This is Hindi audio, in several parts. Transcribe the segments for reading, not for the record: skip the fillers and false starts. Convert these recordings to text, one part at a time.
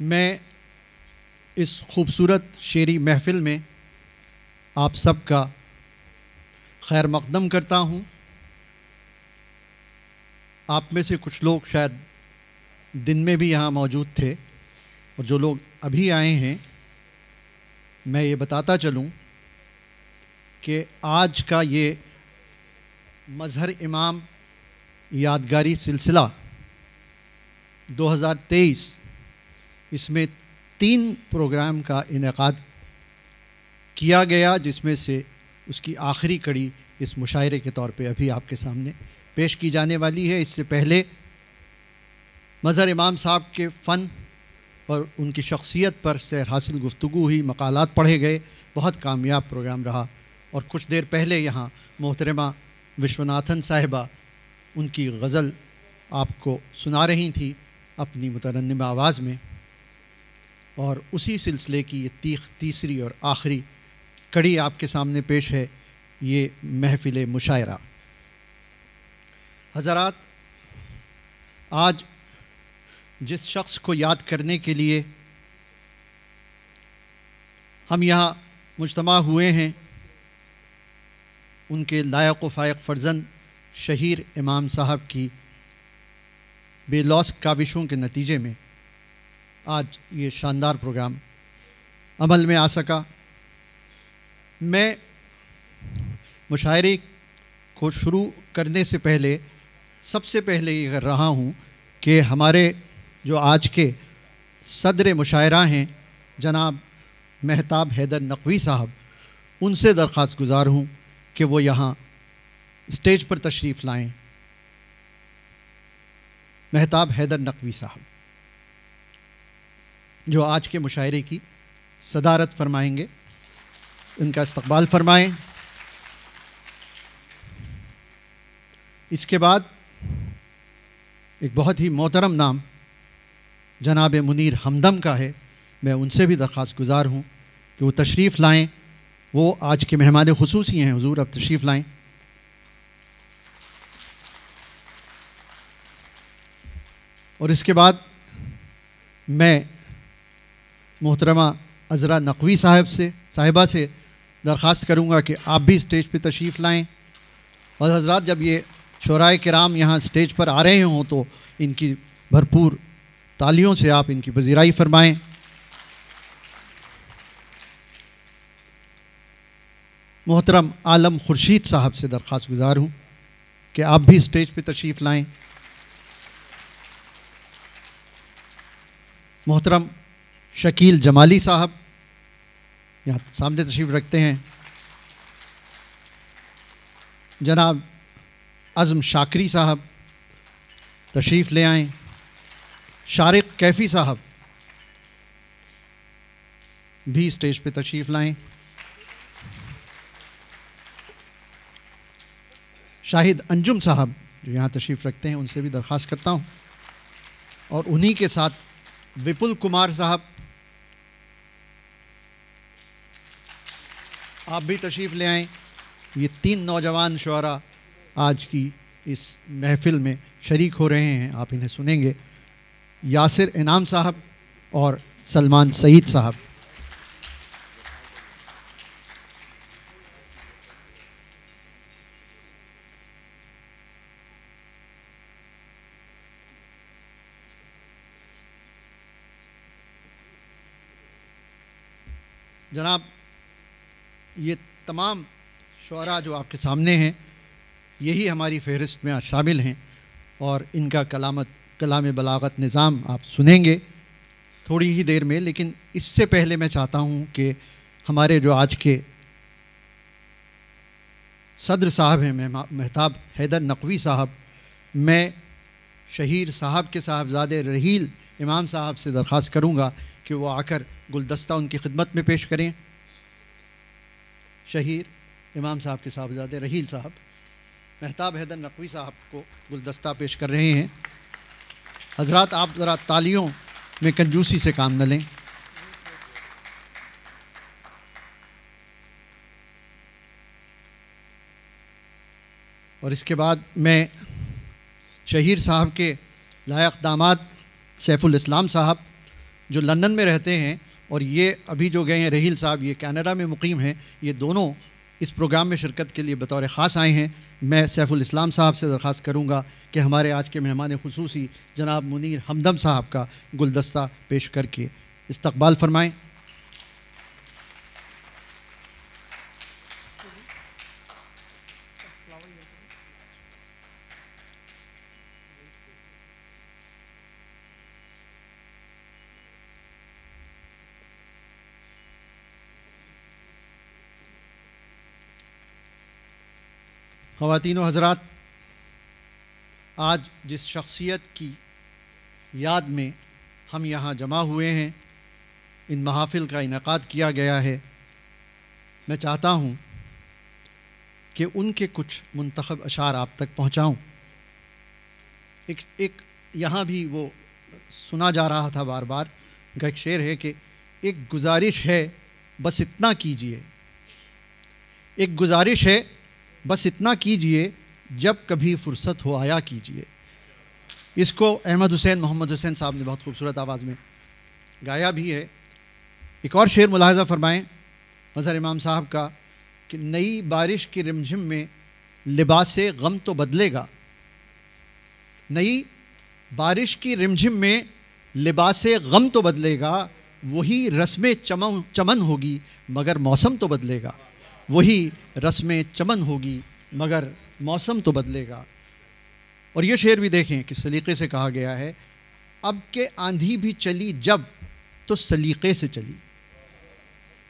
मैं इस खूबसूरत शेरी महफ़िल में आप सबका खैर मक़दम करता हूँ। आप में से कुछ लोग शायद दिन में भी यहाँ मौजूद थे और जो लोग अभी आए हैं, मैं ये बताता चलूँ कि आज का ये मज़हर इमाम यादगारी सिलसिला 2023, इसमें 3 प्रोग्राम का इनेकाद किया गया, जिसमें से उसकी आखिरी कड़ी इस मुशायरे के तौर पे अभी आपके सामने पेश की जाने वाली है। इससे पहले मज़हर इमाम साहब के फ़न और उनकी शख्सियत पर सैर हासिल गुफ्तगू हुई, मकालात पढ़े गए, बहुत कामयाब प्रोग्राम रहा। और कुछ देर पहले यहाँ मोहतरमा विश्वनाथन साहिबा उनकी गज़ल आपको सुना रही थी अपनी मुतरन्निम आवाज़ में, और उसी सिलसिले की ये तीसरी और आखिरी कड़ी आपके सामने पेश है, ये महफ़िल मुशायरा। हज़रात, आज जिस शख्स को याद करने के लिए हम यहाँ मुज्तमा हुए हैं, उनके लायक व फायक फ़र्जंद शहीर इमाम साहब की बेलौस काविशों के नतीजे में आज ये शानदार प्रोग्राम अमल में आ सका। मैं मुशायरे को शुरू करने से पहले सबसे पहले ये कर रहा हूँ कि हमारे जो आज के सदर मुशायरा हैं जनाब महताब हैदर नकवी साहब, उनसे दरख्वास्त गुज़ार हूँ कि वो यहाँ स्टेज पर तशरीफ़ लाएं। महताब हैदर नकवी साहब जो आज के मुशायरे की सदारत फरमाएंगे, उनका इस्तक़बाल फरमाएं। इसके बाद एक बहुत ही मोहतरम नाम जनाब मुनीर हमदम का है, मैं उनसे भी दरख्वास्त गुज़ार हूँ कि वो तशरीफ़ लाएं। वो आज के मेहमान खुसूसी हैं, हुजूर अब तशरीफ़ लाएं। और इसके बाद मैं मोहतरमा अज़रा नकवी साहिबा से दरख्वास्त करूँगा कि आप भी स्टेज पे तशरीफ़ लाएं। और हज़रात, जब ये शुराए किराम यहाँ स्टेज पर आ रहे हों तो इनकी भरपूर तालियों से आप इनकी पज़ीराई फरमाएं। मोहतरम आलम खुर्शीद साहब से दरख्वास्त गुज़ार हूँ कि आप भी स्टेज पे तशरीफ़ लाएं। मोहतरम शकील जमाली साहब यहाँ सामने तशरीफ़ रखते हैं। जनाब अज़म शाकरी साहब तशरीफ़ ले आएँ। शारिक कैफ़ी साहब भी स्टेज पे तशरीफ़ लाएँ। शाहिद अंजुम साहब जो यहाँ तशरीफ़ रखते हैं, उनसे भी दरख्वास्त करता हूँ। और उन्हीं के साथ विपुल कुमार साहब, आप भी तशरीफ़ ले आएँ। ये 3 नौजवान शुअरा आज की इस महफ़िल में शरीक हो रहे हैं, आप इन्हें सुनेंगे। यासिर इनाम साहब और सलमान सईद साहब। जनाब, ये तमाम शुअरा जो आपके सामने हैं, यही हमारी फ़हरिस्त में आज शामिल हैं और इनका कलाम बलागत निज़ाम आप सुनेंगे थोड़ी ही देर में। लेकिन इससे पहले मैं चाहता हूँ कि हमारे जो आज के सदर साहब हैं महताब हैदर नकवी साहब, मैं शहीर साहब के साहबजादे रहील इमाम साहब से दरख्वास्त करूँगा कि वो आकर गुलदस्ता उनकी खिदमत में पेश करें। शहीर इमाम साहब के साहबजादे रहील साहब महताब हैदर नकवी साहब को गुलदस्ता पेश कर रहे हैं। हज़रात, आप ज़रा तालियों में कंजूसी से काम न लें। और इसके बाद मैं शहीर साहब के लायक दामाद सैफुल इस्लाम साहब जो लंदन में रहते हैं, और ये अभी जो गए हैं रहील साहब, ये कनाडा में मुकीम हैं, ये दोनों इस प्रोग्राम में शिरकत के लिए बतौर ख़ास आए हैं। मैं सैफुल इस्लाम साहब से दरख्वास्त करूँगा कि हमारे आज के मेहमान खुसूसी जनाब मुनीर हमदम साहब का गुलदस्ता पेश करके इस्तकबाल फरमाएँ। ख़वातीन व हज़रात, आज जिस शख्सियत की याद में हम यहाँ जमा हुए हैं, इन महाफ़िल का इनेकाद किया गया है, मैं चाहता हूँ कि उनके कुछ मुंतखब अशार आप तक पहुँचाऊँ। एक यहाँ भी वो सुना जा रहा था बार बार, उनका एक शेर है कि एक गुजारिश है बस इतना कीजिए, एक गुजारिश है बस इतना कीजिए, जब कभी फ़ुर्सत हो आया कीजिए। इसको अहमद हुसैन मोहम्मद हुसैन साहब ने बहुत खूबसूरत आवाज़ में गाया भी है। एक और शेर मुलाहज़ा फ़रमाएँ मज़हर इमाम साहब का कि नई बारिश की रिमझिम में लिबासे गम तो बदलेगा, नई बारिश की रिमझिम में लिबासे गम तो बदलेगा, वही रस्में चमन होगी मगर मौसम तो बदलेगा, वही रस्में चमन होगी मगर मौसम तो बदलेगा। और ये शेर भी देखें किस सलीक़े से कहा गया है, अब के आंधी भी चली जब तो सलीक़े से चली,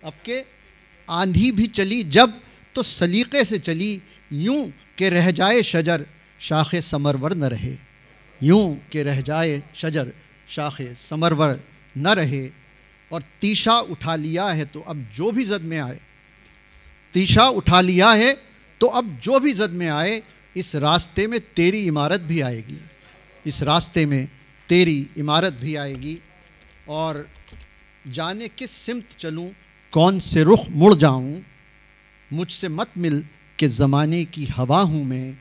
अब के आंधी भी चली जब तो सलीक़े से चली, यूं कि रह जाए शजर शाखे समरवर न रहे, यूं कि रह जाए शजर शाखे समरवर न रहे। और तीशा उठा लिया है तो अब जो भी जद में आए, तीशा उठा लिया है तो अब जो भी जद में आए, इस रास्ते में तेरी इमारत भी आएगी, इस रास्ते में तेरी इमारत भी आएगी। और जाने किस सिमत चलूँ, कौन से रुख मुड़ जाऊँ, मुझसे मत मिल के ज़माने की हवा हूँ मैं,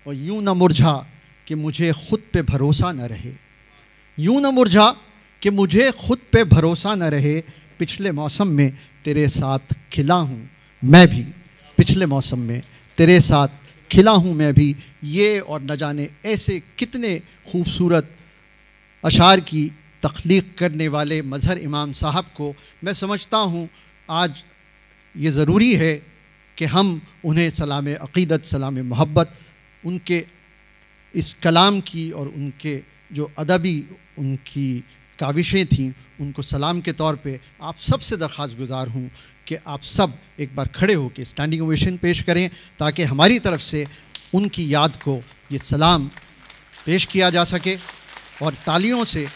और यूँ न मुरझा कि मुझे ख़ुद पे भरोसा न रहे, यूँ न मुरझा कि मुझे ख़ुद पे भरोसा न रहे। पिछले मौसम में तेरे साथ खिला हूँ मैं भी, पिछले मौसम में तेरे साथ खिला हूँ मैं भी। ये और न जाने ऐसे कितने खूबसूरत अशार की तख्लीक़ करने वाले मज़हर इमाम साहब को मैं समझता हूँ आज ये ज़रूरी है कि हम उन्हें सलाम अक़ीदत, सलाम मोहब्बत, उनके इस कलाम की और उनके जो अदबी उनकी काविशें थीं, उनको सलाम के तौर पे आप सब से दरख्वास्त गुज़ार हूँ कि आप सब एक बार खड़े होकर स्टैंडिंग ओवेशन पेश करें, ताकि हमारी तरफ से उनकी याद को ये सलाम पेश किया जा सके। और तालियों से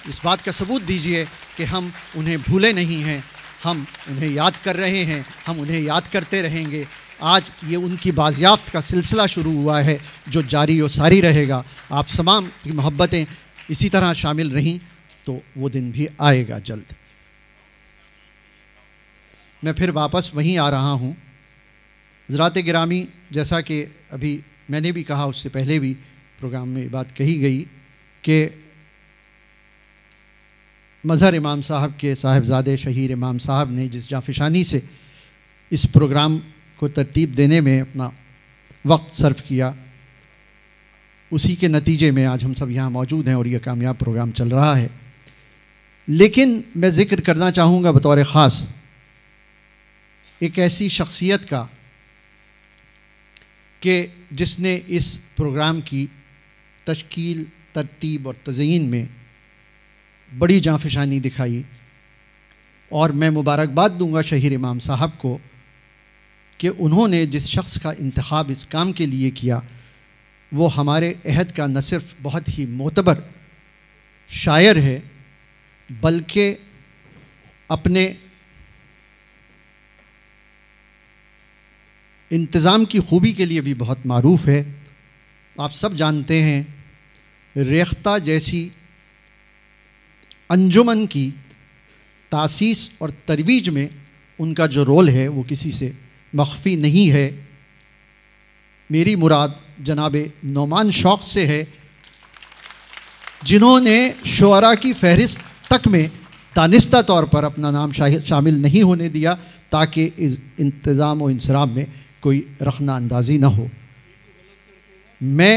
इस बात का सबूत दीजिए कि हम उन्हें भूले नहीं हैं, हम उन्हें याद कर रहे हैं, हम उन्हें याद करते रहेंगे। आज ये उनकी बाज़याफ्त का सिलसिला शुरू हुआ है जो जारी और सारी रहेगा। आप तमाम की मोहब्बतें इसी तरह शामिल रहीं तो वो दिन भी आएगा जल्द। मैं फिर वापस वहीं आ रहा हूँ। हज़रात गिरामी, जैसा कि अभी मैंने भी कहा, उससे पहले भी प्रोग्राम में बात कही गई कि मज़हर इमाम साहब के साहिबजादे शहीर इमाम साहब ने जिस जाफिशानी से इस प्रोग्राम को तरतीब देने में अपना वक्त सर्फ किया, उसी के नतीजे में आज हम सब यहाँ मौजूद हैं और ये कामयाब प्रोग्राम चल रहा है। लेकिन मैं ज़िक्र करना चाहूँगा बतौर ख़ास एक ऐसी शख्सियत का कि जिसने इस प्रोग्राम की तश्कील, तरतीब और तज़यीन में बड़ी जांफशानी दिखाई। और मैं मुबारकबाद दूंगा शहीर इमाम साहब को कि उन्होंने जिस शख्स का इंतखाब इस काम के लिए किया, वो हमारे अहद का न सिर्फ बहुत ही मोतबर शायर है, बल्कि अपने इंतज़ाम की खूबी के लिए भी बहुत मारूफ़ है। आप सब जानते हैं, रेख्ता जैसी अंजुमन की तासीस और तरवीज में उनका जो रोल है वो किसी से मख्फी नहीं है। मेरी मुराद जनाब नौमान शौक़ से है, जिन्होंने शुअरा की फहरिस्त तक में दानिस्ता तौर पर अपना नाम शामिल नहीं होने दिया ताकि इस इंतज़ाम व इंसराम में कोई रखना अंदाज़ी ना हो। मैं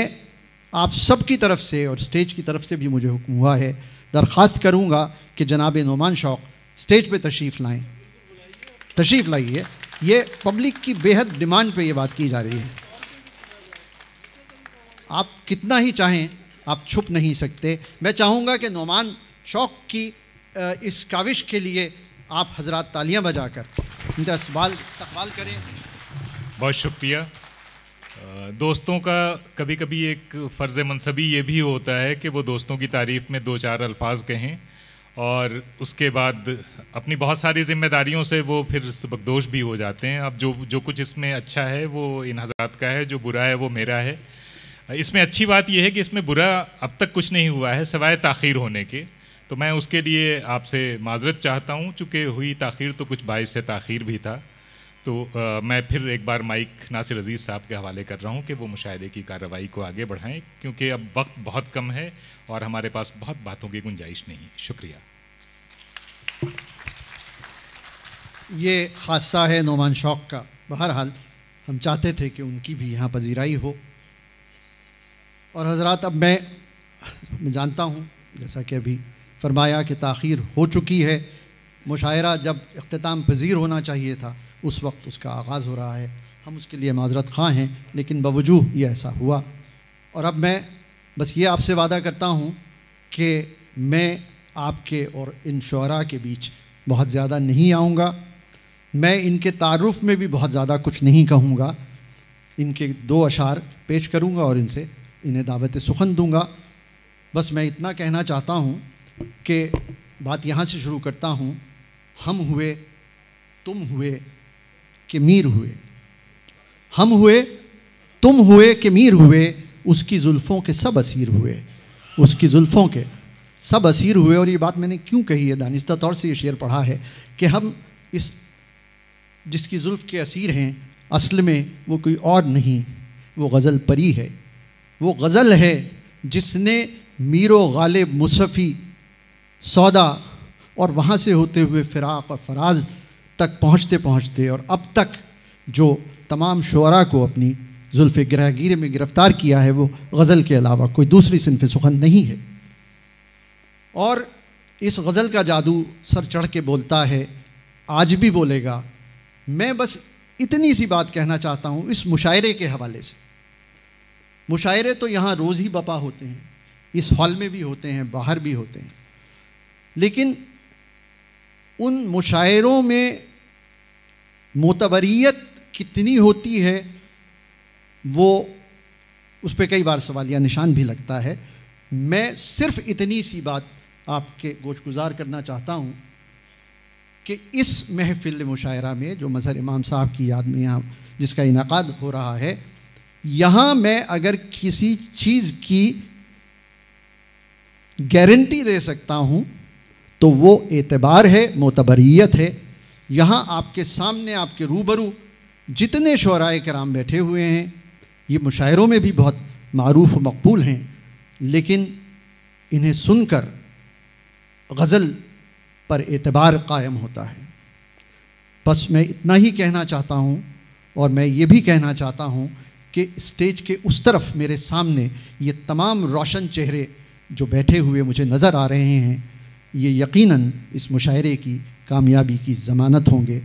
आप सब की तरफ से और स्टेज की तरफ से भी मुझे हुक्म हुआ है, दरख्वास्त करूँगा कि जनाब नोमान शौक़ स्टेज पे तशरीफ़ लाएँ, तशरीफ़ लाइए। ये पब्लिक की बेहद डिमांड पे ये बात की जा रही है। आप कितना ही चाहें आप छुप नहीं सकते। मैं चाहूँगा कि नोमान शौक़ की इस काविश के लिए आप हजरात तालियां बजाकर इनका इस्तकबाल करें। बहुत शुक्रिया। दोस्तों का कभी कभी एक फ़र्ज़ मनसबी ये भी होता है कि वो दोस्तों की तारीफ़ में दो चार अल्फाज कहें और उसके बाद अपनी बहुत सारी ज़िम्मेदारियों से वो फिर सबकदोश भी हो जाते हैं। अब जो कुछ इसमें अच्छा है वो इन हज़रात का है, जो बुरा है वो मेरा है। इसमें अच्छी बात यह है कि इसमें बुरा अब तक कुछ नहीं हुआ है सिवाय ताख़ीर होने के, तो मैं उसके लिए आपसे माज़रत चाहता हूँ। चूँकि हुई ताख़ीर तो कुछ बाइस ताख़ीर भी था, तो मैं फिर एक बार माइक नासिर अज़ीज़ साहब के हवाले कर रहा हूँ कि वो मुशायरे की कार्रवाई को आगे बढ़ाएं, क्योंकि अब वक्त बहुत कम है और हमारे पास बहुत बातों की गुंजाइश नहीं। शुक्रिया। ये हादसा है नोमान शौक़ का। बहरहाल हम चाहते थे कि उनकी भी यहाँ पजीराई हो। और हज़रात, अब मैं जानता हूँ जैसा कि अभी फरमाया कि ताख़ीर हो चुकी है। मुशायरा जब इख्तिताम पजीर होना चाहिए था उस वक्त उसका आगाज़ हो रहा है। हम उसके लिए माज़रत ख़्वाह हैं, लेकिन बावजूद ये ऐसा हुआ। और अब मैं बस ये आपसे वादा करता हूँ कि मैं आपके और इन शुअरा के बीच बहुत ज़्यादा नहीं आऊँगा। मैं इनके तारुफ़ में भी बहुत ज़्यादा कुछ नहीं कहूँगा। इनके दो अशार पेश करूँगा और इन्हें दावत सुखन दूँगा। बस मैं इतना कहना चाहता हूँ कि बात यहाँ से शुरू करता हूँ। हम हुए, तुम हुए कि मीर हुए, हम हुए, तुम हुए कि मीर हुए, उसकी जुल्फ़ों के सब असीर हुए, उसकी जुल्फ़ों के सब असीर हुए। और ये बात मैंने क्यों कही है, दानिस्ता तौर से ये शेर पढ़ा है कि हम इस जिसकी जुल्फ़ के असीर हैं असल में वो कोई और नहीं, वो गज़ल परी है। वो गज़ल है जिसने मीरो गालिब मुसफ़ी सौदा और वहाँ से होते हुए फ़िराक़ और फ़राज़ तक पहुँचते पहुँचते और अब तक जो तमाम शुअरा को अपनी जुल्फ़ गिरहगीर में गिरफ़्तार किया है, वो गज़ल के अलावा कोई दूसरी सिन्फ़ सुखन नहीं है। और इस गज़ल का जादू सर चढ़ के बोलता है, आज भी बोलेगा। मैं बस इतनी सी बात कहना चाहता हूँ इस मुशायरे के हवाले से। मुशायरे तो यहाँ रोज़ ही बपा होते हैं, इस हॉल में भी होते हैं, बाहर भी होते हैं, लेकिन उन मुशायरों में मोतबरियत कितनी होती है वो उस पर कई बार सवालिया निशान भी लगता है। मैं सिर्फ़ इतनी सी बात आपके गोशगुजार करना चाहता हूँ कि इस महफ़िल मुशायरा में जो मज़हर इमाम साहब की याद में यहाँ जिसका इनाक़ाद हो रहा है, यहाँ मैं अगर किसी चीज़ की गारंटी दे सकता हूँ तो वो एतबार है, मोतबरियत है। यहाँ आपके सामने आपके रूबरू जितने शुअराए किराम बैठे हुए हैं, ये मुशायरों में भी बहुत मारूफ़ मकबूल हैं, लेकिन इन्हें सुनकर गज़ल पर एतबार कायम होता है। बस मैं इतना ही कहना चाहता हूँ और मैं ये भी कहना चाहता हूँ कि स्टेज के उस तरफ मेरे सामने ये तमाम रोशन चेहरे जो बैठे हुए मुझे नज़र आ रहे हैं, ये यकीनन इस मुशायरे की कामयाबी की ज़मानत होंगे।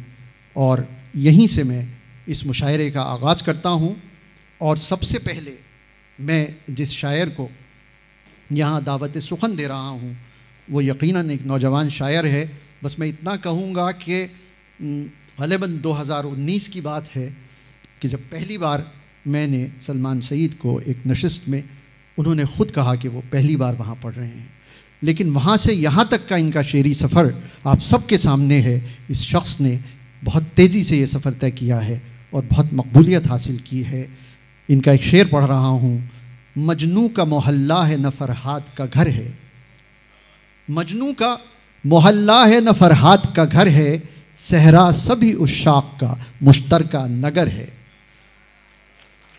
और यहीं से मैं इस मुशायरे का आगाज़ करता हूँ। और सबसे पहले मैं जिस शायर को यहाँ दावत सुखन दे रहा हूँ वो यकीनन एक नौजवान शायर है। बस मैं इतना कहूँगा कि ग़ालिबन 2019 की बात है कि जब पहली बार मैंने सलमान सईद को एक नशिस्त में, उन्होंने ख़ुद कहा कि वो पहली बार वहाँ पढ़ रहे हैं, लेकिन वहाँ से यहाँ तक का इनका शेरी सफ़र आप सबके सामने है। इस शख्स ने बहुत तेज़ी से ये सफ़र तय किया है और बहुत मकबूलियत हासिल की है। इनका एक शेर पढ़ रहा हूँ। मजनू का मोहल्ला है न फरहाद का घर है, मजनू का मोहल्ला है न फरहाद का घर है, सहरा सभी उशाक का मुश्तरका नगर है,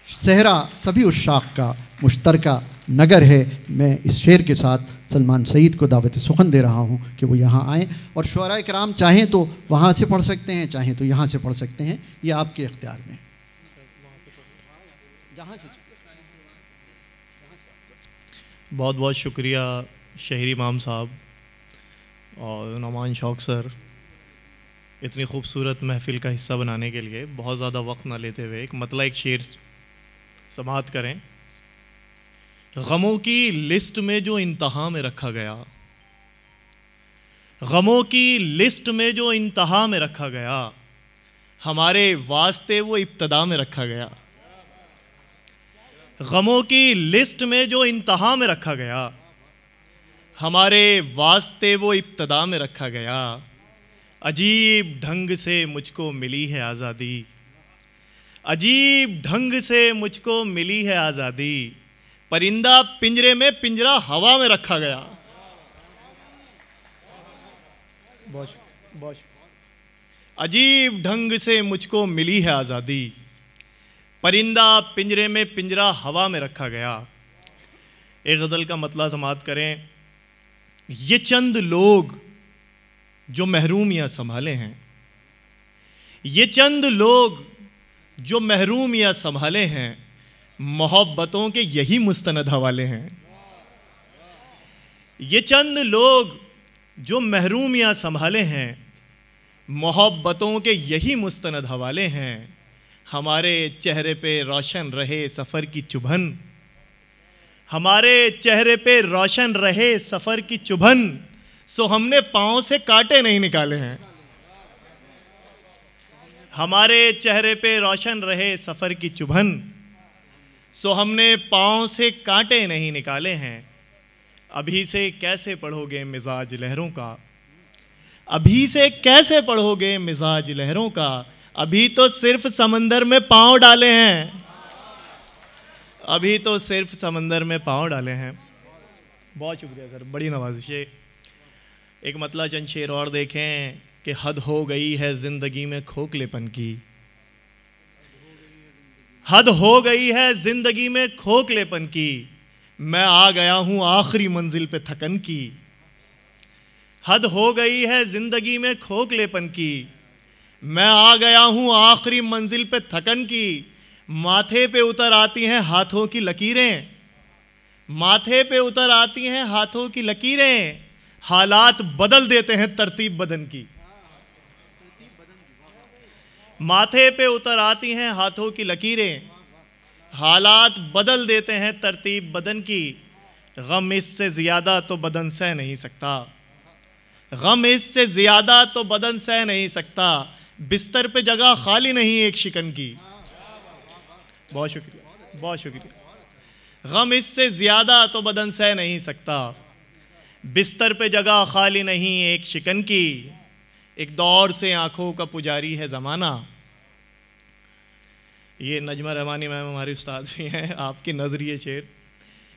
सहरा सभी उशाक का मुश्तरका नगर है। मैं इस शेर के साथ सलमान सईद को दावत सुखन दे रहा हूँ कि वो यहाँ आएँ, और शुअराए किराम चाहें तो वहाँ से पढ़ सकते हैं, चाहें तो यहाँ से पढ़ सकते हैं, ये आपके इख्तियार में। जहाँ से बहुत बहुत शुक्रिया शहरी इमाम साहब और नौमान शौक सर, इतनी खूबसूरत महफ़िल का हिस्सा बनाने के लिए। बहुत ज़्यादा वक्त ना लेते हुए एक शेर समाअत करें। गमों की लिस्ट में जो इंतहा में रखा गया, गमों की लिस्ट में जो इंतहा में रखा गया, हमारे वास्ते वो इब्तदा में रखा गया। गमों की लिस्ट में जो इंतहा में रखा गया, हमारे वास्ते वो इब्तदा में रखा गया। अजीब ढंग से मुझको मिली है आज़ादी, अजीब ढंग से मुझको मिली है आज़ादी। परिंदा पिंजरे में, पिंजरा हवा में रखा गया। अजीब ढंग से मुझको मिली है आज़ादी, परिंदा पिंजरे में, पिंजरा हवा में रखा गया। एक गज़ल का मतला समाअत करें। ये चंद लोग जो महरूमियाँ संभाले हैं, ये चंद लोग जो महरूमियाँ संभाले हैं, मोहब्बतों के यही मुस्तनद हवाले हैं। ये चंद लोग जो महरूमियाँ संभाले हैं, मोहब्बतों के यही मुस्तनद हवाले हैं। हमारे चेहरे पे रोशन रहे सफ़र की चुभन, हमारे चेहरे पे रोशन रहे सफ़र की चुभन, सो हमने पाँव से कांटे नहीं निकाले हैं। हमारे चेहरे पे रोशन रहे सफ़र की चुभन, सो हमने पाँव से कांटे नहीं निकाले हैं। अभी से कैसे पढ़ोगे मिजाज लहरों का, अभी से कैसे पढ़ोगे मिजाज लहरों का, अभी तो सिर्फ समंदर में पाँव डाले हैं, अभी तो सिर्फ समंदर में पाँव डाले हैं। बहुत शुक्रिया सर, बड़ी नवाजिश है। एक मतला चंद शेर और देखें कि हद हो गई है ज़िंदगी में खोखलेपन की, हद हो गई है ज़िंदगी में खोखलेपन की, मैं आ गया हूँ आखिरी मंजिल पे थकन की। हद हो गई है ज़िंदगी में खोखलेपन की, मैं आ गया हूँ आखिरी मंजिल पे थकन की। माथे पे उतर आती हैं हाथों की लकीरें, माथे पे उतर आती हैं हाथों की लकीरें, हालात बदल देते हैं तरतीब बदन की। माथे पे उतर आती हैं हाथों की लकीरें, हालात बदल देते हैं तरतीब बदन की। गम इससे ज़्यादा तो बदन सह नहीं सकता, गम इससे ज़्यादा तो बदन सह नहीं सकता, बिस्तर पे जगह खाली नहीं एक शिकन की। बहुत शुक्रिया, बहुत शुक्रिया। गम इससे ज़्यादा तो बदन सह नहीं सकता, बिस्तर पे जगह खाली नहीं एक शिकन की। एक दौर से आँखों का पुजारी है ज़माना, ये नजमा रहमानी मैम हमारी उस्ताद भी हैं, आपकी नज़रिए शेर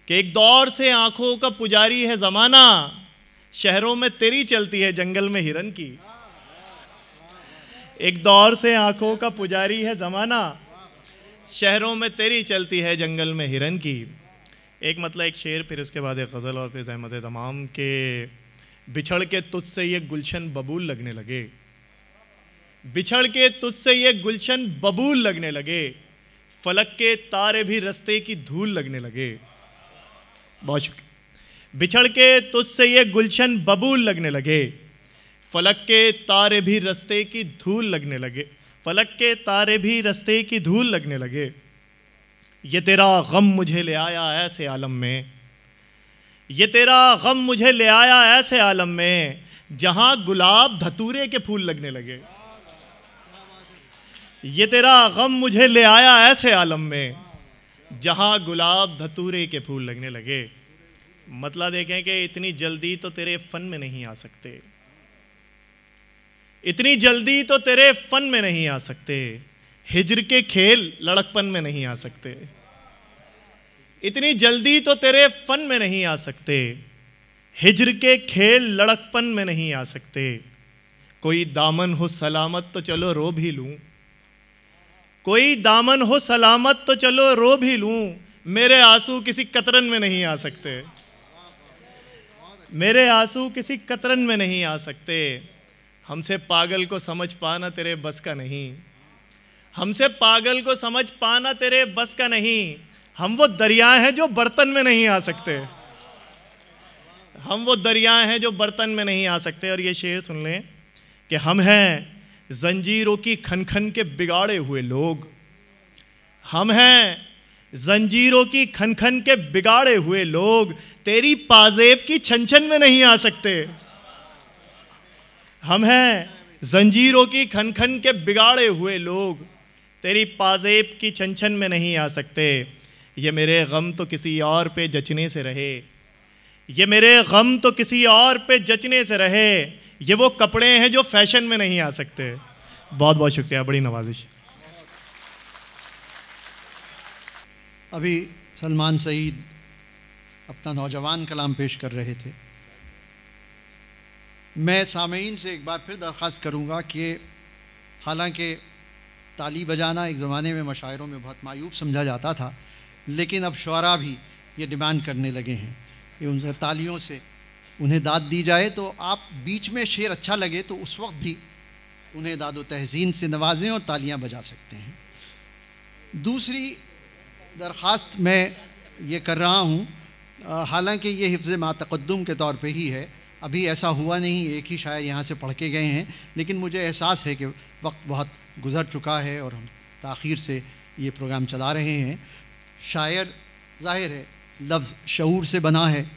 कि एक दौर से आँखों का पुजारी है ज़माना, शहरों में तेरी चलती है जंगल में हिरन की। एक दौर से आँखों का पुजारी है ज़माना, शहरों में तेरी चलती है जंगल में हिरन की। एक मतलब एक शेर, फिर उसके बाद एक गज़ल और फिर ज़हमत तमाम के। बिछड़ के तुझसे ये गुलशन बबूल लगने लगे, बिछड़ के तुझसे ये गुलशन बबूल लगने लगे, फलक के तारे भी रस्ते की धूल लगने लगे। बहुत शुक्रिया। बिछड़ के तुझसे ये गुलशन बबूल लगने लगे, फलक के तारे भी रस्ते की धूल लगने लगे, फलक के तारे भी रस्ते की धूल लगने लगे। ये तेरा गम मुझे ले आया ऐसे आलम में, ये तेरा गम मुझे ले आया ऐसे आलम में, जहाँ गुलाब धतूरे के फूल लगने लगे। ये तेरा गम मुझे ले आया ऐसे आलम में, जहाँ गुलाब धतूरे के फूल लगने लगे। मतलब देखें कि इतनी जल्दी तो तेरे फन में नहीं आ सकते, इतनी जल्दी तो तेरे फन में नहीं आ सकते, हिज्र के खेल लड़कपन में नहीं आ सकते, इतनी जल्दी तो तेरे फन में नहीं आ सकते, हिज्र के खेल लड़कपन में नहीं आ सकते। कोई दामन हो सलामत तो चलो रो भी लूं, कोई दामन हो सलामत तो चलो रो भी लूं, मेरे आंसू किसी कतरन में नहीं आ सकते, मेरे आंसू किसी कतरन में नहीं आ सकते। हमसे पागल को समझ पाना तेरे बस का नहीं, हमसे पागल को समझ पाना तेरे बस का नहीं। हम वो दरिया हैं जो बर्तन में नहीं आ सकते, हम वो दरिया हैं जो बर्तन में नहीं आ सकते। और ये शेर सुन लें कि हम हैं जंजीरों की खन खन के बिगाड़े हुए लोग, हम हैं जंजीरों की खन खन के बिगाड़े हुए लोग, तेरी पाजेब की छन छन में नहीं आ सकते। हम हैं जंजीरों की खन खन के बिगाड़े हुए लोग, तेरी पाजेब की छन छन में नहीं आ सकते। ये मेरे गम तो किसी और पे जचने से रहे, ये मेरे गम तो किसी और पे जचने से रहे, ये वो कपड़े हैं जो फैशन में नहीं आ सकते। बहुत बहुत शुक्रिया, बड़ी नवाजिश। अभी सलमान सईद अपना नौजवान कलाम पेश कर रहे थे। मैं सामीन से एक बार फिर दरख्वास्त करूँगा कि हालांकि ताली बजाना एक ज़माने में मशायरों में बहुत मायूब समझा जाता था, लेकिन अब शुअरा भी ये डिमांड करने लगे हैं कि उनसे तालियों से उन्हें दाद दी जाए। तो आप बीच में शेर अच्छा लगे तो उस वक्त भी उन्हें दाद व तहसीन से नवाजें और तालियां बजा सकते हैं। दूसरी दरख्वास्त मैं ये कर रहा हूँ, हालांकि ये हिफ्ज़ मातक़द्दुम के तौर पे ही है, अभी ऐसा हुआ नहीं, एक ही शायर यहाँ से पढ़ के गए हैं, लेकिन मुझे एहसास है कि वक्त बहुत गुज़र चुका है और हम ताख़ीर से ये प्रोग्राम चला रहे हैं। शायर ज़ाहिर है लफ्ज़ शऊर से बना है,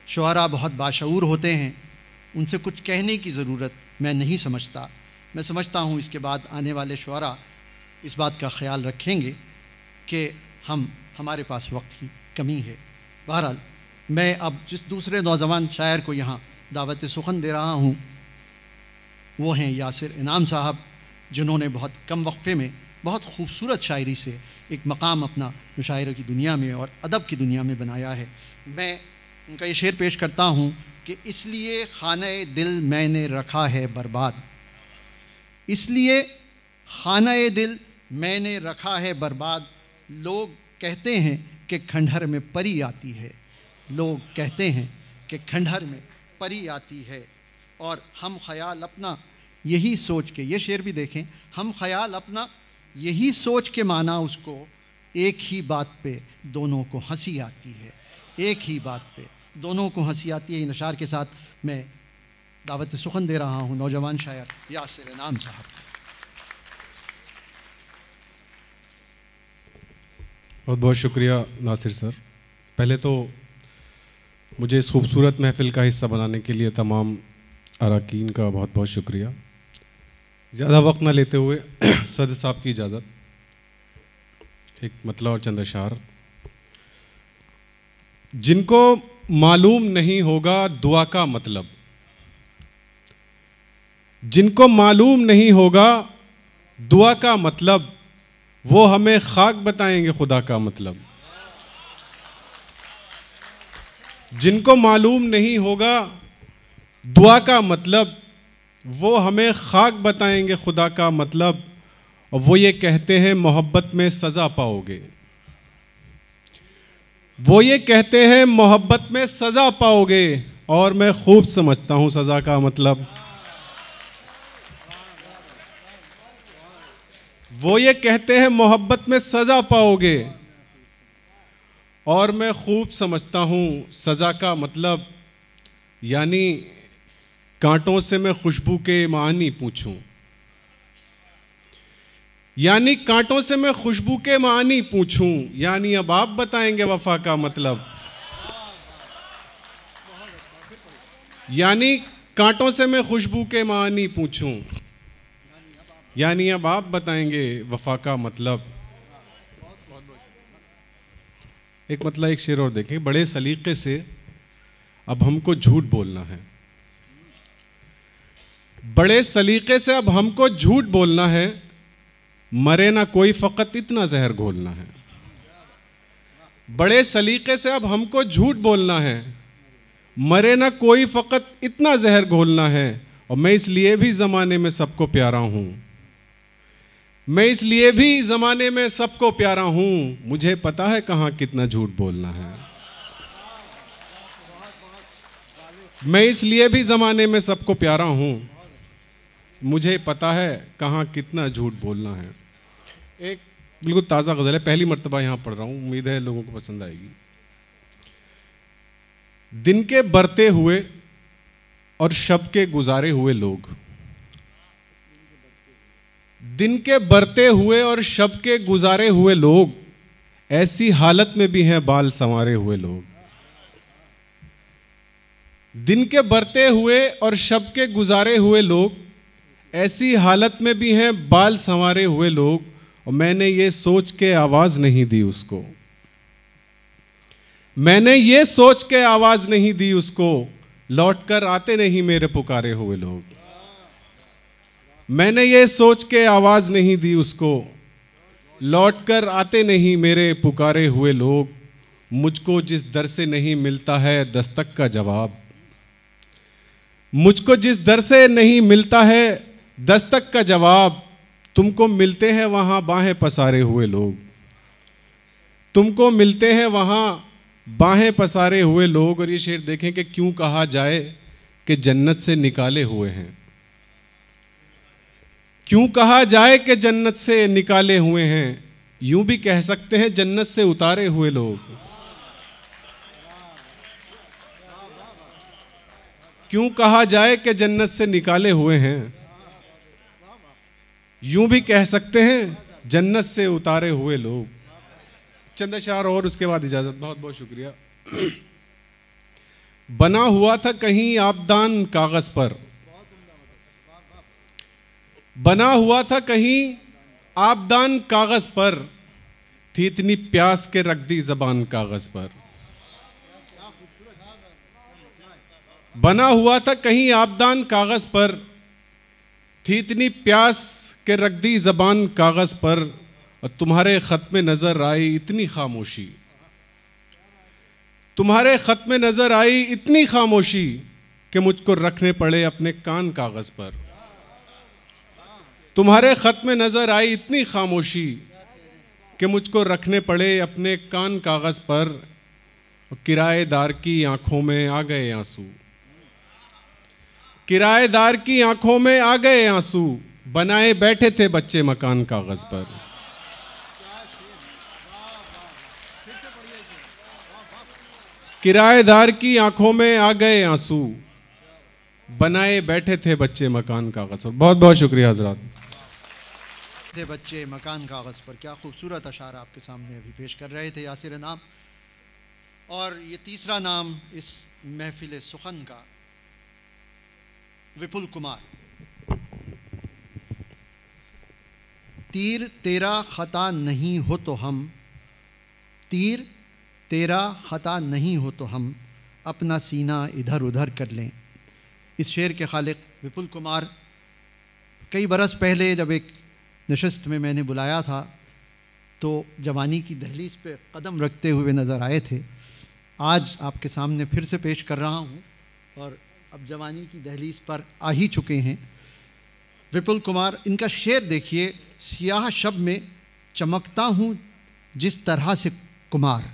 शुअरा बहुत बाशऊर होते हैं, उनसे कुछ कहने की ज़रूरत मैं नहीं समझता। मैं समझता हूँ इसके बाद आने वाले शुअरा इस बात का ख्याल रखेंगे कि हमारे पास वक्त की कमी है। बहरहाल मैं अब जिस दूसरे नौजवान शायर को यहाँ दावत सुखन दे रहा हूँ वो हैं यासिर इनाम साहब, जिन्होंने बहुत कम वक्फे में बहुत खूबसूरत शायरी से एक मकाम अपना मुशायरे की दुनिया में और अदब की दुनिया में बनाया है। मैं उनका ये शेर पेश करता हूँ कि इसलिए खाने दिल मैंने रखा है बर्बाद, इसलिए खाने दिल मैंने रखा है बर्बाद, लोग कहते हैं कि खंडहर में परी आती है, लोग कहते हैं कि खंडहर में परी आती है। और हम ख्याल अपना यही सोच के, ये शेर भी देखें, हम ख्याल अपना यही सोच के माना उसको, एक ही बात पे दोनों को हंसी आती है, एक ही बात पे दोनों को हंसी आती है। इन अशार के साथ मैं दावत सुखन दे रहा हूँ नौजवान शायर यासिर इनाम साहब। बहुत बहुत शुक्रिया नासिर सर। पहले तो मुझे इस खूबसूरत महफ़िल का हिस्सा बनाने के लिए तमाम अरकान का बहुत बहुत शुक्रिया। ज़्यादा वक्त न लेते हुए सदर साहब की इजाज़त, एक मतला और चंद अशार। जिनको मालूम नहीं होगा दुआ का मतलब, जिनको मालूम नहीं होगा दुआ का मतलब, वो हमें खाक बताएंगे खुदा का मतलब। जिनको मालूम नहीं होगा दुआ का मतलब, वो हमें खाक बताएंगे खुदा का मतलब। और वो ये कहते हैं मोहब्बत में सज़ा पाओगे, वो ये कहते हैं मोहब्बत में सज़ा पाओगे, और मैं खूब समझता हूँ सज़ा का मतलब। वो ये कहते हैं मोहब्बत में सज़ा पाओगे, और मैं खूब समझता हूँ सज़ा का मतलब। यानी कांटों से मैं खुशबू के मानी पूछूं, यानी कांटों से मैं खुशबू के मानी पूछूं, यानी अब आप बताएंगे वफा का मतलब। यानी कांटों से मैं खुशबू के मानी पूछूं, यानी अब आप बताएंगे वफा का मतलब। एक मतलब एक शेर और देखें, बड़े सलीके से अब हमको झूठ बोलना है, बड़े सलीके से अब हमको झूठ बोलना है, मरे ना कोई फ़कत इतना जहर घोलना है। बड़े सलीके से अब हमको झूठ बोलना है, मरे ना कोई फ़कत इतना जहर घोलना है। और मैं इसलिए भी ज़माने में सबको प्यारा हूँ, मैं इसलिए भी जमाने में सबको प्यारा हूं, मुझे पता है कहां कितना झूठ बोलना है। मैं इसलिए भी जमाने में सबको प्यारा हूं, मुझे पता है कहां कितना झूठ बोलना है। एक बिल्कुल ताज़ा गज़ल है, पहली मर्तबा यहाँ पढ़ रहा हूँ, उम्मीद है लोगों को पसंद आएगी। दिन के बरते हुए और शब के गुजारे हुए लोग, दिन के बरते हुए और शब के गुजारे हुए लोग, ऐसी हालत में भी हैं बाल संवारे हुए लोग। दिन के बरते हुए और शब के गुजारे हुए लोग, ऐसी हालत में भी हैं बाल संवारे हुए लोग। और मैंने ये सोच के आवाज नहीं दी उसको, मैंने ये सोच के आवाज नहीं दी उसको, लौट कर आते नहीं मेरे पुकारे हुए लोग। मैंने ये सोच के आवाज नहीं दी उसको, लौट कर आते नहीं मेरे पुकारे हुए लोग। मुझको जिस दर से नहीं मिलता है दस्तक का जवाब, मुझको जिस दर से नहीं मिलता है दस्तक का जवाब, तुमको मिलते हैं वहां बाहें पसारे हुए लोग। तुमको मिलते हैं वहां बाहें पसारे हुए लोग। और ये शेर देखें कि क्यों कहा जाए कि जन्नत से निकाले हुए हैं, क्यों कहा जाए कि जन्नत से निकाले हुए हैं, यूं भी कह सकते हैं जन्नत से उतारे हुए लोग। क्यों कहा जाए कि जन्नत से निकाले हुए हैं, यूं भी कह सकते हैं जन्नत से उतारे हुए लोग। चंद अशआर और उसके बाद इजाजत। बहुत बहुत शुक्रिया। बना हुआ था कहीं आबदान कागज पर, बना हुआ था कहीं आबदान कागज पर, थी इतनी प्यास के रख दी जबान कागज पर। बना हुआ था कहीं आबदान कागज पर, थी इतनी प्यास के रख दी जबान कागज पर। और तुम्हारे खत में नजर आई इतनी खामोशी, तुम्हारे खत में नजर आई इतनी खामोशी कि मुझको रखने पड़े अपने कान कागज पर। तुम्हारे खत में नजर आई इतनी खामोशी कि मुझको रखने पड़े अपने कान कागज पर। किराएदार की आंखों में आ गए आंसू, किराएदार की आंखों में आ गए आंसू, बनाए बैठे थे बच्चे मकान कागज पर। किराएदार की आंखों में आ गए आंसू, बनाए बैठे थे बच्चे मकान कागज पर। बहुत बहुत शुक्रिया हजरात। थे बच्चे मकान कागज पर, क्या खूबसूरत अशार आपके सामने अभी पेश कर रहे थे यासिर नाम। और ये तीसरा नाम इस महफिल सुखन का, विपुल कुमार। तीर तेरा खता नहीं हो तो हम, तीर तेरा खता नहीं हो तो हम, अपना सीना इधर उधर कर लें। इस शेर के खालिक विपुल कुमार कई बरस पहले जब एक नशस्त में मैंने बुलाया था तो जवानी की दहलीज पे कदम रखते हुए नज़र आए थे। आज आपके सामने फिर से पेश कर रहा हूँ और अब जवानी की दहलीज पर आ ही चुके हैं विपुल कुमार। इनका शेर देखिए, सियाह शब में चमकता हूँ जिस तरह से कुमार,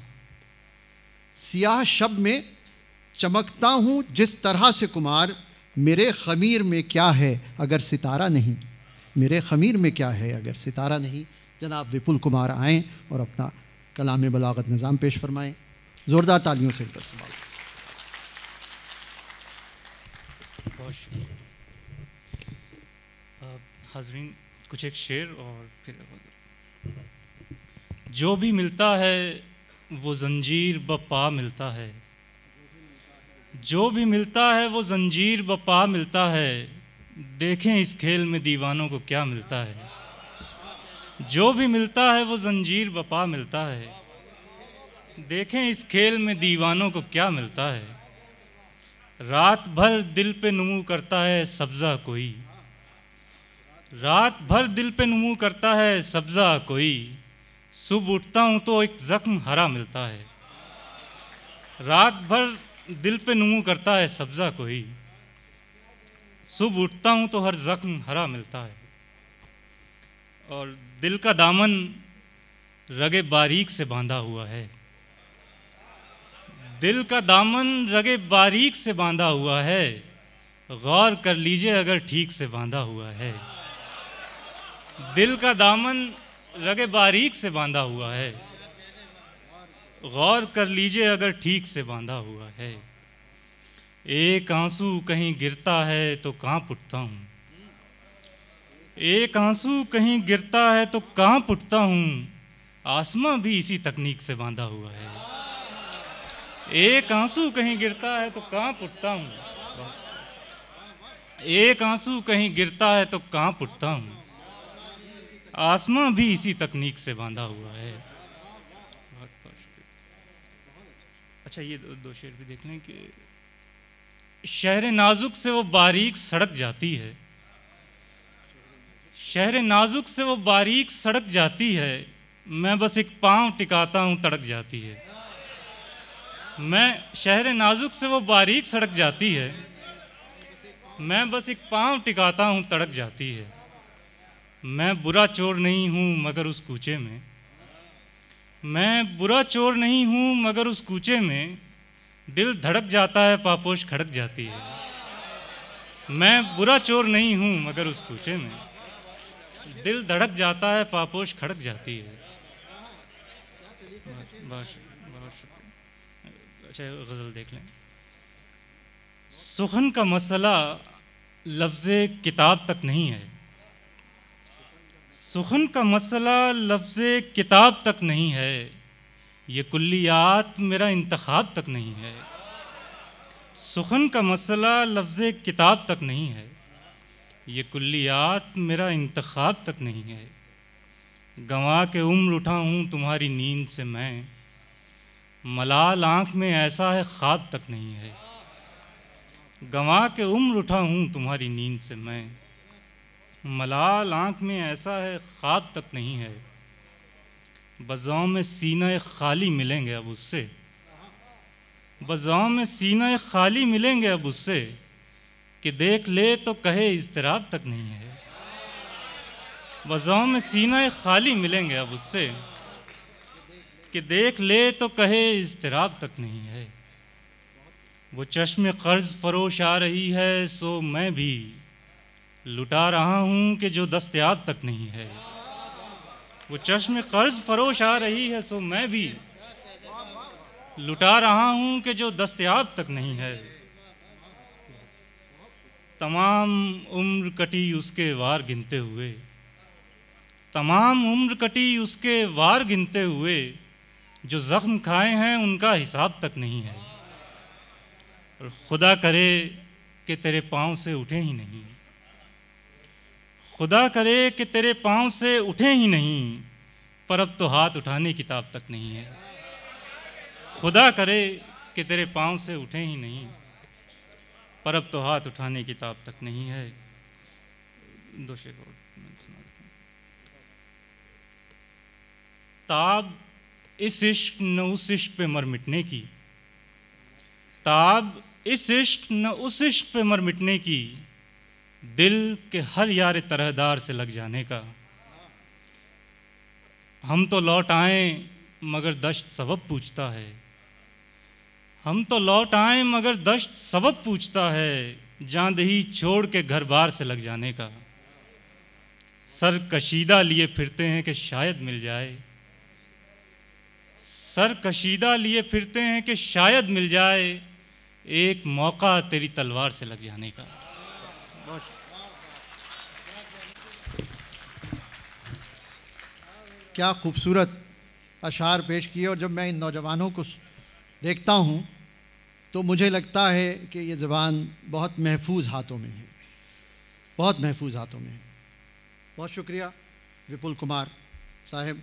सियाह शब में चमकता हूँ जिस तरह से कुमार, मेरे ख़मीर में क्या है अगर सितारा नहीं, मेरे ख़मीर में क्या है अगर सितारा नहीं। जनाब विपुल कुमार आएँ और अपना कलाम बलागत निज़ाम पेश फरमाएँ। ज़ोरदार तालियों से इनका इस्तेमाल। हाज़रीन, कुछ एक शेर और फिर जो भी मिलता है वो ज़ंजीर बपा मिलता है, जो भी मिलता है वो ज़ंजीर बपा मिलता है, देखें इस खेल में दीवानों को क्या मिलता है। जो भी मिलता है वो ज़ंजीर बपा मिलता है, देखें इस खेल में दीवानों को क्या मिलता है। रात भर दिल पे नुमू करता है सब्ज़ा कोई, रात भर दिल पे नुमू करता है सब्ज़ा कोई, सुबह उठता हूँ तो एक ज़ख्म हरा मिलता है। रात भर दिल पे नुमू करता है सब्ज़ा कोई, सुबह उठता हूँ तो हर ज़ख्म हरा मिलता है। और दिल का दामन रगे बारीक से बांधा हुआ है। दिल का दामन रगे बारीक से बांधा हुआ है, गौर कर लीजिए अगर ठीक से बांधा हुआ है। दिल का दामन रगे बारीक से बांधा हुआ है, गौर कर लीजिए अगर ठीक से बांधा हुआ है। एक आंसू कहीं गिरता है तो कांप उठता हूँ, एक आंसू कहीं गिरता है तो कांप उठता हूँ, आसमां भी इसी तकनीक से बांधा हुआ है। एक आंसू कहीं गिरता है तो कांप उठता हूँ, एक आंसू कहीं गिरता है तो कांप उठता हूँ, आसमां भी इसी तकनीक से बांधा हुआ है। अच्छा, ये दो शेर भी देख लें कि शहर नाजुक से वो बारीक सड़क जाती है, शहर नाजुक से वो बारीक सड़क जाती है, मैं बस एक पाँव टिकाता हूँ तड़क जाती है। मैं शहर नाजुक से वो बारीक सड़क जाती है, मैं बस एक पाँव टिकाता हूँ तड़क जाती है। मैं बुरा चोर नहीं हूँ मगर उस कूचे में, मैं बुरा चोर नहीं हूँ मगर उस कूचे में दिल धड़क जाता है, पापोश खड़क जाती है। मैं बुरा चोर नहीं हूँ मगर उस कूचे में दिल धड़क जाता है, पापोश खड़क जाती है। बहुत शुक्रिया। अच्छा, गज़ल देख लें। सुखन का मसला लफ्ज़े किताब तक नहीं है, सुखन का मसला लफ्ज़े किताब तक नहीं है, ये कुल्लियात मेरा इंतखाब तक नहीं है। सुखन का मसला लफ्ज़े किताब तक नहीं है, ये कुल्लियात मेरा इंतखाब तक नहीं है। गंवा के उम्र उठा हूँ तुम्हारी नींद से मैं, मलाल आँख में ऐसा है ख्वाब तक नहीं है। गंवा के उम्र उठा हूँ तुम्हारी नींद से मैं, मलाल आँख में ऐसा है ख्वाब तक नहीं है। बज़ाओं में सीना खाली मिलेंगे अब उससे, बज़ाओं में सीना खाली मिलेंगे अब उससे, कि देख ले तो कहे इज़्तिराब तक नहीं है। बज़ाओं में सीना खाली मिलेंगे अब उससे, कि देख ले तो कहे इज़्तिराब तक नहीं है। वो चश्मे कर्ज़ फरोश आ रही है सो मैं भी लुटा रहा हूँ कि जो दस्तयाब तक नहीं है। वो चश्मे कर्ज़ फरोश आ रही है सो मैं भी लुटा रहा हूँ कि जो दस्तयाब तक नहीं है। तमाम उम्र कटी उसके वार गिनते हुए, तमाम उम्र कटी उसके वार गिनते हुए, जो ज़ख्म खाए हैं उनका हिसाब तक नहीं है। और खुदा करे कि तेरे पाँव से उठे ही नहीं, खुदा करे कि तेरे पाँव से उठे ही नहीं, पर अब तो हाथ उठाने की ताब तक नहीं है। खुदा करे कि तेरे पाँव से उठे ही नहीं, पर अब तो हाथ उठाने की ताब तक नहीं है। दो शेर और सुना देता हूं। ताब इस इश्क न उस इश्क पे मर मिटने की, ताब इस इश्क न उस इश्क पे मर मिटने की, दिल के हर यार तरहदार से लग जाने का। हम तो लौट आए मगर दश्त सबब पूछता है, हम तो लौट आए मगर दश्त सबब पूछता है, जांदही छोड़ के घर बार से लग जाने का। सर कशीदा लिए फिरते हैं कि शायद मिल जाए, सर कशीदा लिए फिरते हैं कि शायद मिल जाए, एक मौका तेरी तलवार से लग जाने का। क्या खूबसूरत अशार पेश किए। और जब मैं इन नौजवानों को देखता हूँ तो मुझे लगता है कि ये ज़बान बहुत महफूज हाथों में है, बहुत महफूज हाथों में है। बहुत शुक्रिया विपुल कुमार साहब।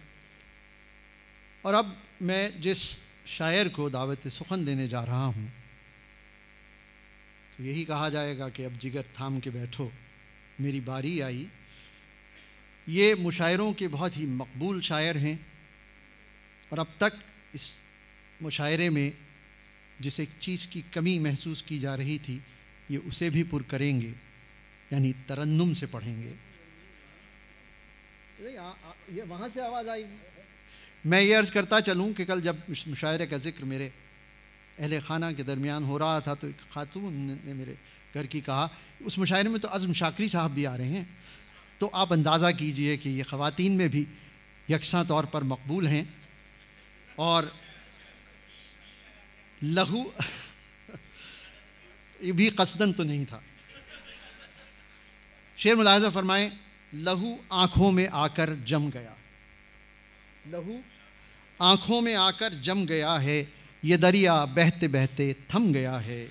और अब मैं जिस शायर को दावत सुखन देने जा रहा हूँ तो यही कहा जाएगा कि अब जिगर थाम के बैठो मेरी बारी आई। ये मुशायरों के बहुत ही मकबूल शायर हैं और अब तक इस मुशायरे में जिस एक चीज़ की कमी महसूस की जा रही थी ये उसे भी पुर करेंगे, यानी तरन्नुम से पढ़ेंगे। ये वहाँ से आवाज़ आएगी। मैं ये अर्ज़ करता चलूँ कि कल जब मुशायरे का ज़िक्र मेरे अहले खाना के दरमियान हो रहा था तो एक खातून ने मेरे घर की कहा, उस मुशायरे में तो अज़्म शाकरी साहब भी आ रहे हैं, तो आप अंदाज़ा कीजिए कि ये ख़वातीन में भी यकसा तौर पर मकबूल हैं। और लहू ये भी कसदन तो नहीं था। शेर मुलाहज़ा फरमाएं, लहू आँखों में आकर जम गया, लहू आँखों में आकर जम गया है, ये दरिया बहते बहते थम गया है,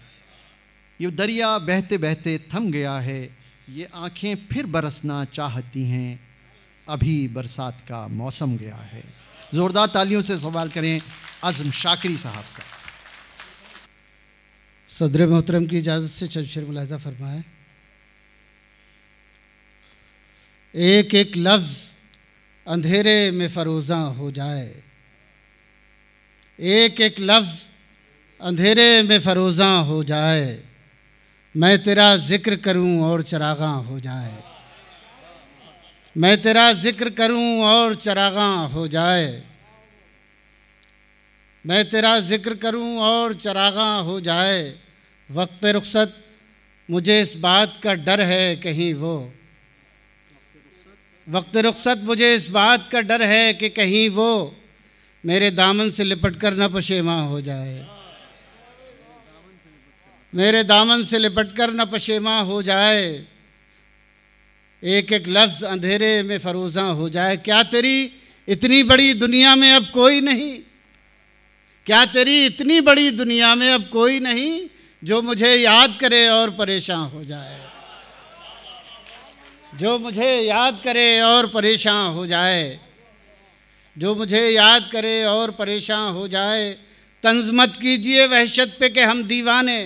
ये दरिया बहते बहते थम गया है, ये आँखें फिर बरसना चाहती हैं, अभी बरसात का मौसम गया है। ज़ोरदार तालियों से सवाल करें अज़्म शाकरी साहब का। सदर मोहतरम की इजाज़त से चंद शेर मुलाहिज़ा फरमाएं। एक एक लफ्ज़ अंधेरे में फ़रोज़ा हो जाए, एक एक लफ्ज़ अंधेरे में फ़रोज़ा हो जाए, मैं तेरा ज़िक्र करूं और चरागा हो जाए, मैं तेरा ज़िक्र करूं और चरागा हो जाए, मैं तेरा ज़िक्र करूं और चरागा हो जाए, वक्त रुख़सत मुझे इस बात का डर है कहीं वो, वक्त रुख़सत मुझे इस बात का डर है कि कहीं वो मेरे दामन से लिपट कर न पशेमा हो जाए, मेरे दामन से लिपट कर न पशेमा हो जाए, एक एक लफ्ज़ अंधेरे में फ़रोज़ा हो जाए। क्या तेरी इतनी बड़ी दुनिया में अब कोई नहीं, क्या तेरी इतनी बड़ी दुनिया में अब कोई नहीं जो मुझे याद करे और परेशान हो जाए, जो मुझे याद करे और परेशान हो जाए, जो मुझे याद करे और परेशान हो जाए। तंज़ मत कीजिए वहशत पे कि हम दीवाने,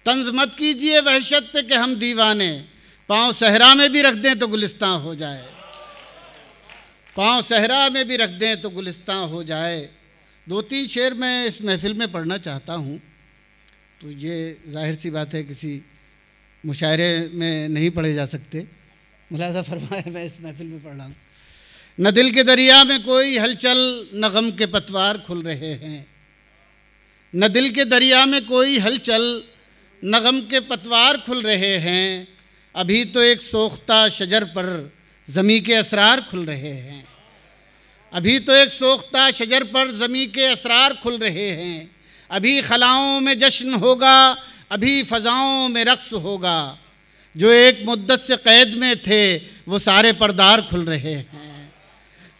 तंज़ मत कीजिए वहशत पे कि हम दीवाने, पाँव सहरा में भी रख दें तो गुलिस्तान हो जाए, पाँव सहरा में भी रख दें तो गुलिस्तान हो जाए। दो तीन शेर मैं इस महफ़िल में पढ़ना चाहता हूँ, तो ये ज़ाहिर सी बात है किसी मुशायरे में नहीं पढ़े जा सकते, मुलाज़ा फरमाया मैं इस महफ़िल में पढ़ रहा हूँ। न दिल के दरिया में कोई हलचल, न गम के पतवार खुल रहे हैं, न दिल के दरिया में कोई हलचल, न गम के पतवार खुल रहे हैं, अभी तो एक सोख्ता शजर पर ज़मी के असरार खुल रहे हैं, अभी तो एक सोख्ता शजर पर ज़मी के असरार खुल रहे हैं, अभी खलाओं में जश्न होगा, अभी फ़ज़ाओं में रक़्स होगा, जो एक मुद्दत से क़ैद में थे वो सारे पर्दार खुल रहे हैं,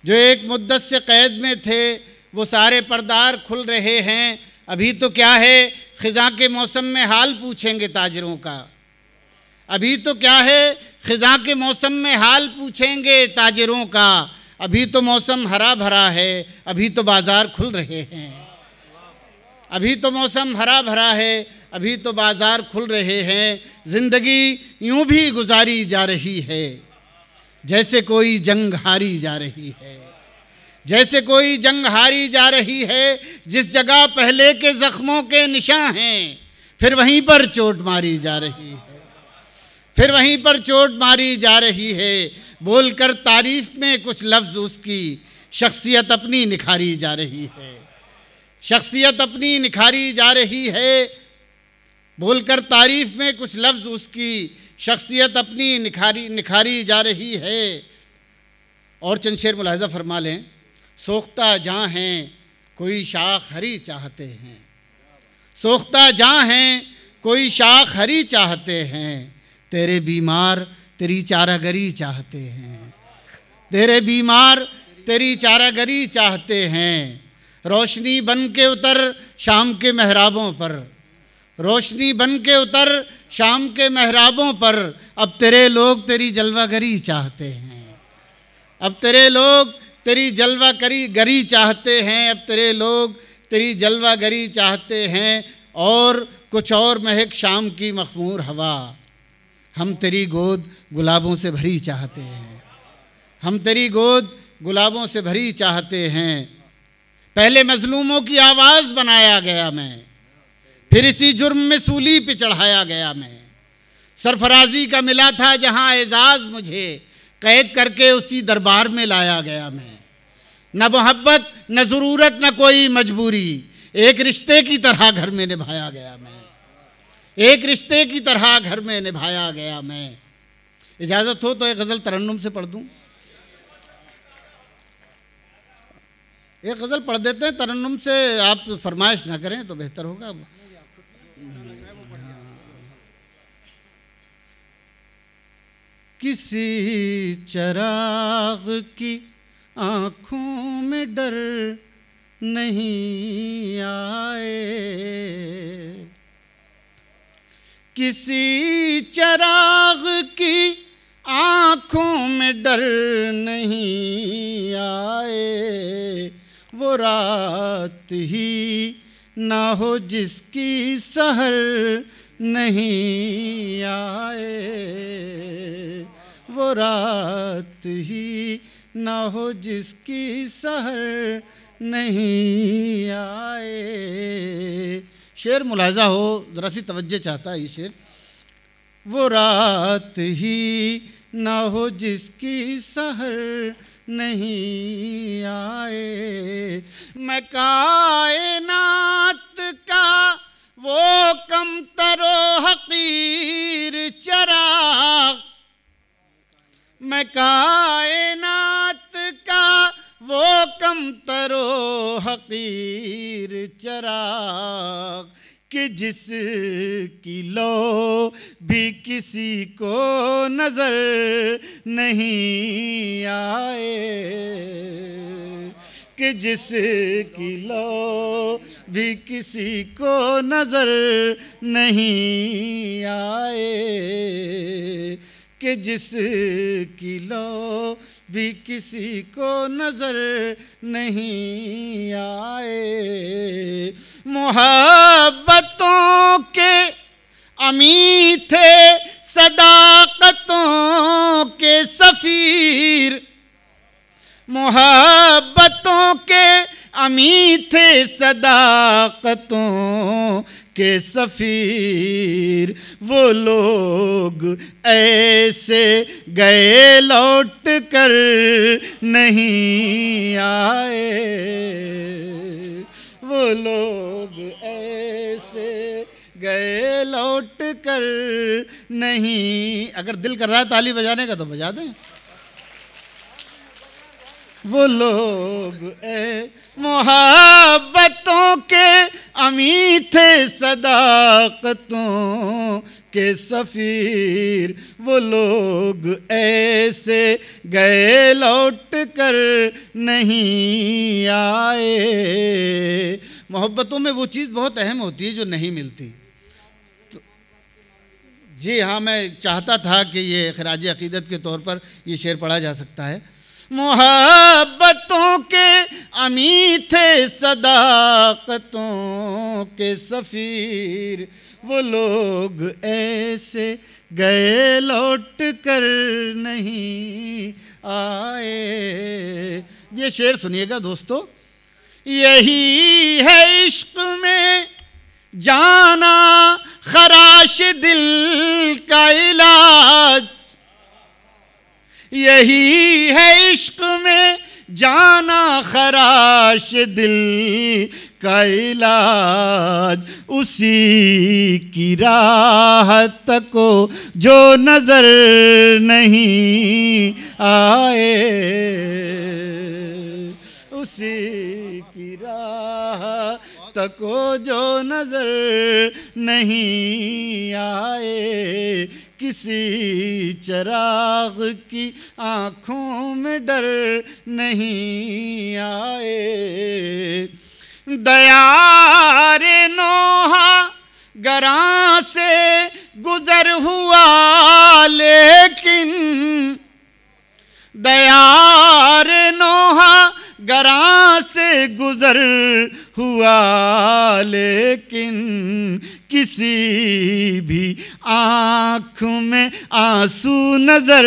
जो एक मुद्दत से क़ैद में थे वो सारे पर्दार खुल रहे हैं। अभी तो क्या है ख़िज़ां के मौसम में हाल पूछेंगे ताजरों का, अभी तो क्या है ख़िज़ां के मौसम में हाल पूछेंगे ताजरों का, अभी तो मौसम हरा भरा है, अभी तो बाज़ार खुल रहे हैं, अभी तो मौसम हरा भरा है, अभी तो बाज़ार खुल रहे हैं। ज़िंदगी यूं भी गुजारी जा रही है जैसे कोई जंग हारी जा रही है, जैसे कोई जंग हारी जा रही है, जिस जगह पहले के ज़ख्मों के निशान हैं फिर वहीं पर चोट मारी जा रही है, फिर वहीं पर चोट मारी जा रही है। बोलकर तारीफ़ में कुछ लफ्ज़ उसकी शख्सियत अपनी निखारी जा रही है, शख्सियत अपनी निखारी जा रही है, बोलकर तारीफ़ में कुछ लफ्ज़ उसकी शख्सियत अपनी निखारी जा रही है। और चंद शेर मुलाहिज़ा फरमा लें। सोख्ता जहाँ हैं कोई शाख हरी चाहते हैं, सोख्ता जहाँ हैं कोई शाख हरी चाहते हैं, तेरे बीमार तेरी चारागरी चाहते हैं, तेरे बीमार तेरी चारागरी चाहते हैं। रोशनी बन के उतर शाम के महराबों पर, रोशनी बन के उतर शाम के महराबों पर, अब तेरे लोग तेरी जलवागरी चाहते हैं, अब तेरे लोग तेरी जलवागरी चाहते हैं, अब तेरे लोग तेरी जलवागरी चाहते हैं। और कुछ और महक शाम की मखमूर हवा, हम तेरी गोद गुलाबों से भरी चाहते हैं, हम तेरी गोद गुलाबों से भरी चाहते हैं। पहले मजलूमों की आवाज़ बनाया गया मैं, फिर इसी जुर्म में सूली पे चढ़ाया गया मैं, सरफराजी का मिला था जहाँ एजाज़ मुझे, कैद करके उसी दरबार में लाया गया मैं। न मोहब्बत न ज़रूरत न कोई मजबूरी, एक रिश्ते की तरह घर में निभाया गया मैं, एक रिश्ते की तरह घर में निभाया गया मैं। इजाज़त हो तो एक गज़ल तरन्नुम से पढ़ दूँ? एक गज़ल पढ़ देते हैं तरन्नुम से, आप फरमाइश ना करें तो बेहतर होगा। किसी चराग की आँखों में डर नहीं आए, किसी चराग की आँखों में डर नहीं आए, वो रात ही ना हो जिसकी सहर नहीं आए, वो रात ही ना हो जिसकी सहर नहीं आए। शेर मुलाहिज़ा हो, ज़रा सी तवज्जो चाहता है ये शेर। वो रात ही ना हो जिसकी सहर नहीं आए, मैं कायनात का वो कम तरो हकीर चराग, मैं कायनात का वो कम तरो हकीर चराग, कि जिसकी लो भी किसी को नजर नहीं आए, कि जिसकी लो भी किसी को नजर नहीं आए, कि जिसकी लो भी किसी को नजर नहीं आए। मोहब्बतों के अमी थे सदाकतों के सफीर, मोहब्बतों के अमी थे सदाकतों के सफीर, वो लोग ऐसे गए लौट कर नहीं आए, वो लोग ऐसे गए लौट कर नहीं। अगर दिल कर रहा है ताली बजाने का तो बजा दें। वो लोग मोहब्बतों के अमी थे सदाकतों के सफीर, वो लोग ऐसे गए लौट कर नहीं आए। मोहब्बतों में वो चीज़ बहुत अहम होती है जो नहीं मिलती। तो जी हाँ, मैं चाहता था कि ये खराज अक़ीदत के तौर पर ये शेर पढ़ा जा सकता है। मोहब्बतों के अमी थे सदाकतों के सफीर, वो लोग ऐसे गए लौट कर नहीं आए। ये शेर सुनिएगा दोस्तों। यही है इश्क में जाना खराश दिल का इलाज, यही है इश्क में जाना खराश दिल का इलाज, उसी की राहत को जो नजर नहीं आए, उसी की राहत को जो नजर नहीं आए, किसी चराग की आँखों में डर नहीं आए। दयारे नोहा गरां से गुजर हुआ लेकिन, दयारे नोहा गरां से गुजर हुआ लेकिन, किसी भी आँख में आंसू नजर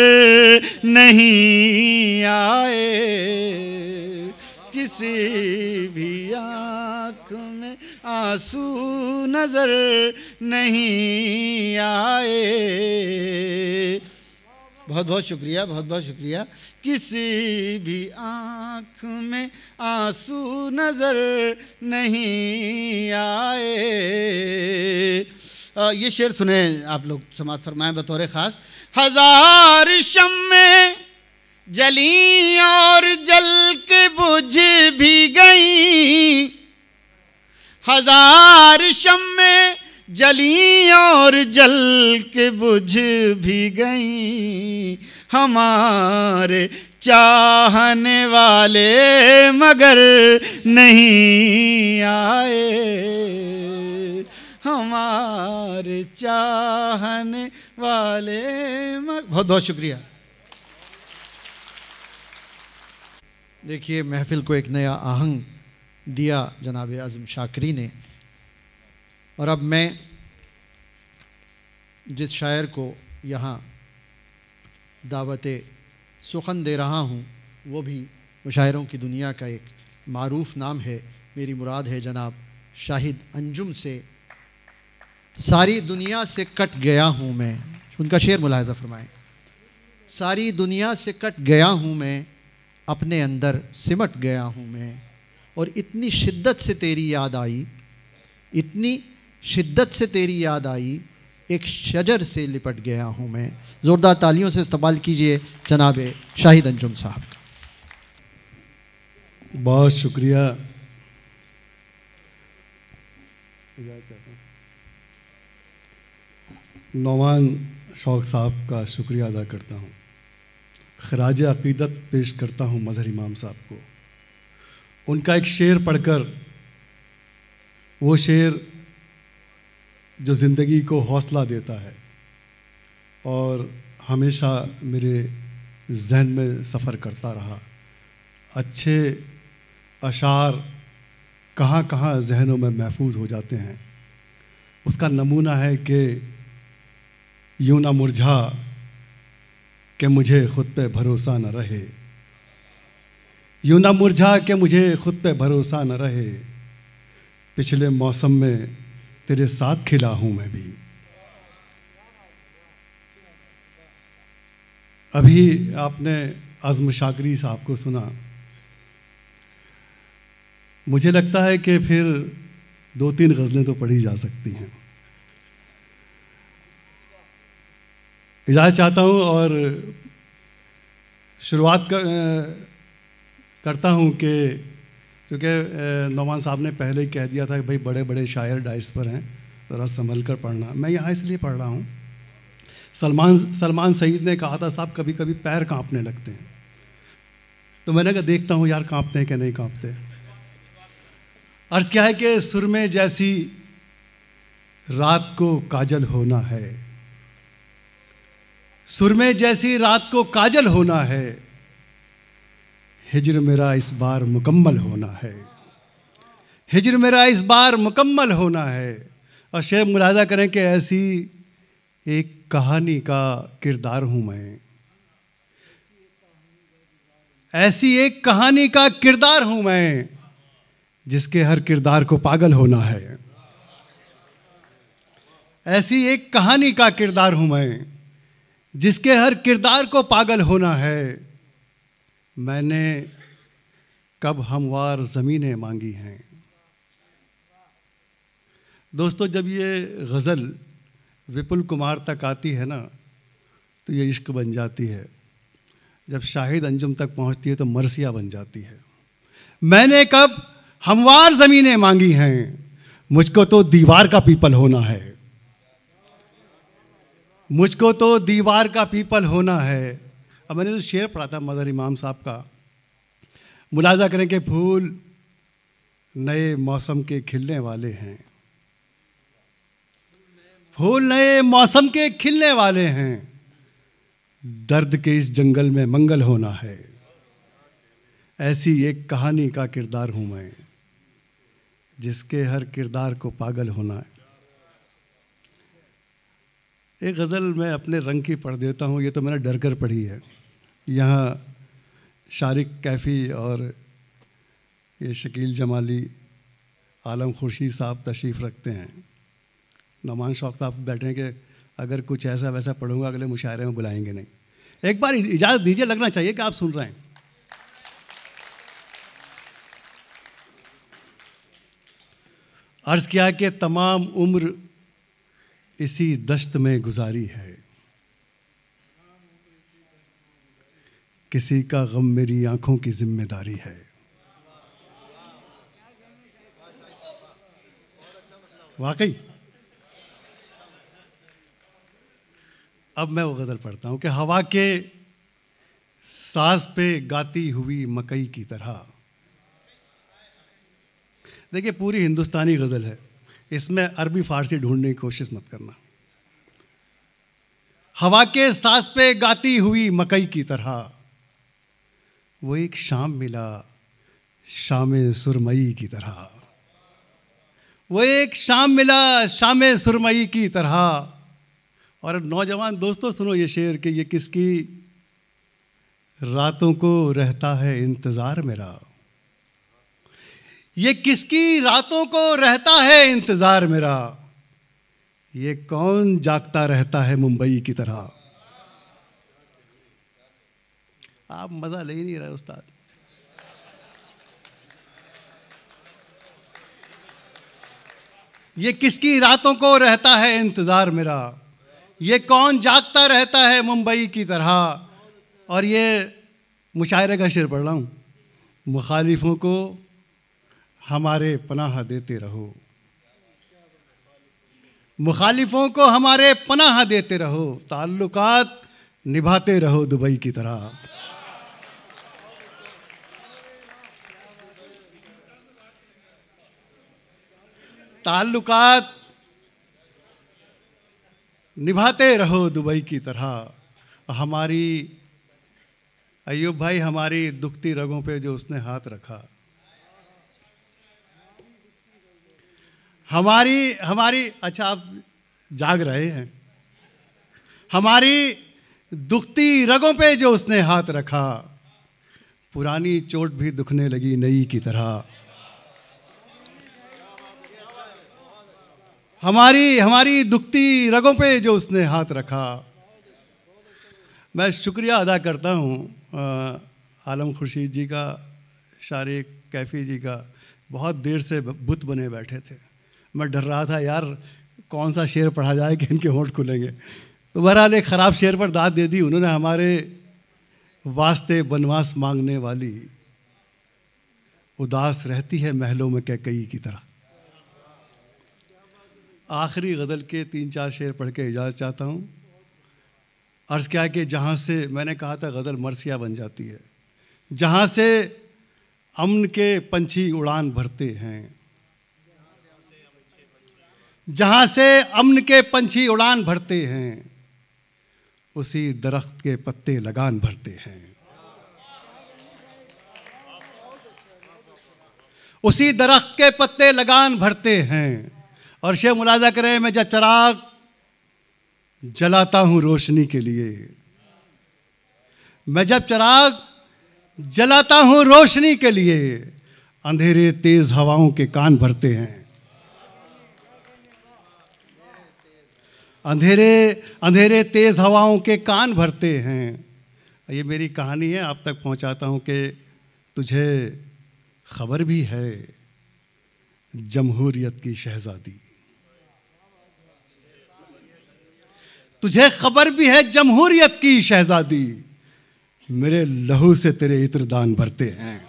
नहीं आए, किसी भी आँख में आंसू नजर नहीं आए। बहुत बहुत शुक्रिया, बहुत बहुत शुक्रिया। किसी भी आँख में आंसू नज़र नहीं आए। ये शेर सुने आप लोग, समाज फरमाएं बतौर ख़ास। हजार शम्में जली और जल के बुझ भी गई, हजार शम्में जली और जल के बुझ भी गई, हमारे चाहने वाले मगर नहीं आए, हमारे चाहने वाले बहुत बहुत शुक्रिया। देखिए, महफिल को एक नया आहंग दिया जनाब आज़म शाकरी ने। और अब मैं जिस शायर को यहाँ दावत सुखन दे रहा हूँ वो भी मुशायरों की दुनिया का एक मारूफ नाम है। मेरी मुराद है जनाब शाहिद अंजुम से। सारी दुनिया से कट गया हूँ मैं, उनका शेर मुलाहिज़ा फरमाएं। सारी दुनिया से कट गया हूँ मैं, अपने अंदर सिमट गया हूँ मैं, और इतनी शिद्दत से तेरी याद आई, इतनी शिद्दत से तेरी याद आई, एक शजर से लिपट गया हूँ मैं। ज़ोरदार तालियों से इस्तकबाल कीजिए जनाब शाहिद अंजुम साहब का। बहुत शुक्रिया। नौमान शौक़ साहब का शुक्रिया अदा करता हूँ। खराज अक़ीदत पेश करता हूँ मज़हर इमाम साहब को। उनका एक शेर पढ़कर, वो शेर जो ज़िंदगी को हौसला देता है और हमेशा मेरे जहन में सफ़र करता रहा। अच्छे अशार कहाँ कहाँ जहनों में महफूज हो जाते हैं। उसका नमूना है कि यूँ ना मुरझा कि मुझे ख़ुद पे भरोसा न रहे, यूँ ना मुरझा कि मुझे ख़ुद पे भरोसा न रहे, पिछले मौसम में तेरे साथ खिला हूँ मैं भी। अभी आपने आज़म शाकरी साहब को सुना, मुझे लगता है कि फिर 2-3 गज़लें तो पढ़ी जा सकती हैं। इजाज़त चाहता हूँ और शुरुआत करता हूँ कि क्योंकि नौमान साहब ने पहले ही कह दिया था कि भाई बड़े बड़े शायर डाइस पर हैं, ज़रा संभल कर पढ़ना। मैं यहाँ इसलिए पढ़ रहा हूँ, सलमान सईद ने कहा था साहब कभी कभी पैर कांपने लगते हैं, तो मैंने कहा देखता हूँ यार कांपते हैं कि नहीं कांपते। अर्ज़ क्या है कि सुरमे जैसी रात को काजल होना है, सुरमे जैसी रात को काजल होना है, हिज्र मेरा इस बार मुकम्मल होना है, हिज्र मेरा इस बार मुकम्मल होना है। और शेर मुलाहिज़ा करें कि ऐसी एक कहानी का किरदार हूँ मैं, ऐसी एक कहानी का किरदार हूँ मैं, जिसके हर किरदार को पागल होना है। ऐसी एक कहानी का किरदार हूँ मैं, जिसके हर किरदार को पागल होना है। मैंने कब हमवार ज़मीनें मांगी हैं। दोस्तों, जब ये गज़ल विपुल कुमार तक आती है ना तो ये इश्क बन जाती है, जब शाहिद अंजुम तक पहुंचती है तो मरसिया बन जाती है। मैंने कब हमवार ज़मीनें मांगी हैं, मुझको तो दीवार का पीपल होना है, मुझको तो दीवार का पीपल होना है। अब मैंने तो शेर पढ़ा था मज़हर इमाम साहब का, मुलाज़ा करें कि फूल नए मौसम के खिलने वाले हैं, फूल नए मौसम के खिलने वाले हैं, दर्द के इस जंगल में मंगल होना है। ऐसी एक कहानी का किरदार हूँ मैं, जिसके हर किरदार को पागल होना है। एक गज़ल मैं अपने रंग की पढ़ देता हूँ, ये तो मैंने डर कर पढ़ी है। यहाँ शारिक कैफ़ी और ये शकील जमाली, आलम खुर्शीद साहब तशरीफ़ रखते हैं। नौमान शौक़ साहब बैठे हैं कि अगर कुछ ऐसा वैसा पढ़ूंगा अगले मुशायरे में बुलाएंगे नहीं। एक बार इजाज़त दीजिए, लगना चाहिए कि आप सुन रहे हैं। अर्ज़ किया कि तमाम उम्र इसी दश्त में गुजारी है, किसी का गम मेरी आंखों की जिम्मेदारी है। वाकई अब मैं वो गज़ल पढ़ता हूँ कि हवा के साज पे गाती हुई मकई की तरह। देखिए पूरी हिंदुस्तानी गज़ल है, इसमें अरबी फ़ारसी ढूंढने की कोशिश मत करना। हवा के साज पे गाती हुई मकई की तरह वो एक शाम मिला शाम सुरमई की तरह। वो एक शाम मिला शाम सुरमई की तरह। और नौजवान दोस्तों सुनो ये शेर कि ये किसकी रातों को रहता है इंतज़ार मेरा। ये किसकी रातों को रहता है इंतज़ार मेरा। ये कौन जागता रहता है मुंबई की तरह। आप मज़ा ले ही नहीं रहे उस्ताद। ये किसकी रातों को रहता है इंतज़ार मेरा। ये कौन जागता रहता है मुंबई की तरह। और ये मुशायरे का शेर पढ़ रहा हूँ। मुखालिफों को हमारे पनाह देते रहो, मुखालिफों को हमारे पनाह देते रहो, ताल्लुकात निभाते रहो दुबई की तरह। ताल्लुकात निभाते रहो दुबई की तरह। हमारी अय्यूब भाई हमारी दुखती रगों पे जो उसने हाथ रखा। हमारी अच्छा आप जाग रहे हैं। हमारी दुखती रगों पे जो उसने हाथ रखा, पुरानी चोट भी दुखने लगी नई की तरह। हमारी दुखती रगों पे जो उसने हाथ रखा। मैं शुक्रिया अदा करता हूँ आलम खुर्शीद जी का, शारिक कैफ़ी जी का। बहुत देर से बुत बने बैठे थे। मैं डर रहा था यार कौन सा शेर पढ़ा जाए कि इनके होंठ खुलेंगे। तो बहरहाल एक ख़राब शेर पर दाद दे दी उन्होंने। हमारे वास्ते बनवास मांगने वाली उदास रहती है महलों में कैकई की तरह। आखिरी गज़ल के 3-4 शेर पढ़ के इजाज़त चाहता हूँ। अर्ज़ क्या कि जहाँ से मैंने कहा था गज़ल मरसिया बन जाती है, जहाँ से अमन के पंछी उड़ान भरते हैं, जहाँ से अमन के पंछी उड़ान भरते हैं, उसी दरख्त के पत्ते लगान भरते हैं। उसी दरख्त के पत्ते लगान भरते हैं। और शेर मुलाजा करें, मैं जब चिराग जलाता हूँ रोशनी के लिए, मैं जब चिराग जलाता हूँ रोशनी के लिए, अंधेरे तेज हवाओं के कान भरते हैं। अंधेरे तेज हवाओं के कान भरते हैं। ये मेरी कहानी है, आप तक पहुंचाता हूं कि तुझे खबर भी है जमहूरियत की शहजादी। तुझे खबर भी है जमहूरियत की शहजादी, मेरे लहू से तेरे इत्र दान भरते हैं।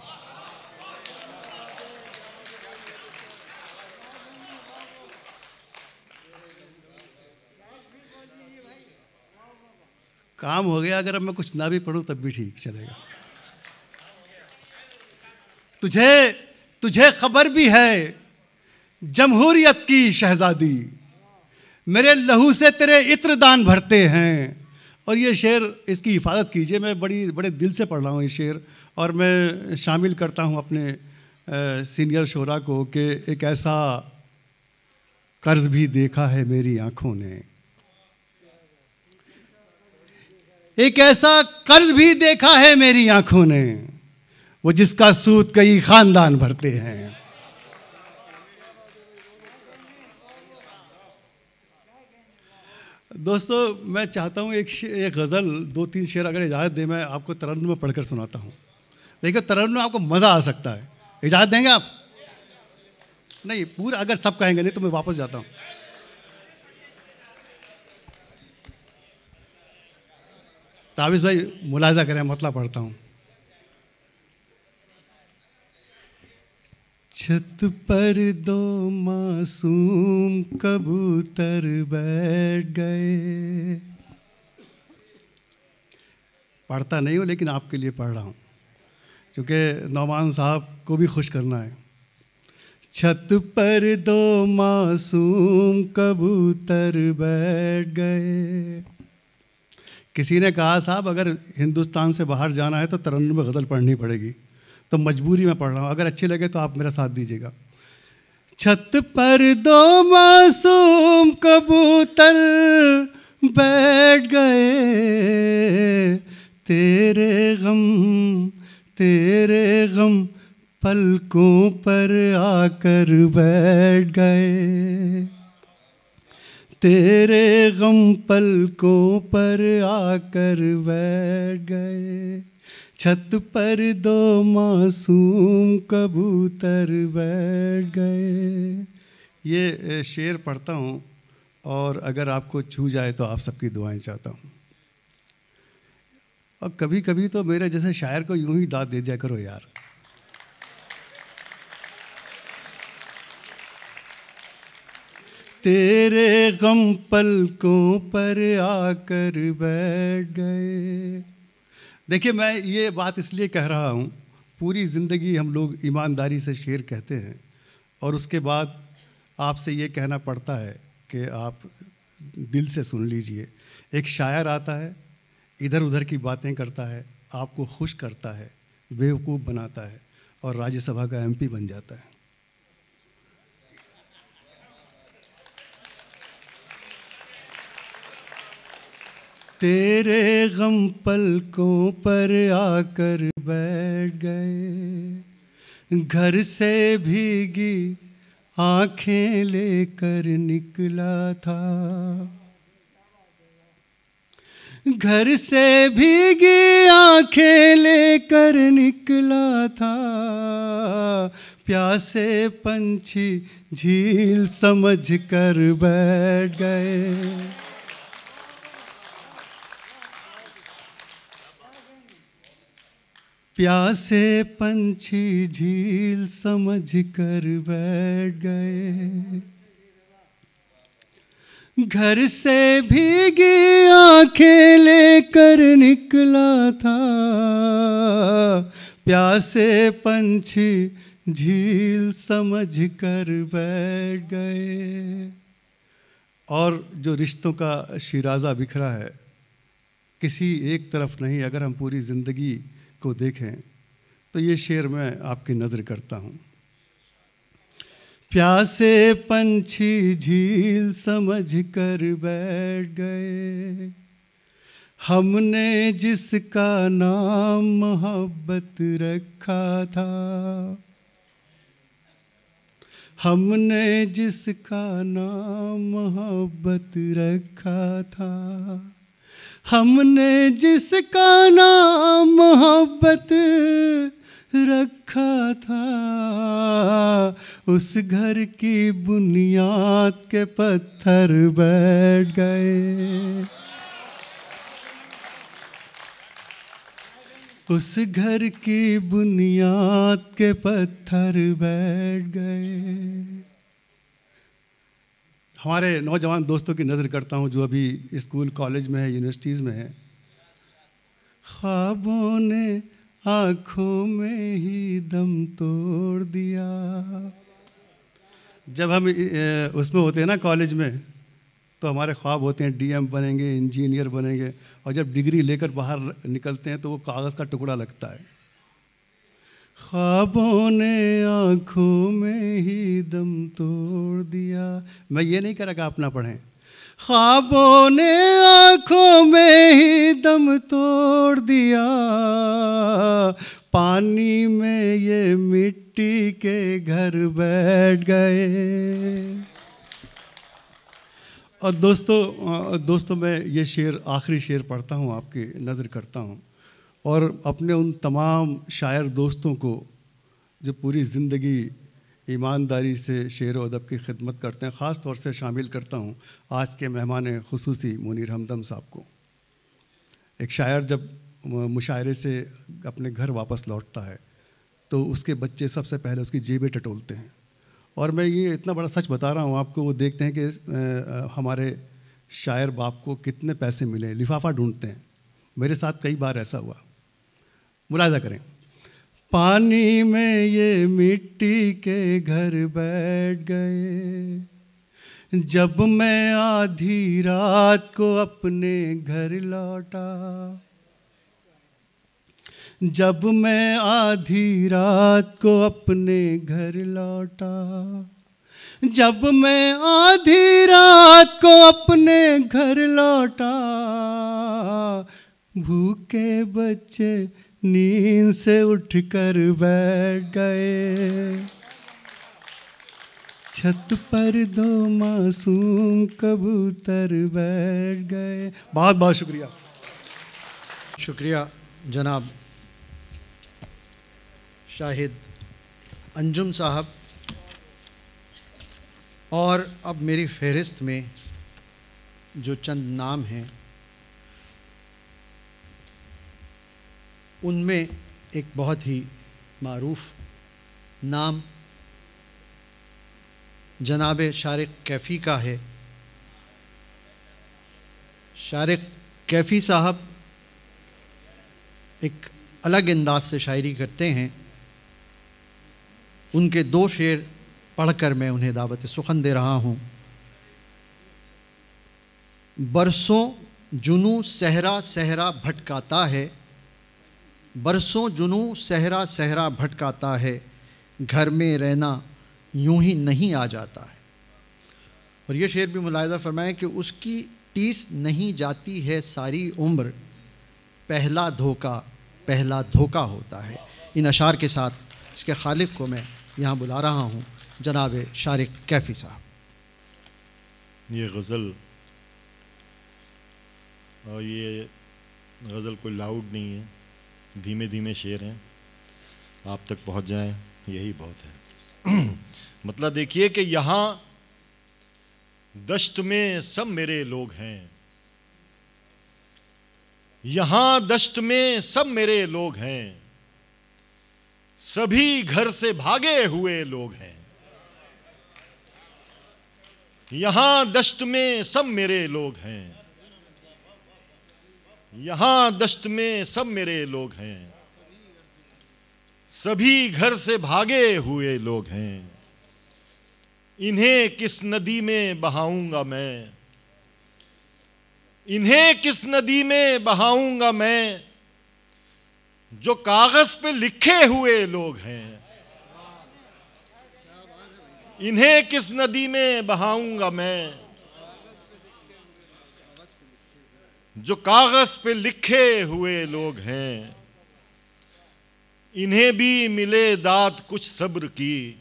काम हो गया। अगर अब मैं कुछ ना भी पढ़ूं तब भी ठीक चलेगा। तुझे खबर भी है जमहूरियत की शहजादी, मेरे लहू से तेरे इत्र दान भरते हैं। और ये शेर, इसकी हिफाजत कीजिए, मैं बड़े दिल से पढ़ रहा हूँ ये शेर। और मैं शामिल करता हूँ अपने सीनियर शोरा को कि एक ऐसा कर्ज भी देखा है मेरी आँखों ने, एक ऐसा कर्ज भी देखा है मेरी आँखों ने, वो जिसका सूद कई खानदान भरते हैं। दोस्तों मैं चाहता हूँ एक गज़ल 2-3 शेर अगर इजाज़त दे मैं आपको तरन्नुम में पढ़कर सुनाता हूँ। देखिए तरन्नुम में आपको मज़ा आ सकता है, इजाज़त देंगे आप? नहीं पूरा, अगर सब कहेंगे नहीं तो मैं वापस जाता हूँ। ताबिश भाई मुलाहिज़ा करें, मतलब पढ़ता हूँ। छत पर दो मासूम कबूतर बैठ गए। पढ़ता नहीं हूँ लेकिन आपके लिए पढ़ रहा हूँ क्योंकि नौमान साहब को भी खुश करना है। छत पर दो मासूम कबूतर बैठ गए। किसी ने कहा साहब अगर हिंदुस्तान से बाहर जाना है तो तरन्नुम में गज़ल पढ़नी पड़ेगी, तो मजबूरी में पढ़ रहा हूँ, अगर अच्छी लगे तो आप मेरा साथ दीजिएगा। छत पर दो मासूम कबूतर बैठ गए, तेरे गम पलकों पर आकर बैठ गए, तेरे गम पलकों पर आकर बैठ गए। छत पर दो मासूम कबूतर बैठ गए। ये शेर पढ़ता हूँ और अगर आपको छू जाए तो आप सबकी दुआएं चाहता हूँ। और कभी कभी तो मेरे जैसे शायर को यूं ही दाद दे दिया करो यार। तेरे गम पलकों पर आकर बैठ गए। देखिए मैं ये बात इसलिए कह रहा हूँ, पूरी ज़िंदगी हम लोग ईमानदारी से शेर कहते हैं और उसके बाद आपसे ये कहना पड़ता है कि आप दिल से सुन लीजिए। एक शायर आता है, इधर उधर की बातें करता है, आपको खुश करता है, बेवकूफ़ बनाता है और राज्यसभा का एमपी बन जाता है। तेरे गम पलकों पर आकर बैठ गए, घर से भीगी आंखें लेकर निकला था, घर से भीगी आंखें लेकर निकला था, प्यासे पंछी झील समझ कर बैठ गए। प्यासे पंछी झील समझ कर बैठ गए, घर से भीगी आंखें लेकर निकला था, प्यासे पंछी झील समझ कर बैठ गए। और जो रिश्तों का शिराज़ा बिखरा है किसी एक तरफ नहीं, अगर हम पूरी ज़िंदगी को देखें तो ये शेर मैं आपकी नज़र करता हूँ। प्यासे पंछी झील समझ कर बैठ गए, हमने जिसका नाम मोहब्बत रखा था, हमने जिसका नाम मोहब्बत रखा था, हमने जिसका नाम मोहब्बत रखा था, उस घर की बुनियाद के पत्थर बैठ गए, उस घर की बुनियाद के पत्थर बैठ गए। हमारे नौजवान दोस्तों की नज़र करता हूँ जो अभी स्कूल कॉलेज में है, यूनिवर्सिटीज़ में है। ख्वाबों ने आँखों में ही दम तोड़ दिया। जब हम उसमें होते हैं ना कॉलेज में, तो हमारे ख्वाब होते हैं डीएम बनेंगे, इंजीनियर बनेंगे, और जब डिग्री लेकर बाहर निकलते हैं तो वो कागज़ का टुकड़ा लगता है। ख्वाबों ने आँखों में ही दम तोड़ दिया। मैं ये नहीं कह रहा कि आप ना पढ़ें। ख्वाबों ने आँखों में ही दम तोड़ दिया, पानी में ये मिट्टी के घर बैठ गए, और दोस्तों मैं ये शेर आखिरी शेर पढ़ता हूँ, आपकी नज़र करता हूँ और अपने उन तमाम शायर दोस्तों को जो पूरी ज़िंदगी ईमानदारी से शेर व अदब की खिदमत करते हैं, ख़ास तौर से शामिल करता हूँ आज के मेहमान खुसूसी मुनीर हमदम साहब को। एक शायर जब मुशायरे से अपने घर वापस लौटता है तो उसके बच्चे सबसे पहले उसकी जेबें टटोलते हैं। और मैं ये इतना बड़ा सच बता रहा हूँ आपको, वो देखते हैं कि हमारे शायर बाप को कितने पैसे मिले, लिफाफा ढूंढते हैं। मेरे साथ कई बार ऐसा हुआ, मुलाजा करें। पानी में ये मिट्टी के घर बैठ गए, जब मैं आधी रात को अपने घर लौटा, जब मैं आधी रात को अपने घर लौटा, जब मैं आधी रात को अपने घर लौटा, भूखे बच्चे नींद से उठकर बैठ गए, छत पर दो मासूम कबूतर बैठ गए। बहुत बहुत शुक्रिया। शुक्रिया जनाब शाहिद अंजुम साहब। और अब मेरी फहरिस्त में जो चंद नाम हैं उनमें एक बहुत ही मारूफ नाम जनाब शारिक कैफ़ी का है। शारिक कैफ़ी साहब एक अलग अंदाज से शायरी करते हैं। उनके दो शेर पढ़कर मैं उन्हें दावत सुखन दे रहा हूँ। बरसों जुनू सहरा सहरा भटकाता है, बरसों जुनू सहरा सहरा भटकाता है, घर में रहना यूं ही नहीं आ जाता है। और ये शेर भी मुलाहिज़ा फरमाएं कि उसकी टीस नहीं जाती है सारी उम्र, पहला धोखा होता है। इन अशार के साथ इसके खालिक को मैं यहाँ बुला रहा हूँ, जनाब शारिक कैफ़ी साहब। ये गज़ल, और ये गज़ल कोई लाउड नहीं है, धीमे धीमे शेर हैं, आप तक पहुँच जाएं यही बहुत है। मतलब देखिए कि यहाँ दश्त में सब मेरे लोग हैं, यहाँ दश्त में सब मेरे लोग हैं, सभी घर से भागे हुए लोग हैं। यहाँ दश्त में सब मेरे लोग हैं, यहाँ दश्त में सब मेरे लोग हैं, सभी घर से भागे हुए लोग हैं। इन्हें किस नदी में बहाऊंगा मैं, इन्हें किस नदी में बहाऊंगा मैं, जो कागज पे लिखे हुए लोग हैं। इन्हें किस नदी में बहाऊंगा मैं, जो कागज पे लिखे हुए लोग हैं। इन्हें भी मिले दात कुछ सब्र की,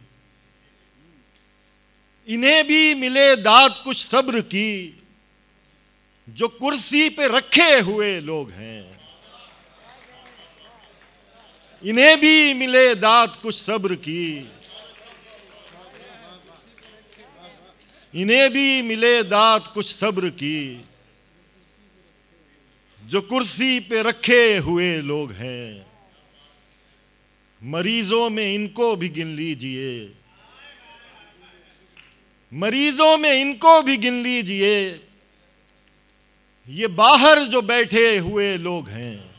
इन्हें भी मिले दात कुछ सब्र की, जो कुर्सी पे रखे हुए लोग हैं। इन्हें भी मिले दात कुछ सब्र की, इन्हें भी मिले दात कुछ सब्र की, जो कुर्सी पे रखे हुए लोग हैं। मरीजों में इनको भी गिन लीजिए, मरीजों में इनको भी गिन लीजिए, ये बाहर जो बैठे हुए लोग हैं।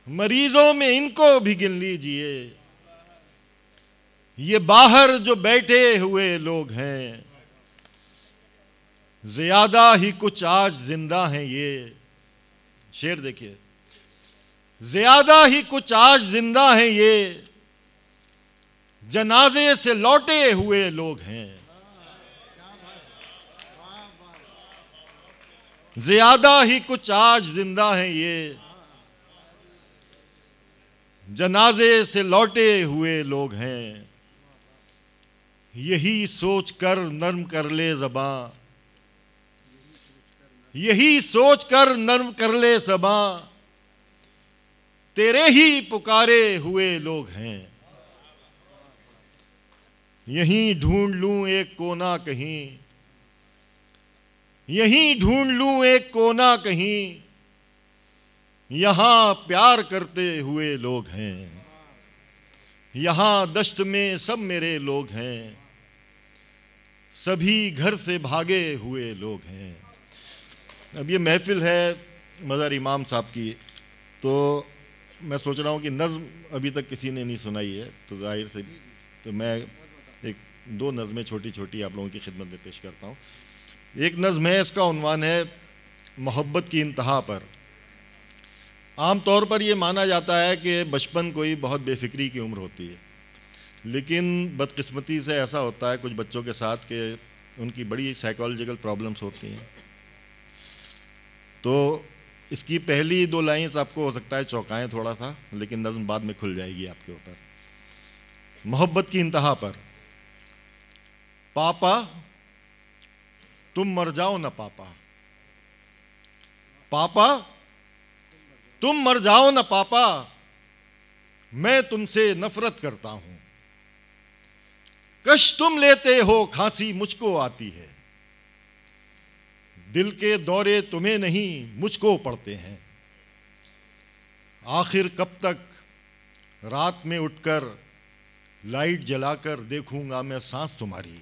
मरीजों में इनको भी गिन लीजिए, ये बाहर जो बैठे हुए लोग हैं। ज्यादा ही कुछ आज जिंदा हैं ये, शेर देखिए, ज्यादा ही कुछ आज जिंदा हैं ये, जनाजे से लौटे हुए लोग हैं। ज्यादा ही कुछ आज जिंदा हैं ये, जनाजे से लौटे हुए लोग हैं। यही सोच कर नर्म कर ले ज़बां, यही सोच कर नर्म कर ले ज़बां, तेरे ही पुकारे हुए लोग हैं। यहीं ढूंढ लूं एक कोना कहीं, यहीं ढूंढ लूं एक कोना कहीं, यहां प्यार करते हुए लोग हैं। यहां दश्त में सब मेरे लोग हैं, सभी घर से भागे हुए लोग हैं। अब ये महफिल है मज़हर इमाम साहब की, तो मैं सोच रहा हूँ कि नज़्म अभी तक किसी ने नहीं सुनाई है, तो जाहिर से तो मैं एक दो नज़में छोटी छोटी आप लोगों की खिदमत में पेश करता हूँ। एक नज़्म है, इसका उन्वान है मोहब्बत की इंतहा पर। आम तौर पर ये माना जाता है कि बचपन कोई बहुत बेफिक्री की उम्र होती है, लेकिन बदकिस्मती से ऐसा होता है कुछ बच्चों के साथ कि उनकी बड़ी साइकोलॉजिकल प्रॉब्लम्स होती हैं। तो इसकी पहली दो लाइन्स आपको हो सकता है चौंकाएं थोड़ा सा, लेकिन नज़्म बाद में खुल जाएगी आपके ऊपर। मोहब्बत की इंतहा पर। पापा तुम मर जाओ ना पापा, पापा तुम मर जाओ ना पापा, मैं तुमसे नफरत करता हूं। कश तुम लेते हो खांसी मुझको आती है, दिल के दौरे तुम्हें नहीं मुझको पड़ते हैं। आखिर कब तक रात में उठकर लाइट जलाकर देखूंगा मैं सांस तुम्हारी।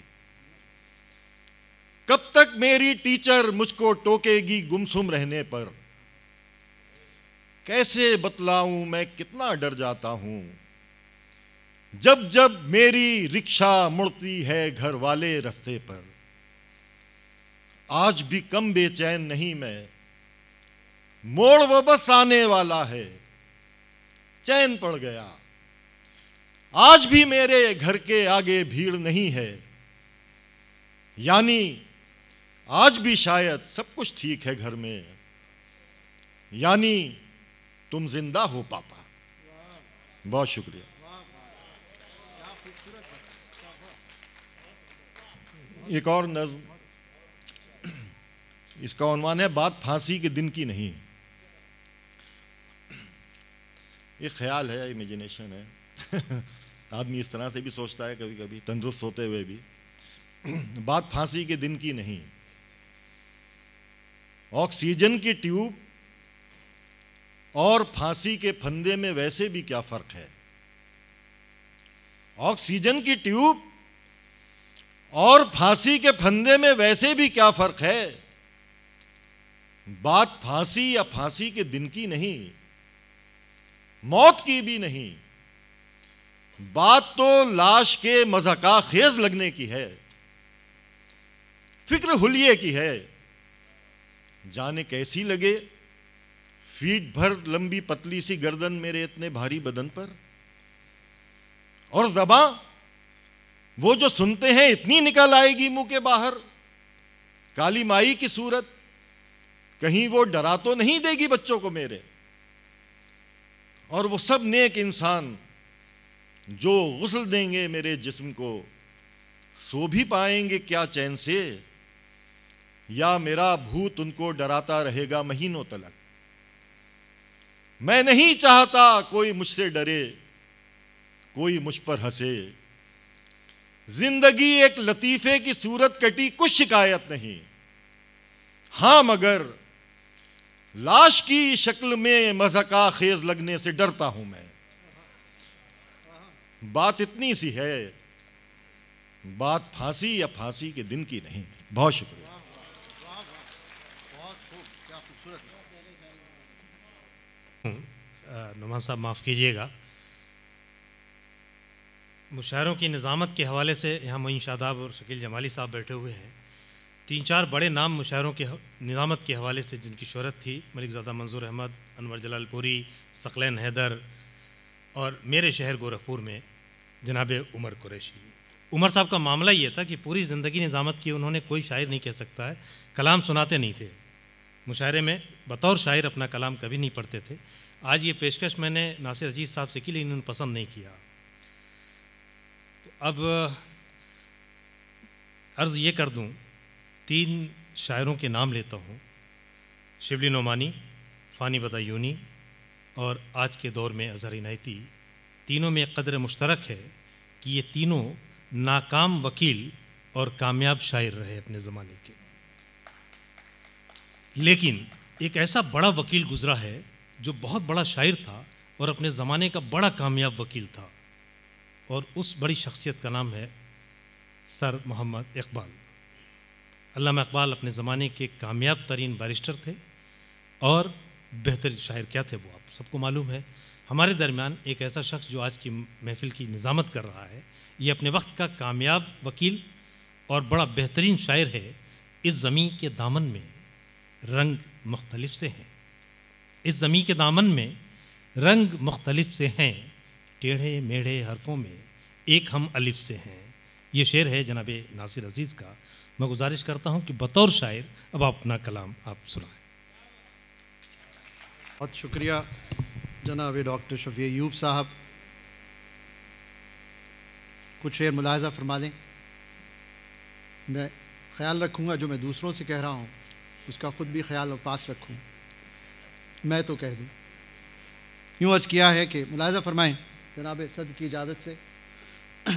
कब तक मेरी टीचर मुझको टोकेगी गुमसुम रहने पर। कैसे बतलाऊं मैं कितना डर जाता हूं, जब जब मेरी रिक्शा मुड़ती है घर वाले रास्ते पर। आज भी कम बेचैन नहीं मैं, मोड़ वो बस आने वाला है, चैन पड़ गया। आज भी मेरे घर के आगे भीड़ नहीं है, यानी आज भी शायद सब कुछ ठीक है घर में, यानी तुम जिंदा हो पापा। बहुत शुक्रिया। एक और नज़्म, इसका उन्वान है बात फांसी के दिन की नहीं। एक ख्याल है, इमेजिनेशन है आदमी इस तरह से भी सोचता है कभी कभी तंदुरुस्त होते हुए भी। बात फांसी के दिन की नहीं। ऑक्सीजन की ट्यूब और फांसी के फंदे में वैसे भी क्या फर्क है। ऑक्सीजन की ट्यूब और फांसी के फंदे में वैसे भी क्या फर्क है। बात फांसी या फांसी के दिन की नहीं, मौत की भी नहीं। बात तो लाश के मज़ाका खेज लगने की है, फिक्र हुलिये की है। जाने कैसी लगे फीट भर लंबी पतली सी गर्दन मेरे इतने भारी बदन पर। और ज़बां वो जो सुनते हैं इतनी निकल आएगी मुंह के बाहर। काली माई की सूरत कहीं वो डरा तो नहीं देगी बच्चों को मेरे। और वो सब नेक इंसान जो गुस्ल देंगे मेरे जिस्म को, सो भी पाएंगे क्या चैन से, या मेरा भूत उनको डराता रहेगा महीनों तलक। मैं नहीं चाहता कोई मुझसे डरे, कोई मुझ पर हंसे। जिंदगी एक लतीफे की सूरत कटी, कुछ शिकायत नहीं। हां मगर लाश की शक्ल में मज़ाका खेज लगने से डरता हूं मैं। बात इतनी सी है, बात फांसी या फांसी के दिन की नहीं। बहुत शुक्रिया। नुमान साहब माफ़ कीजिएगा, मुशायरों की निज़ामत के हवाले से यहाँ मोइन शादाब और शकील जमाली साहब बैठे हुए हैं। तीन चार बड़े नाम मुशायरों के निज़ामत के हवाले से जिनकी शोहरत थी, मलिकज़ादा मंजूर अहमद, अनवर जलालपुरी, सकलैन हैदर, और मेरे शहर गोरखपुर में जनाब उमर कुरैशी। उमर साहब का मामला ये था कि पूरी ज़िंदगी निज़ामत की उन्होंने, कोई शायर नहीं कह सकता है, कलाम सुनाते नहीं थे। मुशायरे में बतौर शायर अपना कलाम कभी नहीं पढ़ते थे। आज ये पेशकश मैंने नासिर अजीज़ साहब से की, लेकिन उन्होंने पसंद नहीं किया। तो अब अर्ज़ ये कर दूं, 3 शायरों के नाम लेता हूँ, शिबली नोमानी, फ़ानी बदायूनी और आज के दौर में अज़हर इनायती। तीनों में एक कदर मुश्तरक है कि ये तीनों नाकाम वकील और कामयाब शायर रहे अपने ज़माने के। लेकिन एक ऐसा बड़ा वकील गुज़रा है जो बहुत बड़ा शायर था और अपने ज़माने का बड़ा कामयाब वकील था, और उस बड़ी शख्सियत का नाम है सर मोहम्मद इकबाल। अल्लामा इकबाल अपने ज़माने के कामयाब तरीन बैरिस्टर थे और बेहतर शायर क्या थे वो आप सबको मालूम है। हमारे दरमियान एक ऐसा शख्स जो आज की महफिल की निज़ामत कर रहा है, ये अपने वक्त का कामयाब वकील और बड़ा बेहतरीन शायर है। इस ज़मीं के दामन में रंग मुख्तलिफ से हैं, इस ज़मीं के दामन में रंग मुख्तलिफ से हैं, टेढ़े मेढ़े हरफों में एक हम अलिफ से हैं। ये शेर है जनाब नासिर अजीज़ का। मैं गुजारिश करता हूँ कि बतौर शायर अब आप अपना कलाम आप सुनाएं। बहुत शुक्रिया जनाब डॉक्टर शफी अयूब साहब। कुछ शेर मुलाहज़ा फरमा लें। मैं ख्याल रखूँगा जो मैं दूसरों से कह रहा हूँ उसका ख़ुद भी ख्याल और पास रखूँ। मैं तो कह दूँ, यूँ अर्ज़ किया है कि मुलाहज़ा फरमाएँ जनाब सद की इजाज़त से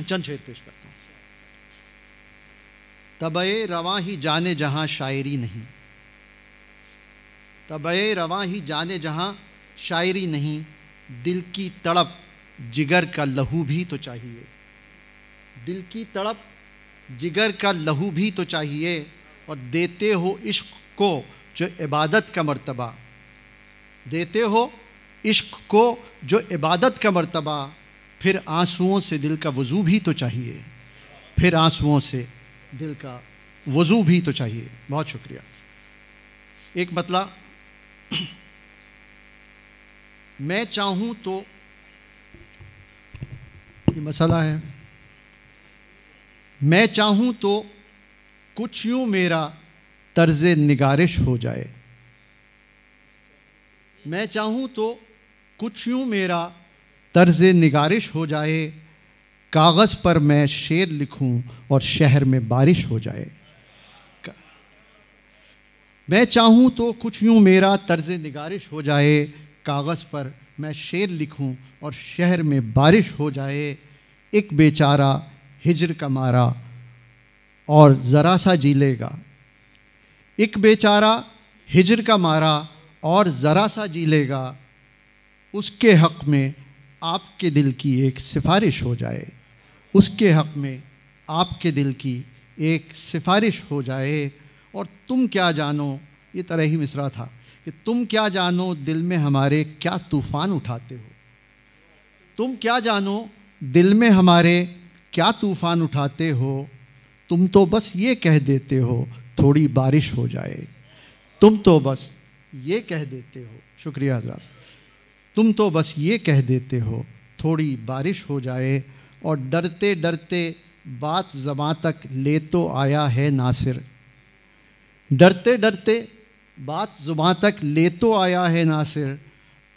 चंद शेर पेश करता हूँ। तबे रवां ही जाने जहाँ शायरी नहीं, तबे रवां ही जाने जहाँ शायरी नहीं, दिल की तड़प जिगर का लहू भी तो चाहिए, दिल की तड़प जिगर का लहू भी तो चाहिए। और देते हो इश्क को जो इबादत का मर्तबा, देते हो इश्क को जो इबादत का मर्तबा, फिर आंसुओं से दिल का वज़ू भी तो चाहिए, फिर आंसुओं से दिल का वज़ू भी तो चाहिए। बहुत शुक्रिया। एक मतला, मैं चाहूँ तो, ये मसला है, मैं चाहूँ तो कुछ यूँ मेरा तर्ज़ निगारिश हो जाए, मैं चाहूँ तो कुछ यूँ मेरा तर्ज़ निगारिश हो जाए, कागज़ पर मैं शेर लिखूं और शहर में बारिश हो जाए। मैं चाहूँ तो कुछ यूँ मेरा तर्ज़ निगारिश हो जाए, कागज़ पर मैं शेर लिखूं और शहर में बारिश हो जाए। एक बेचारा हिज्र का मारा और ज़रा सा जी लेगा, एक बेचारा हिज्र का मारा और ज़रा सा जी लेगा, उसके हक़ में आपके दिल की एक सिफारिश हो जाए, उसके हक़ में आपके दिल की एक सिफारिश हो जाए। और तुम क्या जानो, ये तरह ही मिसरा था कि तुम क्या जानो दिल में हमारे क्या तूफ़ान उठाते हो, तुम क्या जानो दिल में हमारे क्या तूफ़ान उठाते हो, तुम तो बस ये कह देते हो थोड़ी बारिश हो जाए, तुम तो बस ये कह देते हो। शुक्रिया हज़रात। तुम तो बस ये कह देते हो थोड़ी बारिश हो जाए। और डरते डरते बात ज़बां तक ले तो आया है नासिर, डरते डरते बात ज़ुबां तक ले तो आया है नासिर,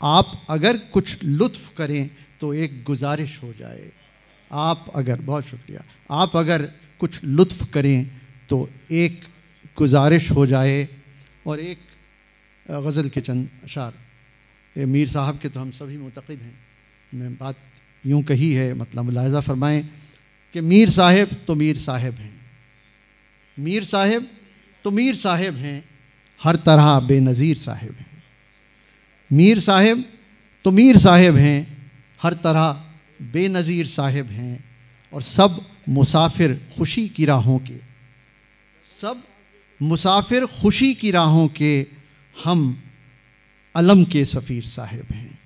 आप अगर कुछ लुत्फ़ करें तो एक गुजारिश हो जाए, आप अगर, बहुत शुक्रिया, आप अगर कुछ लुत्फ़ करें तो एक गुजारिश हो जाए। और एक गज़ल के चंद अशार, मीर साहब के तो हम सभी मुतक़िद हैं, मैं बात यूँ कही है, मतलब मुलाहज़ा फरमाएँ कि मीर साहिब तो मीर साहिब हैं, मीर साहिब तो मीर साहिब हैं, हर तरह बेनज़ीर साहिब हैं, मीर साहिब तो मीर साहिब हैं, हर तरह बेनज़ीर साहिब हैं। और सब मुसाफिर खुशी की राहों के, सब मुसाफिर खुशी की राहों के, हम अलम के सफ़ीर साहिब हैं,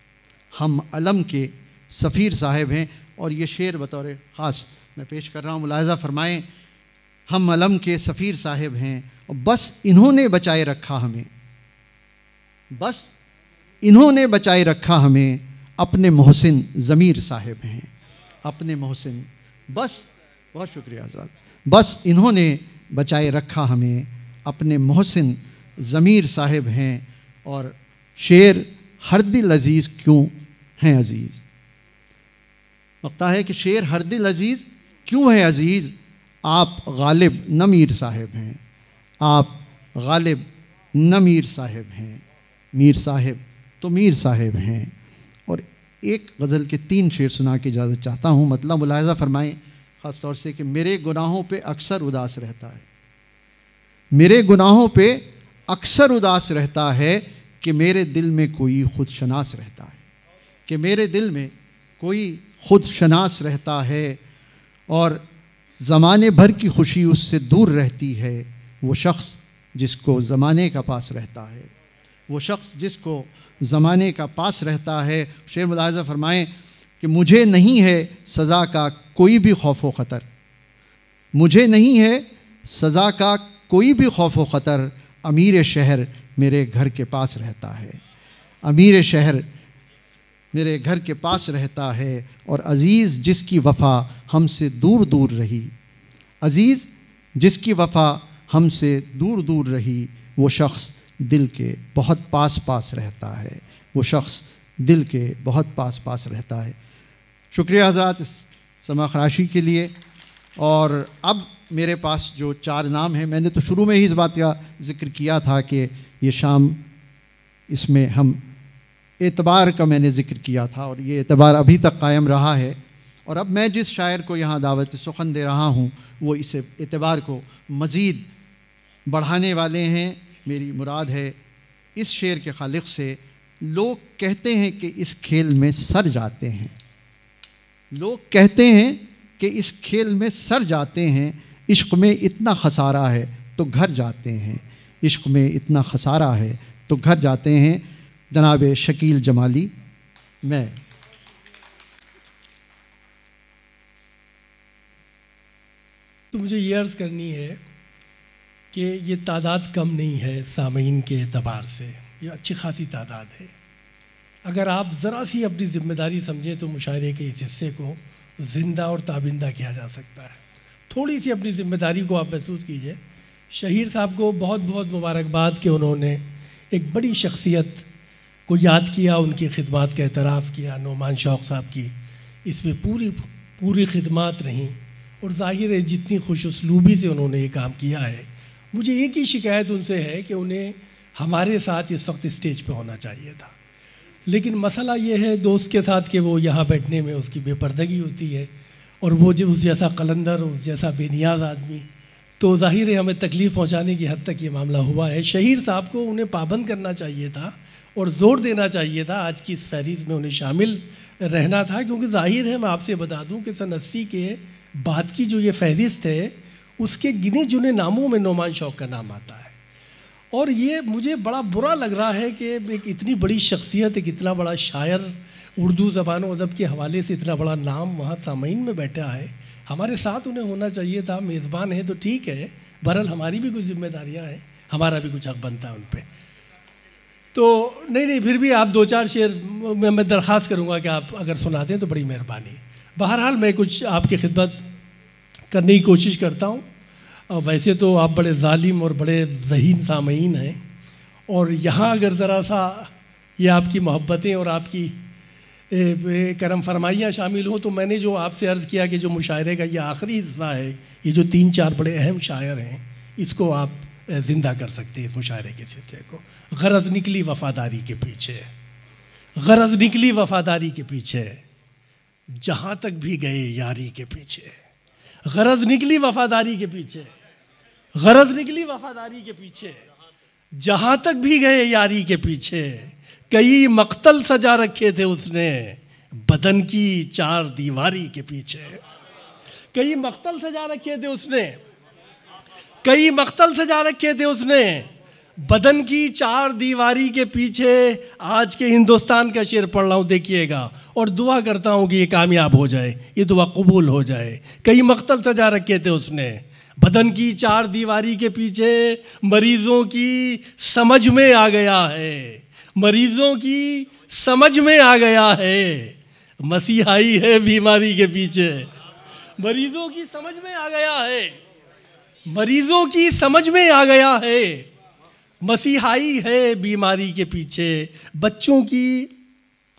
हम अलम के सफ़ीर साहिब हैं। और ये शेर बतौर ख़ास मैं पेश कर रहा हूँ, मुलाहज़ा फरमाएँ। हम अलम के सफ़ीर साहिब हैं और बस इन्होंने बचाए रखा हमें, बस इन्होंने बचाए रखा हमें, अपने मोहसिन ज़मीर साहिब हैं, अपने मोहसिन, बस, बहुत शुक्रिया हज़रात, बस इन्होंने बचाए रखा हमें, अपने मोहसिन ज़मीर साहिब हैं। और शेर हर दिल अज़ीज़ क्यों हैं अज़ीज़, लगता है कि शेर हर दिल अज़ीज़ क्यों है अज़ीज़, आप गालिब न मीर साहब हैं, आप गालिब न मीर साहब हैं, मीर साहब तो मीर साहब हैं। और एक गज़ल के 3 शेर सुना के इजाज़त चाहता हूँ। मतलब मुलाहिज़ा फरमाएँ ख़ास तौर से कि मेरे गुनाहों पे अक्सर उदास रहता है, मेरे गुनाहों पे अक्सर उदास रहता है कि मेरे दिल में कोई खुद शनास रहता है, कि मेरे दिल में कोई खुद शनास रहता है और ज़माने भर की खुशी उससे दूर रहती है। वो शख्स जिसको ज़माने का पास रहता है, वो शख्स जिसको ज़माने का पास रहता है। शेर मुलाहिज़ा फरमाएँ कि मुझे नहीं है सज़ा का कोई भी खौफ व ख़तर, मुझे नहीं है सज़ा का कोई भी खौफ व ख़तर, अमीर शहर मेरे घर के पास रहता है, अमीर शहर मेरे घर के पास रहता है। और अज़ीज़ जिसकी वफ़ा हमसे दूर दूर रही, अज़ीज़ जिसकी वफ़ा हमसे दूर दूर रही, वो शख्स दिल के बहुत पास पास रहता है, वो शख्स दिल के बहुत पास पास रहता है। शुक्रिया हज़रात इस समाखराशी के लिए। और अब मेरे पास जो 4 नाम हैं, मैंने तो शुरू में ही इस बात का ज़िक्र किया था कि ये शाम इसमें हम एतबार का मैंने ज़िक्र किया था और ये एतबार अभी तक कायम रहा है। और अब मैं जिस शायर को यहाँ दावत सुखन दे रहा हूँ वो इस एतबार को मज़ीद बढ़ाने वाले हैं। मेरी मुराद है इस शेर के खालिक से, लोग कहते हैं कि इस खेल में सर जाते हैं, लोग कहते हैं कि इस खेल में सर जाते हैं, इश्क़ में इतना खसारा है तो घर जाते हैं, इश्क़ में इतना खसारा है तो घर जाते हैं। जनाब शकील जमाली। मैं तो मुझे ये अर्ज़ करनी है कि ये तादाद कम नहीं है सामीन के एतबार से, ये अच्छी खासी तादाद है। अगर आप ज़रा सी अपनी ज़िम्मेदारी समझें तो मुशायरे के इस हिस्से को ज़िंदा और ताबिंदा किया जा सकता है। थोड़ी सी अपनी ज़िम्मेदारी को आप महसूस कीजिए। शहीर साहब को बहुत बहुत मुबारकबाद कि उन्होंने एक बड़ी शख्सियत को याद किया, उनकी खिदमत का एतराफ़ किया। नोमान शौक़ साहब की इसमें पूरी खिदमत रहीं और ज़ाहिर है जितनी खुश उसलूबी से उन्होंने ये काम किया है। मुझे एक ही शिकायत उनसे है कि उन्हें हमारे साथ इस वक्त स्टेज पे होना चाहिए था, लेकिन मसला ये है दोस्त के साथ कि वो यहाँ बैठने में उसकी बेपर्दगी होती है और वो जो उस जैसा कलंदर, उस जैसा बेनियाज आदमी, तो ज़ाहिर है हमें तकलीफ़ पहुँचाने की हद तक ये मामला हुआ है। शहीर साहब को उन्हें पाबंद करना चाहिए था और ज़ोर देना चाहिए था, आज की इस फहरिस्त में उन्हें शामिल रहना था, क्योंकि ज़ाहिर है मैं आपसे बता दूं कि सन 80 के बाद की जो ये फहरिस्त है उसके गिने चुने नामों में नोमान शौक़ का नाम आता है। और ये मुझे बड़ा बुरा लग रहा है कि एक इतनी बड़ी शख्सियत, एक इतना बड़ा शायर, उर्दू ज़बान व अदब के हवाले से इतना बड़ा नाम वहाँ सामीन में बैठा है, हमारे साथ उन्हें होना चाहिए था। मेज़बान है तो ठीक है, बहरहाल हमारी भी कुछ जिम्मेदारियाँ हैं, हमारा भी कुछ हक़ बनता है उन पर। तो नहीं फिर भी आप 2-4 शेर मैं दरख्वास्त करूँगा कि आप अगर सुनाते हैं तो बड़ी मेहरबानी। बहरहाल मैं कुछ आपकी खिदमत करने की कोशिश करता हूँ। वैसे तो आप बड़े जालिम और बड़े ज़हीन सामीन हैं, और यहाँ अगर ज़रा सा ये आपकी मोहब्बतें और आपकी करम फरमाइयाँ शामिल हों, तो मैंने जो आपसे अर्ज़ किया कि जो मुशायरे का ये आखिरी हिस्सा है, ये जो 3-4 बड़े अहम शायर हैं, इसको आप ज़िंदा कर सकते हैं, इस मुशायरे के सिलसिले को। गरज निकली वफ़ादारी के पीछे, गरज निकली वफ़ादारी के पीछे, जहाँ तक भी गए यारी के पीछे, गरज निकली वफ़ादारी के पीछे, गरज निकली वफ़ादारी के पीछे, जहाँ तक भी गए यारी के पीछे। कई मक्तल सजा रखे थे उसने बदन की 4 दीवारी के पीछे, कई मक्तल सजा रखे थे उसने, कई मक्तल सजा रखे थे उसने बदन की 4 दीवारी के पीछे। आज के हिंदुस्तान का शेर पढ़ रहा हूँ, देखिएगा, और दुआ करता हूँ कि ये कामयाब हो जाए, ये दुआ कबूल हो जाए। कई मक्तल सजा रखे थे उसने बदन की 4 दीवारी के पीछे, मरीज़ों की समझ में आ गया है, मरीज़ों की समझ में आ गया है, मसीहाई है बीमारी के पीछे, मरीज़ों की समझ में आ गया है, मरीज़ों की समझ में आ गया है, मसीहाई है बीमारी के पीछे। बच्चों की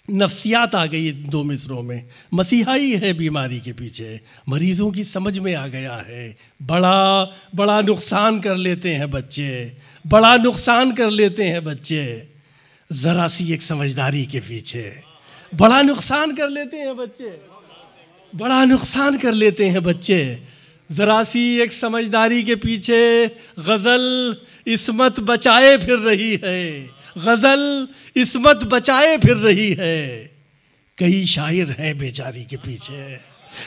नफ्सियात आ गई इन 2 मिसरों में। मसीहाई है बीमारी के पीछे, मरीज़ों की समझ में आ गया है। बड़ा बड़ा नुकसान कर लेते हैं बच्चे, बड़ा नुकसान कर लेते हैं बच्चे, ज़रा सी एक समझदारी के पीछे। बड़ा नुकसान कर लेते हैं बच्चे, बड़ा नुकसान कर लेते हैं बच्चे, ज़रा सी एक समझदारी के पीछे। गज़ल इस्मत बचाए फिर रही है, गज़ल इस्मत बचाए फिर रही है। कई शायर हैं बेचारी के पीछे,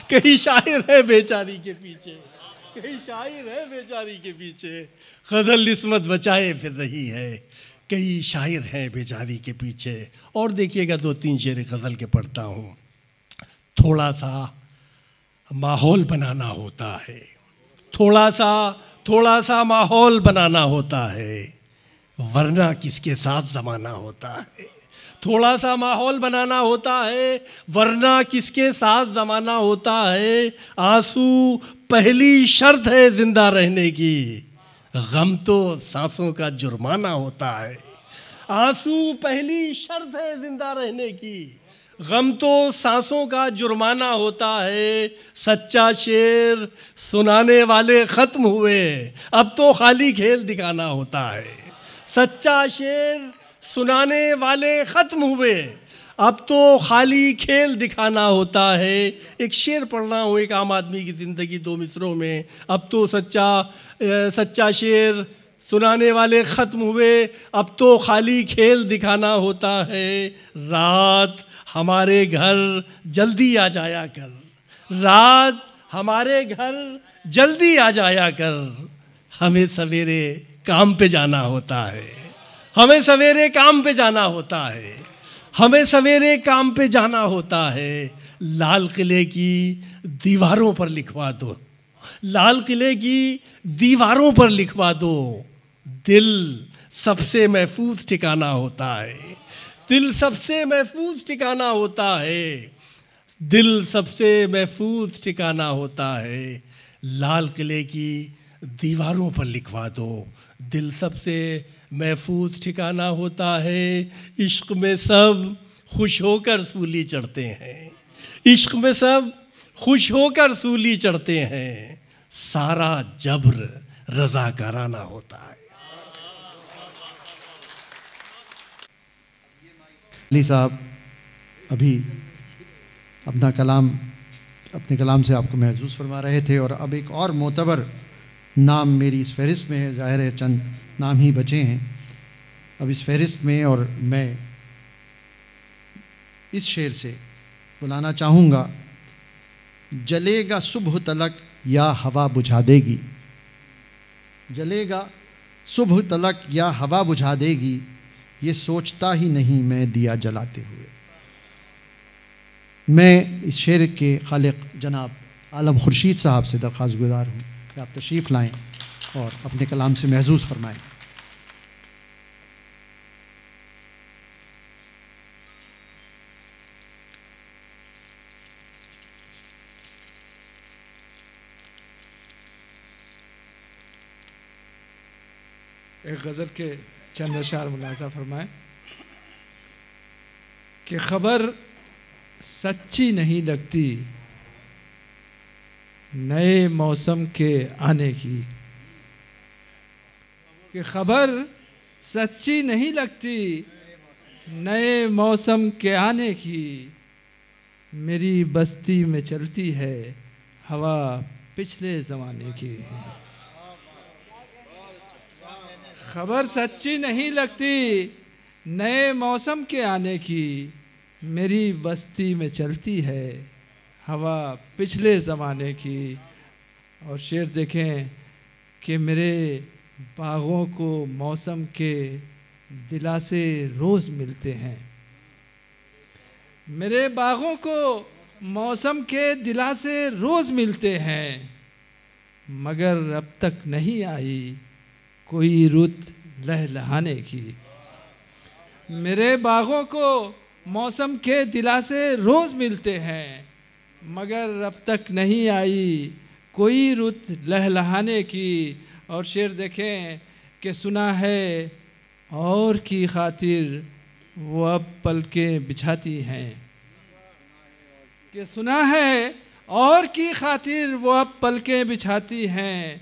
कई शायर हैं बेचारी के पीछे, कई शायर हैं बेचारी के पीछे। गज़ल इस्मत बचाए फिर रही है, कई शायर हैं बेचारी के पीछे। और देखिएगा 2-3 शेर गज़ल के पढ़ता हूँ। थोड़ा सा माहौल बनाना होता है, थोड़ा सा माहौल बनाना होता है, वरना किसके साथ ज़माना होता है। थोड़ा सा माहौल बनाना होता है, वरना किसके साथ ज़माना होता है। आंसू पहली शर्त है ज़िंदा रहने की, गम तो सांसों का जुर्माना होता है। आंसू पहली शर्त है ज़िंदा रहने की, गम तो सांसों का जुर्माना होता है। सच्चा शेर सुनाने वाले ख़त्म हुए, अब तो खाली खेल दिखाना होता है। सच्चा शेर सुनाने वाले ख़त्म हुए, अब तो खाली खेल दिखाना होता है। एक शेर पढ़ रहा हूँ, एक आम आदमी की ज़िंदगी 2 मिसरों में। अब तो सच्चा शेर सुनाने वाले ख़त्म हुए, अब तो खाली खेल दिखाना होता है। रात हमारे घर जल्दी आ जाया कर, रात हमारे घर जल्दी आ जाया कर, हमें सवेरे काम पे जाना होता है, हमें सवेरे काम पे जाना होता है, हमें सवेरे काम पे जाना होता है। लाल किले की दीवारों पर लिखवा दो, लाल किले की दीवारों पर लिखवा दो, दिल सबसे महफूज ठिकाना होता है, दिल सबसे महफूज ठिकाना होता है, दिल सबसे महफूज ठिकाना होता है। लाल किले की दीवारों पर लिखवा दो, दिल सबसे महफूज ठिकाना होता है। इश्क में सब खुश होकर सूली चढ़ते हैं, इश्क में सब खुश होकर सूली चढ़ते हैं, सारा जब्र रज़ाकाराना होता है। अली साहब अभी अपने कलाम से आपको महसूस फरमा रहे थे, और अब एक और मोतबर नाम मेरी इस फहरिस्त में है। ज़ाहिर है चंद नाम ही बचे हैं अब इस फहरिस्त में, और मैं इस शेर से बुलाना चाहूँगा। जलेगा सुबह तलक या हवा बुझा देगी, जलेगा सुबह तलक या हवा बुझा देगी, ये सोचता ही नहीं मैं दिया जलाते हुए। मैं इस शेर के खालिक जनाब आलम खुर्शीद साहब से दरख्वास्त गुजार हूँ कि आप तशरीफ़ लाएँ और अपने कलाम से महसूस फरमाएँ। एक गज़ल के चंद अशार मुलाज़ा फरमाएं कि खबर सच्ची नहीं लगती नए मौसम के आने की, कि खबर सच्ची नहीं लगती नए मौसम के आने की, मेरी बस्ती में चलती है हवा पिछले ज़माने की। खबर सच्ची नहीं लगती नए मौसम के आने की, मेरी बस्ती में चलती है हवा पिछले ज़माने की। और शेर देखें कि मेरे बागों को मौसम के दिलासे रोज़ मिलते हैं, मेरे बागों को मौसम के दिलासे रोज़ मिलते हैं, मगर अब तक नहीं आई कोई रुत लहलहाने की। मेरे बागों को मौसम के दिलासे रोज़ मिलते हैं, मगर अब तक नहीं आई कोई रुत लहलहाने की। और शेर देखें कि सुना है और की खातिर वो अब पलकें बिछाती हैं। कि सुना है और की खातिर वो अब पलकें बिछाती हैं,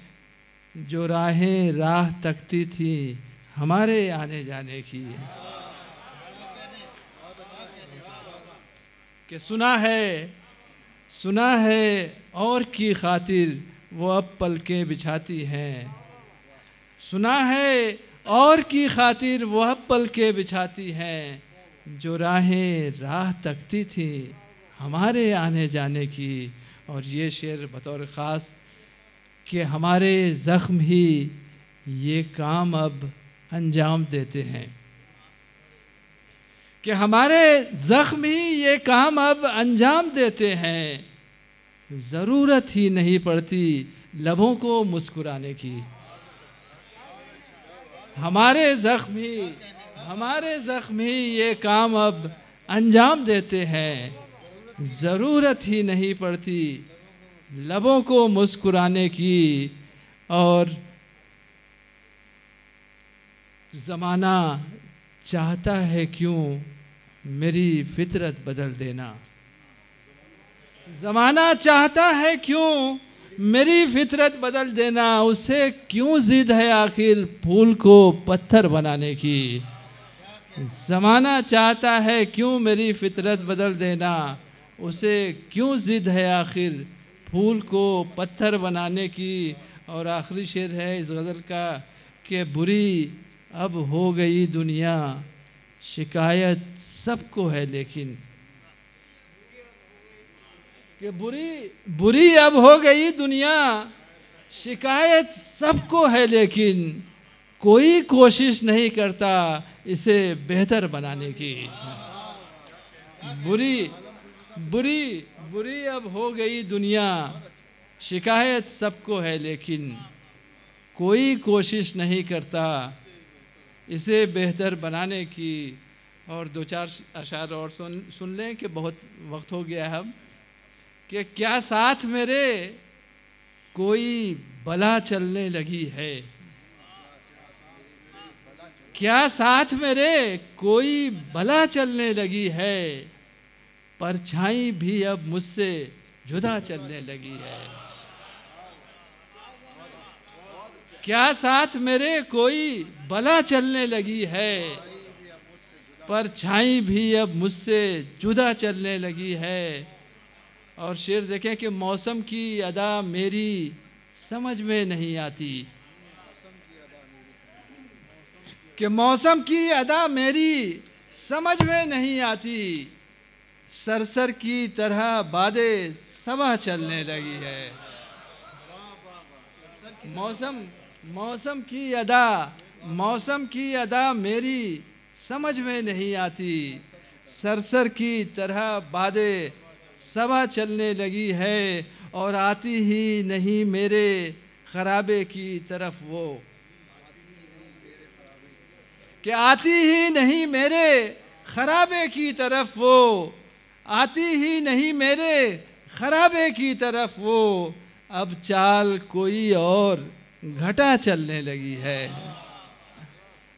जो राहें राह तकती थी हमारे आने जाने की। कि सुना है और की खातिर वो अब पलकें बिछाती हैं। सुना है और की खातिर वो अब पलकें बिछाती हैं, जो राहें राह तकती थी हमारे आने जाने की। और ये शेर बतौर ख़ास कि हमारे ज़ख्म ही ये काम अब अंजाम देते हैं। कि हमारे ज़ख्म ही ये काम अब अंजाम देते हैं, ज़रूरत ही नहीं पड़ती लबों को मुस्कुराने की। हमारे ज़ख्म ही ये काम अब अंजाम देते हैं, ज़रूरत ही नहीं पड़ती लबों को मुस्कुराने की। और ज़माना चाहता है क्यों मेरी फितरत बदल देना। ज़माना चाहता है क्यों मेरी फितरत बदल देना, उसे क्यों ज़िद है आखिर फूल को पत्थर बनाने की। ज़माना चाहता है क्यों मेरी फितरत बदल देना, उसे क्यों ज़िद है आखिर फूल को पत्थर बनाने की। और आखिरी शेर है इस गज़ल का कि बुरी अब हो गई दुनिया, शिकायत सबको है लेकिन। कि बुरी अब हो गई दुनिया, शिकायत सबको है लेकिन कोई कोशिश नहीं करता इसे बेहतर बनाने की। बुरी अब हो गई दुनिया, शिकायत सबको है लेकिन कोई कोशिश नहीं करता इसे बेहतर बनाने की। और दो चार अशार और सुन लें कि बहुत वक्त हो गया है अब। कि क्या साथ मेरे कोई बला चलने लगी है, क्या साथ मेरे कोई बला चलने लगी है, परछाई भी अब मुझसे जुदा चलने लगी है। क्या साथ मेरे कोई बला चलने लगी है, परछाई भी अब मुझसे जुदा चलने लगी है। और शेर देखें कि मौसम की अदा मेरी समझ में नहीं आती। कि मौसम की अदा मेरी समझ में नहीं आती, सरसर की तरह बादे सबा चलने लगी है। मौसम की अदा मेरी समझ में नहीं आती, सरसर की तरह बादे सबा चलने लगी है। और आती ही नहीं मेरे खराबे की तरफ वो, कि आती ही नहीं मेरे खराबे की तरफ वो, आती ही नहीं मेरे खराबे की तरफ वो, अब चाल कोई और घटा चलने लगी है।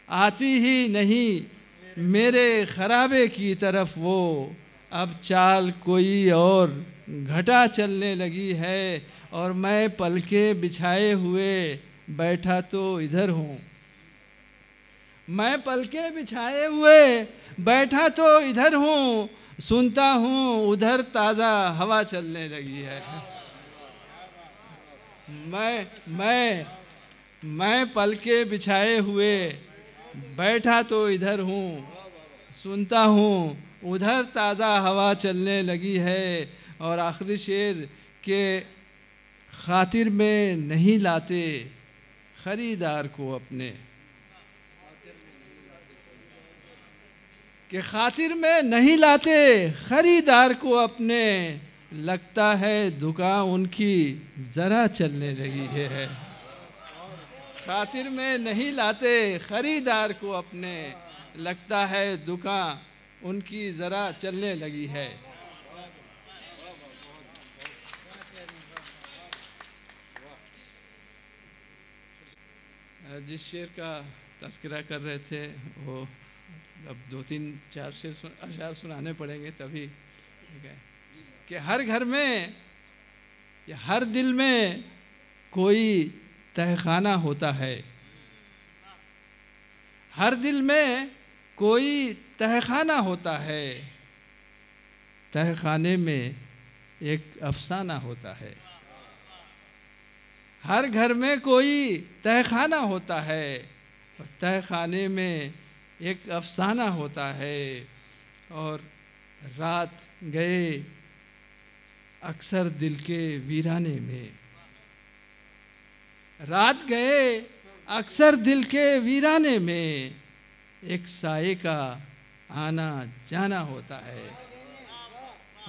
आती ही नहीं मेरे खराबे की तरफ वो, अब चाल कोई और घटा चलने लगी है। और मैं पलके बिछाए हुए बैठा तो इधर हूँ, मैं पलके बिछाए हुए बैठा तो इधर हूँ, सुनता हूँ उधर ताज़ा हवा चलने लगी है। मैं पलके बिछाए हुए बैठा तो इधर हूँ, सुनता हूँ उधर ताज़ा हवा चलने लगी है। और आखिरी शेर के खातिर में नहीं लाते खरीदार को अपने, के खातिर में नहीं लाते खरीदार को अपने, लगता है दुकान उनकी ज़रा चलने लगी है। खातिर में नहीं लाते खरीदार को अपने, लगता है दुकान उनकी ज़रा चलने लगी है। जिस शेर का तज़किरा कर रहे थे वो अब 2-3-4 अशार सुनाने पड़ेंगे तभी, ठीक है, कि हर घर में या हर दिल में कोई तहखाना होता है, हर दिल में कोई तहखाना होता है, तहखाने में एक अफसाना होता है। हर घर में कोई तहखाना होता है, तहखाने में एक अफसाना होता है। और रात गए अक्सर दिल के वीराने में, रात गए अक्सर दिल के वीराने में, एक साये का आना जाना होता है।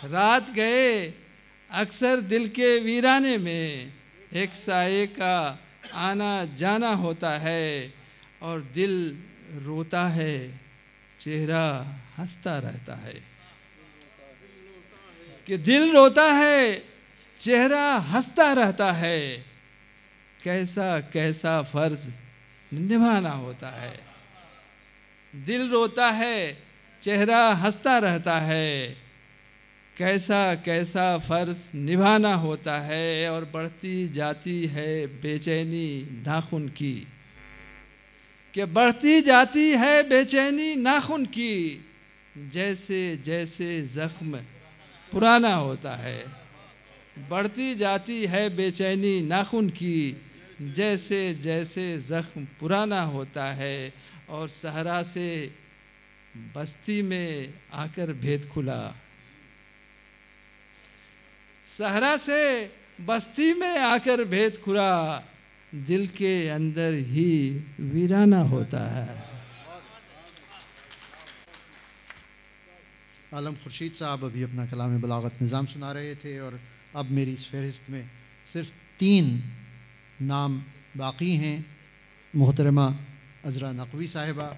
रात गए अक्सर दिल के वीराने में, एक साये का आना जाना होता है। और दिल रोता है, चेहरा हंसता रहता है, कि दिल रोता है, चेहरा हंसता रहता है। कैसा कैसा फर्ज निभाना होता है। दिल रोता है, चेहरा हंसता रहता है, कैसा कैसा फर्ज निभाना होता है। और बढ़ती जाती है बेचैनी नाखून की, कि बढ़ती जाती है बेचैनी नाखून की, जैसे जैसे जख्म पुराना होता है। बढ़ती जाती है बेचैनी नाखून की, जैसे जैसे जख्म पुराना होता है। और सहरा से बस्ती में आकर भेद खुला, सहरा से बस्ती में आकर भेद खुला, दिल के अंदर ही वीराना होता है। आलम खुर्शीद साहब अभी अपना कलाम बलागत निज़ाम सुना रहे थे, और अब मेरी इस फहरिस्त में सिर्फ 3 नाम बाकी हैं। मोहतरमा अज़रा नकवी साहिबा,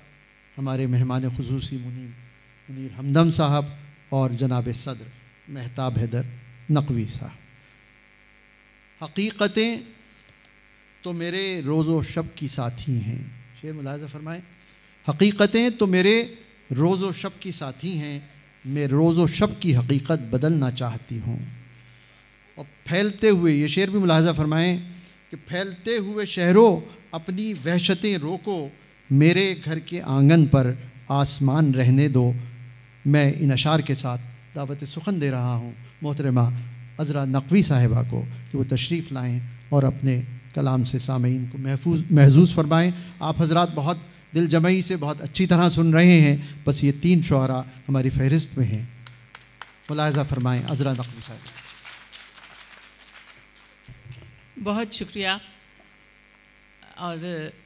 हमारे मेहमान खुसूसी मुनीर हमदम साहब, और जनाब सदर महताब हैदर नकवी साहब। हकीकतें तो मेरे रोज़ो शब की साथी हैं, शेर मुलाहिज़ा फरमाएँ। हकीकतें तो मेरे रोज़ो शब की साथी हैं, मैं रोज़ो शब की हकीकत बदलना चाहती हूँ। और फैलते हुए, ये शेर भी मुलाहिज़ा फरमाएँ कि फैलते हुए शहरों अपनी वहशतें रोको, मेरे घर के आंगन पर आसमान रहने दो। मैं इन अशार के साथ दावत सुखन दे रहा हूँ मोहतरमा अज़रा नकवी साहिबा को कि वो तशरीफ़ लाएँ और अपने कलाम से सामीन को महसूस फरमाएँ। आप हजरात बहुत दिल जमई से बहुत अच्छी तरह सुन रहे हैं, बस ये 3 शुअरा हमारी फहरिस्त में हैं। मुलाहिज़ा फरमाएँ अज़रा नकवी साहिबा। बहुत शुक्रिया। और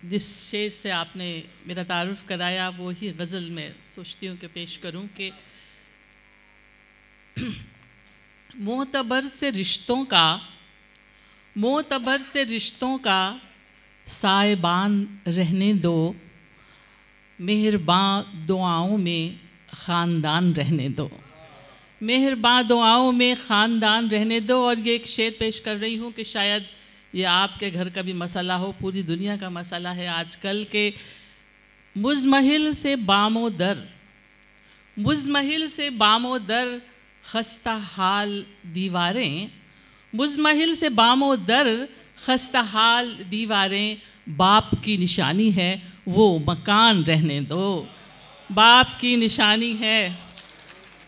जिस शेर से आपने मेरा तारुफ़ कराया वो ही गज़ल में सोचती हूँ कि पेश करूँ कि मोतबर से रिश्तों का साइबान रहने दो, मेहरबान दुआओं में ख़ानदान रहने दो, मेहरबान दुआओं में ख़ानदान रहने दो। और ये एक शेर पेश कर रही हूँ कि शायद ये आपके घर का भी मसला हो, पूरी दुनिया का मसला है आजकल के मुज़महिल से बामो दर खस्ता हाल दीवारें, मुज़महिल से बामो दर खस्ता हाल दीवारें, बाप की निशानी है वो मकान रहने दो, बाप की निशानी है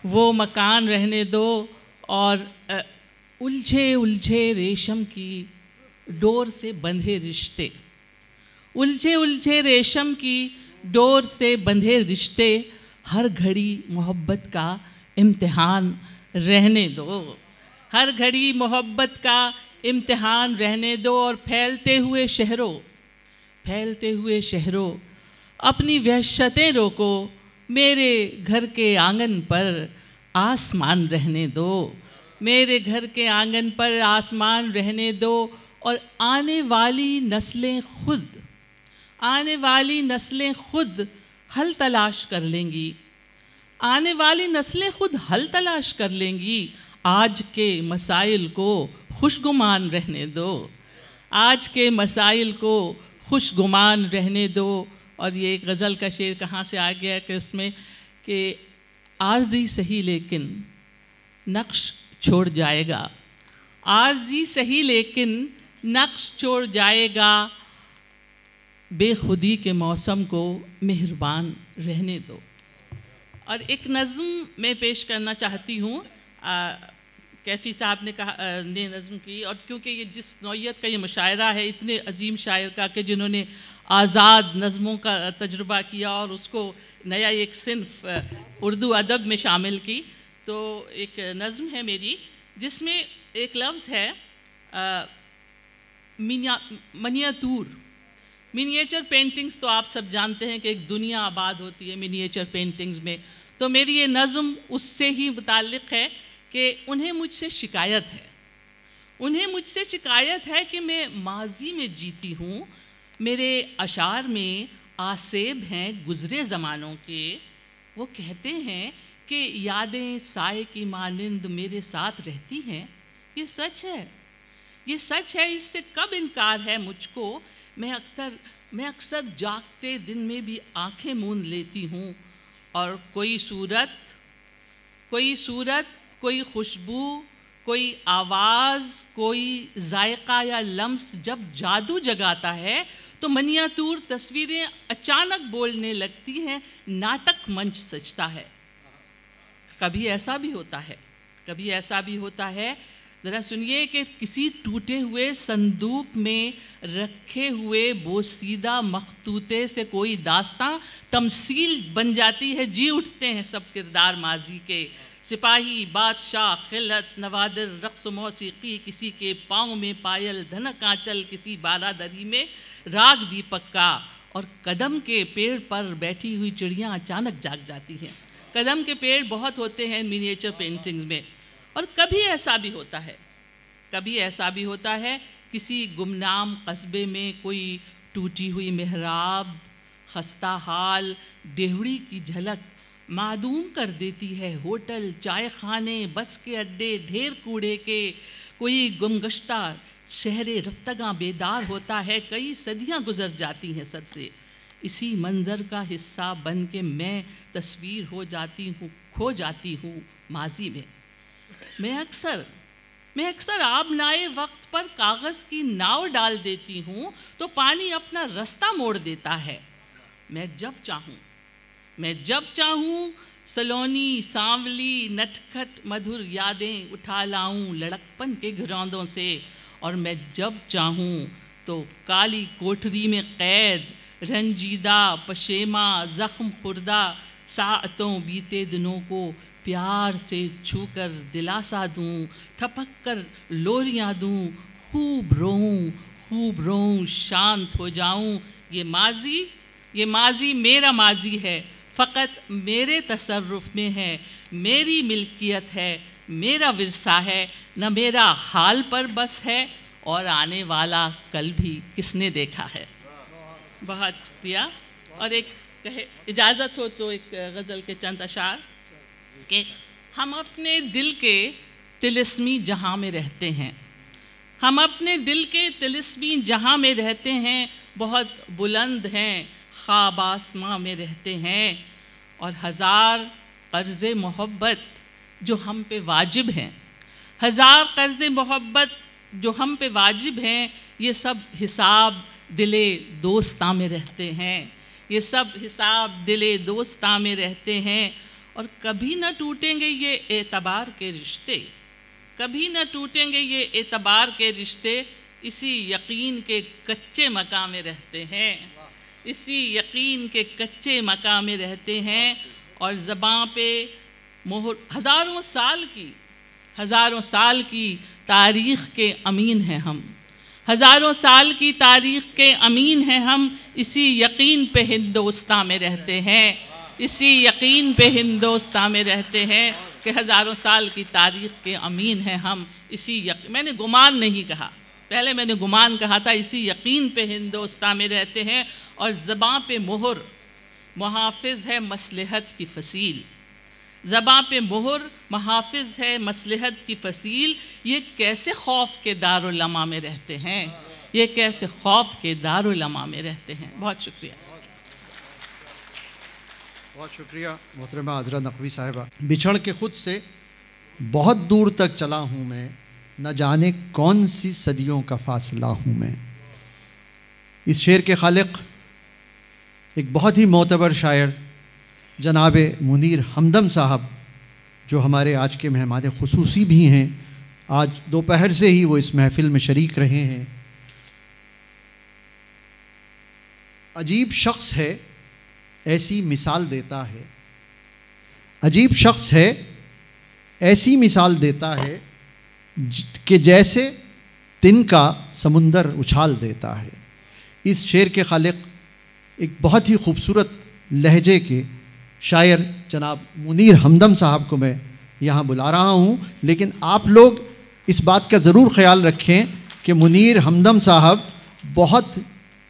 वो मकान रहने दो। और उलझे उलझे रेशम की डोर से बंधे रिश्ते, उलझे उलझे रेशम की डोर से बंधे रिश्ते, हर घड़ी मोहब्बत का इम्तिहान रहने दो, हर घड़ी मोहब्बत का इम्तिहान रहने दो। और फैलते हुए शहरों अपनी वहशतें रोको, मेरे घर के आंगन पर आसमान रहने दो, मेरे घर के आंगन पर आसमान रहने दो। और आने वाली नस्लें खुद हल तलाश कर लेंगी, आने वाली नस्लें खुद हल तलाश कर लेंगी। आज के मसाइल को खुशगुमान रहने दो, आज के मसाइल को खुशगुमान रहने दो। और ये गज़ल का शेर कहाँ से आ गया कि उसमें कि आर्ज़ी सही लेकिन नक्श छोड़ जाएगा, आर्ज़ी सही लेकिन नक्श छोड़ जाएगा, बेखुदी के मौसम को मेहरबान रहने दो। और एक नज़्म मैं पेश करना चाहती हूँ, कैफ़ी साहब ने नज़्म की, और क्योंकि ये जिस नौइयत का ये मुशायरा है इतने अजीम शायर का कि जिन्होंने आज़ाद नज़मों का तजुर्बा किया और उसको नया एक सिन्फ उर्दू अदब में शामिल की, तो एक नज़्म है मेरी जिसमें एक लफ्ज़ है मिनिएचर। मिनिएचर पेंटिंग्स तो आप सब जानते हैं कि एक दुनिया आबाद होती है मिनिएचर पेंटिंग्स में, तो मेरी ये नज़्म उससे ही मुताल्लिक़ है कि उन्हें मुझसे शिकायत है, उन्हें मुझसे शिकायत है कि मैं माजी में जीती हूँ, मेरे अशार में आसेब हैं गुज़रे ज़मानों के। वो कहते हैं कि यादें साए की मानिंद मेरे साथ रहती हैं। ये सच है, ये सच है, इससे कब इनकार है मुझको। मैं अक्सर जागते दिन में भी आंखें मूंद लेती हूँ, और कोई सूरत, कोई खुशबू, कोई आवाज़, कोई जायका या लम्स जब जादू जगाता है तो मनियातूर तस्वीरें अचानक बोलने लगती हैं, नाटक मंच सजता है। कभी ऐसा भी होता है, कभी ऐसा भी होता है, ज़रा सुनिए कि किसी टूटे हुए संदूक में रखे हुए बोसीदा मखतूते से कोई दास्तां तमसील बन जाती है। जी उठते हैं सब किरदार माजी के, सिपाही, बादशाह, खिलत, नवादिर, रक़्स मौसीकी, किसी के पाँव में पायल, धनक आंचल, किसी बारादरी में राग दीपक का, और कदम के पेड़ पर बैठी हुई चिड़ियाँ अचानक जाग जाती हैं। कदम के पेड़ बहुत होते हैं मिनिएचर पेंटिंग्स में। और कभी ऐसा भी होता है, कभी ऐसा भी होता है, किसी गुमनाम कस्बे में कोई टूटी हुई मेहराब, खस्ता हाल डेहड़ी की झलक मादूम कर देती है होटल, चाय खाने, बस के अड्डे, ढेर कूड़े के। कोई गुमगश्ता शहरे रफ्तगा बेदार होता है, कई सदियां गुजर जाती हैं सर से। इसी मंज़र का हिस्सा बन के मैं तस्वीर हो जाती हूँ, खो जाती हूँ माजी में। मैं अक्सर आब नाए वक्त पर कागज़ की नाव डाल देती हूँ तो पानी अपना रास्ता मोड़ देता है। मैं जब चाहूँ सलोनी, सांवली, नटखट मधुर यादें उठा लाऊं लड़कपन के घरौंदों से, और मैं जब चाहूँ तो काली कोठरी में कैद, रंजीदा, पशेमा, ज़ख्म खुर्दा साअतों बीते दिनों को प्यार से छूकर दिलासा दूँ, थपक कर लोरियाँ दूँ, खूब रोऊँ, शांत हो जाऊँ। ये माजी मेरा माजी है, फ़कत मेरे तसर्रुफ़ में है, मेरी मिल्कियत है, मेरा विरसा है, न मेरा हाल पर बस है, और आने वाला कल भी किसने देखा है। बहुत शुक्रिया। और एक इजाज़त हो तो एक गज़ल के चंद अशार कि हम अपने दिल के तिलिस्मी जहाँ में रहते हैं, हम अपने दिल के तिलिस्मी जहाँ में रहते हैं, बहुत बुलंद हैं, ख्वाब आसमां में रहते हैं, और हज़ार कर्ज़े मोहब्बत जो हम पे वाजिब हैं, हज़ार कर्ज़े मोहब्बत जो हम पे वाजिब हैं, ये सब हिसाब दिले दोस्तां में रहते हैं, ये सब हिसाब दिले दोस्तां में रहते हैं। और कभी न टूटेंगे ये एतबार के रिश्ते, कभी न टूटेंगे ये एतबार के रिश्ते, इसी यकीन के कच्चे मकाम में रहते हैं, इसी यकीन के कच्चे मकाम में रहते हैं। और ज़बां पे मोहर हज़ारों साल की तारीख़ के अमीन हैं हम, हज़ारों साल की तारीख़ के अमीन हैं हम, इसी यकीन पे हिंदोस्तां में रहते हैं, इसी यकीन पे हिंदोस्तां में रहते हैं कि हज़ारों साल की तारीख़ के अमीन हैं हम। मैंने गुमान नहीं कहा, पहले मैंने गुमान कहा था। इसी यकीन पे हिंदोस्तां में रहते हैं। और ज़बां पे मोहर मुहाफ़िज़ है मसलहत की फसील, ज़बां पे मोहर मुहाफ़िज़ है मसलहत की फसील, ये कैसे खौफ के दारुलमा में रहते हैं, ये कैसे खौफ के दारुलमा में रहते हैं। बहुत शुक्रिया। बहुत शुक्रिया मोहतरमा हज़रत नकवी साहिबा। बिछड़ के ख़ुद से बहुत दूर तक चला हूँ मैं, न जाने कौन सी सदियों का फासला हूँ मैं। इस शेर के खालिक एक बहुत ही मोतबर शायर जनाब मुनीर हमदम साहब, जो हमारे आज के मेहमान खुसूसी भी हैं, आज दोपहर से ही वो इस महफ़िल में शरीक रहे हैं। अजीब शख्स है ऐसी मिसाल देता है, अजीब शख्स है ऐसी मिसाल देता है कि जैसे तिनका समुंदर उछाल देता है। इस शेर के खालिक एक बहुत ही खूबसूरत लहजे के शायर जनाब मुनीर हमदम साहब को मैं यहाँ बुला रहा हूँ, लेकिन आप लोग इस बात का ज़रूर ख्याल रखें कि मुनीर हमदम साहब बहुत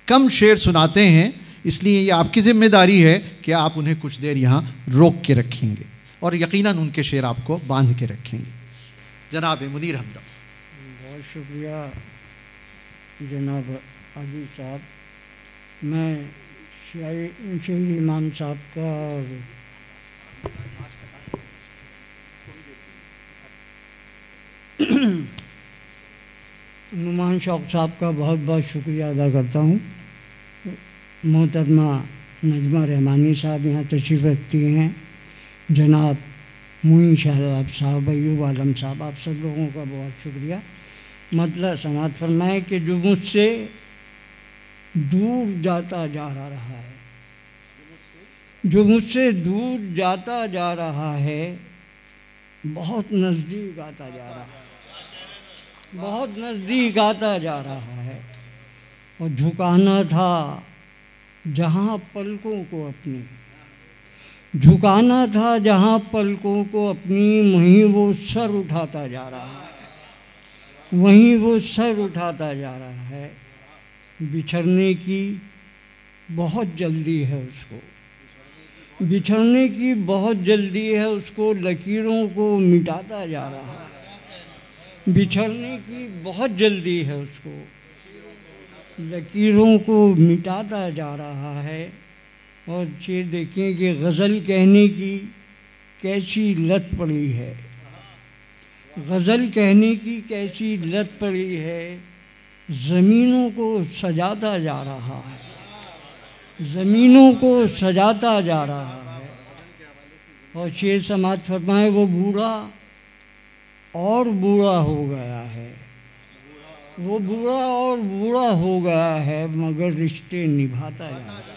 कम शेर सुनाते हैं, इसलिए ये आपकी ज़िम्मेदारी है कि आप उन्हें कुछ देर यहाँ रोक के रखेंगे और यकीनन उनके शेर आपको बांध के रखेंगे। जनाब मुनीर हमदम। बहुत शुक्रिया जनाब अली साहब। मैं शेर इमाम साहब का और नुमान शौक़ साहब का बहुत बहुत शुक्रिया अदा करता हूँ। मोहतरमा नजमा रहमानी साहब यहाँ तशरीफ़ रखती हैं, जनाब मोइन शाहब साहब, अयूब आलम साहब, आप सब लोगों का बहुत शुक्रिया। मतलब समात फरमाएँ कि जो मुझसे दूर जाता जा रहा है, जो मुझसे दूर जाता जा रहा है, बहुत नज़दीक आता जा रहा है, बहुत नज़दीक आता जा रहा है। और झुकाना था जहाँ पलकों को अपनी, झुकाना था जहाँ पलकों को अपनी, वहीं वो सर उठाता जा रहा है, वहीं वो सर उठाता जा रहा है। बिछड़ने की बहुत जल्दी है उसको, बिछड़ने की बहुत जल्दी है उसको, लकीरों को मिटाता जा रहा है। बिछड़ने की बहुत जल्दी है उसको, लकीरों को मिटाता जा रहा है। और ये देखें कि गज़ल कहने की कैसी लत पड़ी है, गज़ल कहने की कैसी लत पड़ी है। ज़मीनों को सजाता जा रहा है, ज़मीनों को सजाता जा रहा है। और शेर समात फरमाए वो बूढ़ा और बूढ़ा हो गया है, वो बूढ़ा और बूढ़ा हो गया है, मगर रिश्ते निभाता जा रहा है।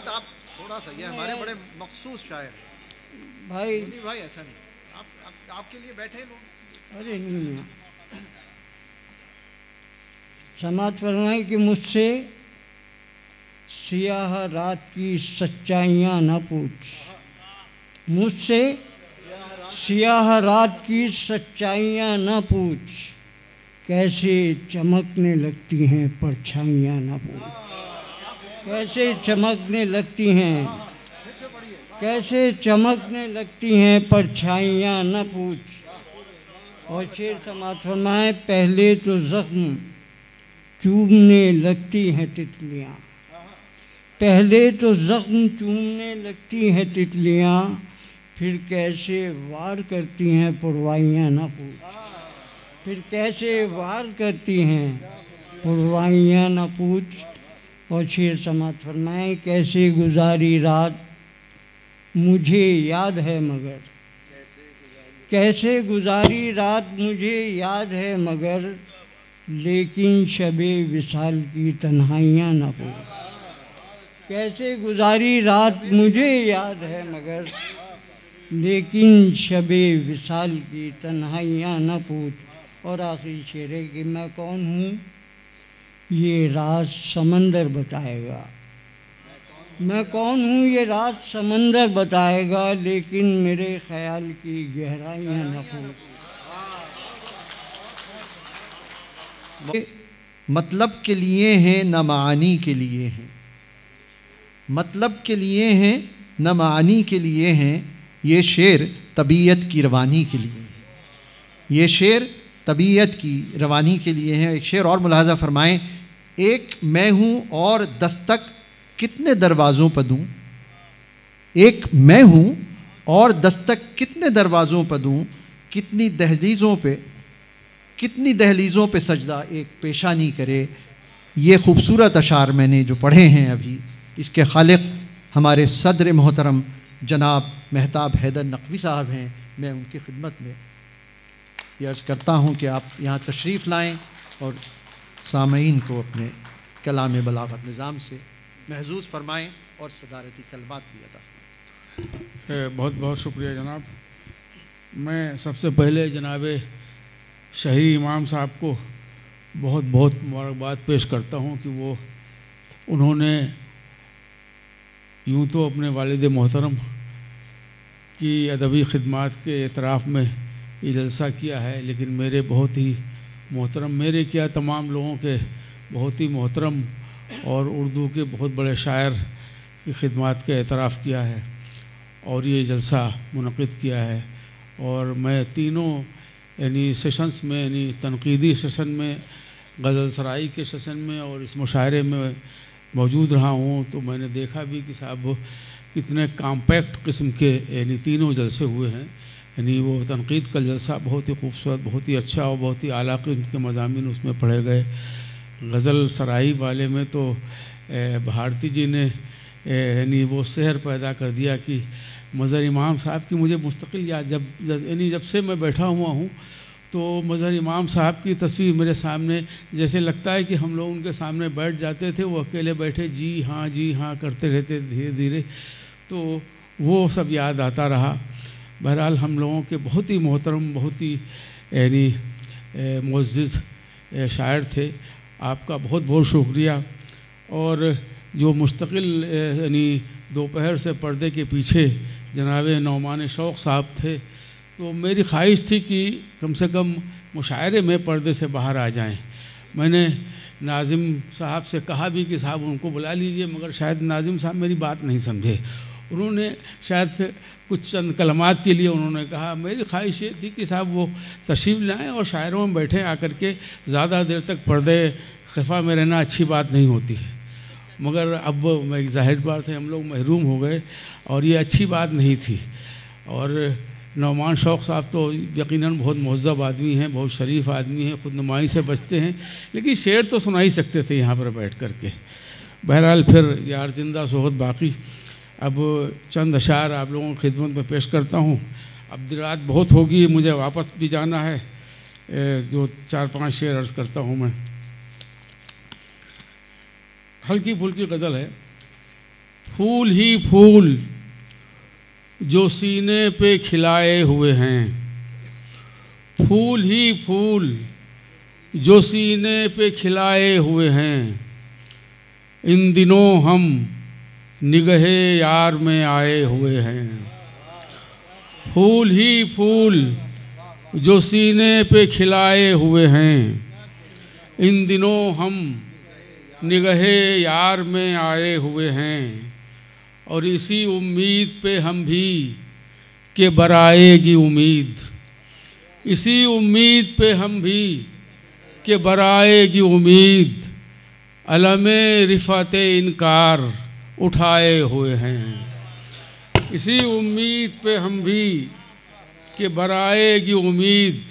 आप थोड़ा सा, ये हमारे बड़े मखसूस शायर भाई, भाई ऐसा नहीं, आपके लिए बैठे लोग। अरे नहीं, समात फरमाए कि मुझसे सियाह रात की सच्चाइयाँ न पूछ, मुझसे सियाह रात की सच्चाइयाँ न पूछ, कैसे चमकने लगती हैं परछाइयाँ न पूछ, कैसे चमकने लगती हैं, कैसे चमकने लगती हैं परछाइयाँ न पूछ। और शेर समात फरमाए पहले तो ज़ख्म चूमने लगती हैं तितलियाँ, पहले तो ज़ख्म चूमने लगती हैं तितलियाँ, फिर कैसे वार करती हैं पुरवाइयाँ न पूछ, फिर कैसे वार करती हैं पुरवाइयाँ न पूछ। और शेर समात फरमाए कैसे गुजारी रात मुझे याद है मगर, कैसे गुजारी रात मुझे याद है मगर, लेकिन शबे विसाल की तन्हाइयाँ न पूछ, कैसे गुजारी रात मुझे याद है मगर, लेकिन शबे विसाल की तन्हाइयाँ न पूछ। और आखिरी शेर है कि मैं कौन हूँ ये राज समंदर बताएगा, मैं कौन हूँ ये राज समंदर बताएगा, लेकिन मेरे ख्याल की गहराइयाँ न पूछ। मतलब के लिए हैं न मानी के लिए हैं, मतलब के लिए हैं न मानी के लिए हैं, ये शेर तबीयत की रवानी के लिए है, ये शेर तबीयत की रवानी के लिए है। एक शेर और मुलाहजा फरमाएं एक मैं हूँ और दस्तक कितने दरवाज़ों पर दूँ, एक मैं हूँ और दस्तक कितने दरवाज़ों पर दूँ, कितनी दहलीज़ों पे सजदा एक पेशानी करे। ये खूबसूरत अशार मैंने जो पढ़े हैं अभी, इसके खालिक हमारे सदर मोहतरम जनाब महताब हैदर नकवी साहब हैं। मैं उनकी खिदमत में ये अर्ज़ करता हूँ कि आप यहाँ तशरीफ़ लाएँ और सामईन को अपने कलाम बलागत निज़ाम से महजूज़ फरमाएँ और सदारती कलमात भी अदा फरमाएँ। बहुत बहुत शुक्रिया जनाब। मैं सबसे पहले जनाब शहरी इमाम साहब को बहुत बहुत मुबारकबाद पेश करता हूँ कि उन्होंने यूँ तो अपने वालिद मोहतरम की अदबी ख़िदमात के एतराफ़ में ये जलसा किया है, लेकिन मेरे बहुत ही मोहतरम, मेरे क्या तमाम लोगों के बहुत ही मोहतरम और उर्दू के बहुत बड़े शायर की ख़िदमात के एतराफ़ किया है और ये जलसा मुनक़िद किया है। और मैं तीनों यानी सेशंस में, यानी तनक़ीदी सेशन में, गज़ल सराई के सेशन में और इस मुशायरे में मौजूद रहा हूँ, तो मैंने देखा भी कि साहब कितने कॉम्पैक्ट किस्म के यानी तीनों जलसे हुए हैं। यानी वो तनक़ीद का जलसा बहुत ही खूबसूरत, बहुत ही अच्छा और बहुत ही आला किस्म के मज़ामीन उसमें पढ़े गए। गज़ल सराई वाले में तो भारती जी ने यानी वो सहर पैदा कर दिया कि मज़हर इमाम साहब की मुझे मुस्तकिल याद जब से मैं बैठा हुआ हूँ तो मज़हर इमाम साहब की तस्वीर मेरे सामने जैसे लगता है कि हम लोग उनके सामने बैठ जाते थे, वो अकेले बैठे जी हाँ करते रहते धीरे धीरे, तो वो सब याद आता रहा। बहरहाल हम लोगों के बहुत ही मोहतरम, बहुत ही यानी मुअज़्ज़िज़ शायर थे। आपका बहुत बहुत शुक्रिया। और जो मुस्तकिल यानी दोपहर से पर्दे के पीछे जनाब नौमान शौक़ साहब थे, तो मेरी ख्वाहिश थी कि कम से कम मुशायरे में पर्दे से बाहर आ जाएं। मैंने नाज़िम साहब से कहा भी कि साहब उनको बुला लीजिए, मगर शायद नाज़िम साहब मेरी बात नहीं समझे। उन्होंने शायद कुछ चंद कलमात के लिए उन्होंने कहा। मेरी ख्वाहिश ये थी कि साहब वो तशरीफ़ लाएँ और शायरों में बैठें आकर के, ज़्यादा देर तक पर्दे ख़फ़ा में रहना अच्छी बात नहीं होती है। मगर अब मैं ज़ाहिर बात है हम लोग महरूम हो गए और ये अच्छी बात नहीं थी। और नौमान शौक़ साहब तो यकीनन बहुत मुहज़्ज़ब आदमी हैं, बहुत शरीफ आदमी हैं, ख़ुद नुमाई से बचते हैं, लेकिन शेर तो सुना ही सकते थे यहाँ पर बैठ कर के। बहरहाल फिर यार जिंदा सोहत बाकी। अब चंद अशार आप लोगों की खिदमत में पेश करता हूँ। अब रात बहुत होगी, मुझे वापस भी जाना है। जो 4-5 शेर अर्ज़ करता हूँ मैं। हल्की फुल्की गज़ल है। फूल ही फूल जो सीने पे खिलाए हुए हैं, फूल ही फूल जो सीने पे खिलाए हुए हैं, इन दिनों हम निगहे यार में आए हुए हैं। फूल ही फूल जो सीने पे खिलाए हुए हैं, इन दिनों हम निगहे यार में आए हुए हैं। और इसी उम्मीद पे हम भी कि बराएगी उम्मीद, इसी उम्मीद पे हम भी कि बराएगी उम्मीद, अलमे रिफ़त इनकार उठाए हुए हैं। इसी उम्मीद पे हम भी कि बराएगी उम्मीद,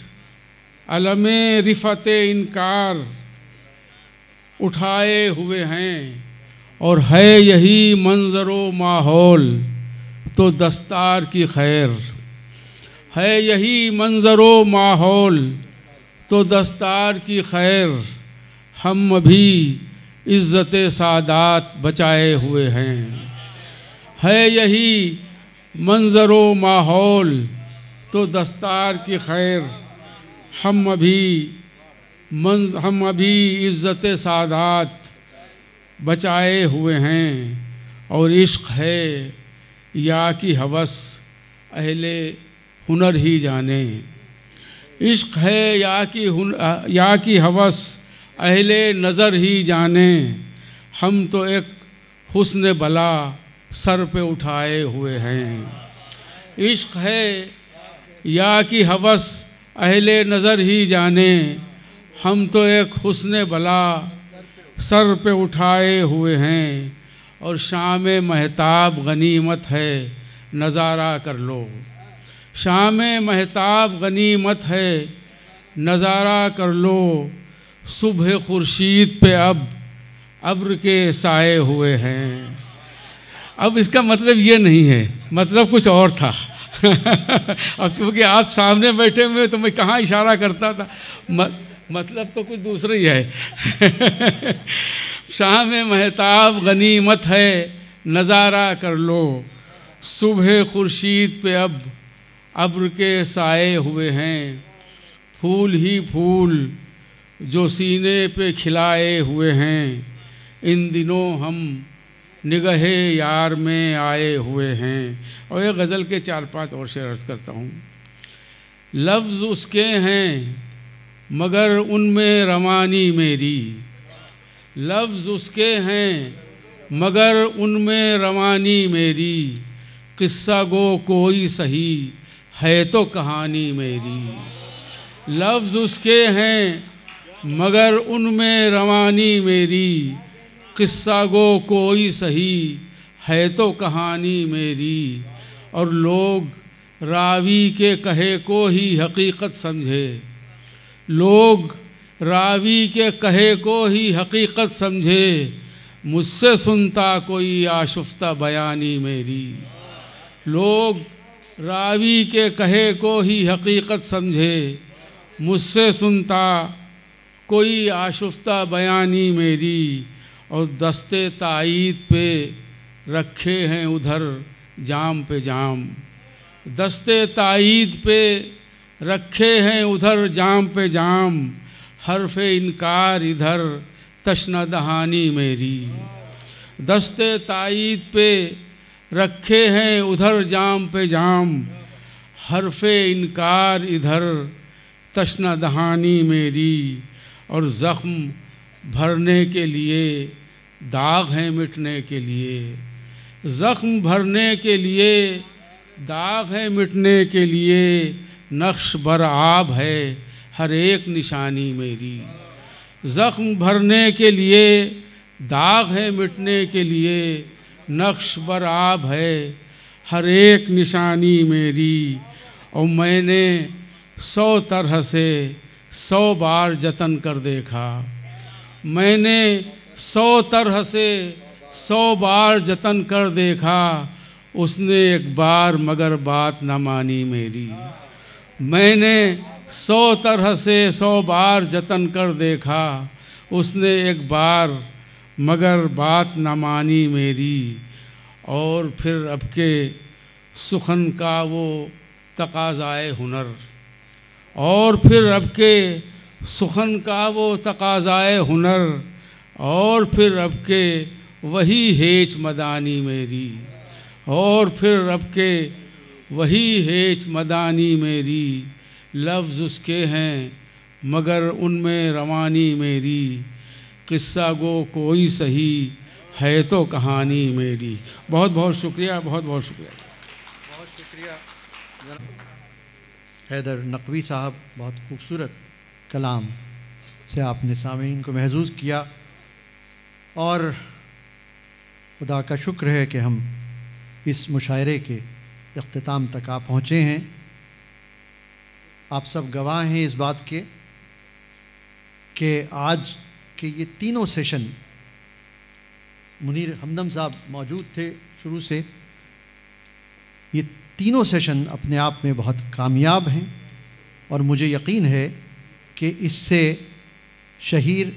अलमे रिफ़त इनकार उठाए हुए हैं। और है यही मंज़रो माहौल तो दस्तार की खैर, है यही मंज़रो माहौल तो दस्तार की खैर, हम अभी इज़्ज़त सादात बचाए हुए हैं। है यही मंज़रो माहौल तो दस्तार की खैर, हम अभी इज़्ज़त सादात बचाए हुए हैं। और इश्क़ है या कि हवस अहले हुनर ही जाने, इश्क़ है या कि हवस अहले नज़र ही जाने, हम तो एक हुस्न बला सर पे उठाए हुए हैं। इश्क़ है या कि हवस अहले नज़र ही जाने, हम तो एक हुस्न बला सर पे उठाए हुए हैं, और शाम महताब गनीमत है नज़ारा कर लो। शाम महताब गनीमत है नज़ारा कर लो, सुबह खुर्शीद पे अब अब्र के साए हुए हैं। अब इसका मतलब ये नहीं है, मतलब कुछ और था। अब क्योंकि आज सामने बैठे हुए तो मैं कहाँ इशारा करता था, मतलब तो कुछ दूसरा ही है। शाम महताब गनीमत है नज़ारा कर लो, सुबह खुर्शीद पे अब अब्र के साए हुए हैं। फूल ही फूल जो सीने पे खिलाए हुए हैं, इन दिनों हम निगहे यार में आए हुए हैं। और ये गज़ल के 4-5 और शेर अर्ज़ करता हूँ। लफ्ज़ उसके हैं मगर उनमें रवानी मेरी, लफ्ज़ उसके हैं मगर उनमें रवानी मेरी, किस्सा गो कोई सही है तो कहानी मेरी। लफ्ज़ उसके हैं मगर उनमें रवानी मेरी, किस्सा गो कोई सही है तो कहानी मेरी। और लोग रावी के कहे को ही हकीकत समझे, लोग रावी के कहे को ही हकीकत समझे, मुझसे सुनता कोई आशुफ्ता बयानी मेरी। लोग रावी के कहे को ही हकीकत समझे, मुझसे सुनता कोई आशुफ्ता बयानी मेरी। और दस्ते ताईद पे रखे हैं उधर जाम पे जाम, दस्ते ताईद पे रखे हैं उधर जाम पे जाम, हर्फ इनकार इधर तश्न दहानी मेरी। दस्ते ताईद पे रखे हैं उधर जाम पे जाम, हर्फ इनकार इधर तश्न दहानी मेरी। और ज़ख्म भरने के लिए दाग हैं मिटने के लिए, ज़ख्म भरने के लिए दाग है मिटने के लिए, नक्श बर आब है हर एक निशानी मेरी। ज़ख्म भरने के लिए दाग है मिटने के लिए, नक्श बर आब है हर एक निशानी मेरी। और मैंने 100 तरह से 100 बार जतन कर देखा, मैंने 100 तरह से 100 बार जतन कर देखा, उसने एक बार मगर बात न मानी मेरी। मैंने 100 तरह से 100 बार जतन कर देखा, उसने एक बार मगर बात न मानी मेरी। और फिर अब के सुखन का वो तकाज़ाए हुनर, और फिर अब के सुखन का वो तकाज़ाए हुनर, और फिर अब के वही हेच मदानी मेरी। और फिर अब के वही हेच मदानी मेरी, लफ्ज़ उसके हैं मगर उनमें रवानी मेरी, किस्सा गो कोई सही है तो कहानी मेरी। बहुत बहुत शुक्रिया, बहुत बहुत शुक्रिया। बहुत शुक्रिया हैदर नकवी साहब, बहुत खूबसूरत कलाम से आपने सामीन को महसूस किया। और खुदा का शुक्र है कि हम इस मुशायरे के इख्तिताम तक आप पहुँचे हैं। आप सब गवाह हैं इस बात के कि आज के ये तीनों सेशन, मुनीर हमदम साहब मौजूद थे शुरू से, ये तीनों सेशन अपने आप में बहुत कामयाब हैं। और मुझे यकीन है कि इससे शहीर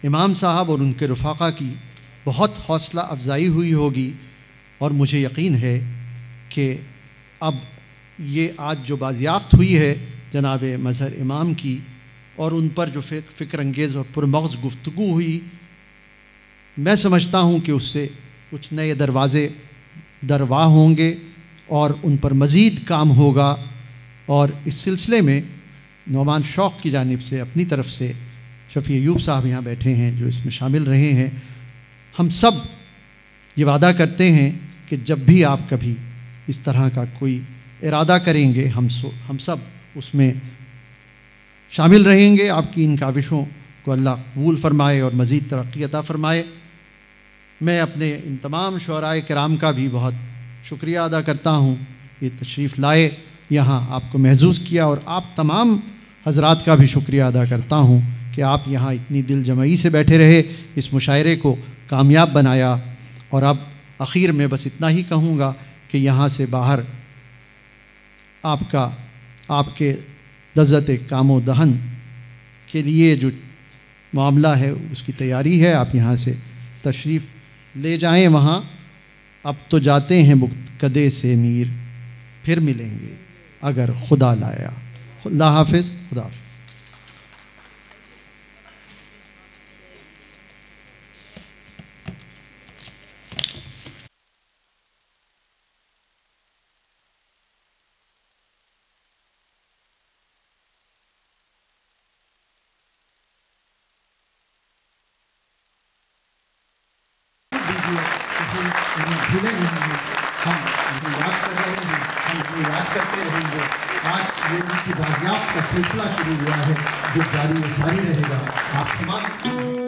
इमाम साहब और उनके रफ़ाक़ा की बहुत हौसला अफजाई हुई होगी। और मुझे यकीन है कि अब ये आज जो बाज़ियाफ़त हुई है जनाब मज़हर इमाम की, और उन पर जो फ़िक्र अंगेज़ और पुरमग़ज़ गुफ्तगू हुई, मैं समझता हूँ कि उससे कुछ नए दरवाज़े दरवाह होंगे और उन पर मज़ीद काम होगा। और इस सिलसिले में नौमान शौक़ की जानिब से, अपनी तरफ से, शफ़ी अयूब साहब यहाँ बैठे हैं जो इसमें शामिल रहे हैं, हम सब ये वादा करते हैं कि जब भी आप कभी इस तरह का कोई इरादा करेंगे, हम सब उसमें शामिल रहेंगे, आपकी इन काविशों को अल्लाह कबूल फ़रमाए और मज़ीद तरक्की अता फ़रमाए। मैं अपने इन तमाम शुअराए किराम का भी बहुत शुक्रिया अदा करता हूँ, ये तशरीफ़ लाए, यहाँ आपको महसूस किया, और आप तमाम हज़रात का भी शुक्रिया अदा करता हूँ कि आप यहाँ इतनी दिल जमई से बैठे रहे, इस मुशायरे को कामयाब बनाया। और अब आखिर में बस इतना ही कहूँगा कि यहाँ से बाहर आपके लज़्ज़त कामो दहन के लिए जो मामला है उसकी तैयारी है, आप यहाँ से तशरीफ़ ले जाएं वहाँ। अब तो जाते हैं बुक़्त-कदे से मीर, फिर मिलेंगे अगर खुदा लाया। अल्लाह हाफ़िज़, खुदा हाफ़िज़। हम याद कर रहे हैं, हम याद करते रहेंगे। आज ये उनकी बाजियाब का सिलसिला शुरू हुआ है जो जारी रहेगा। आप तमाम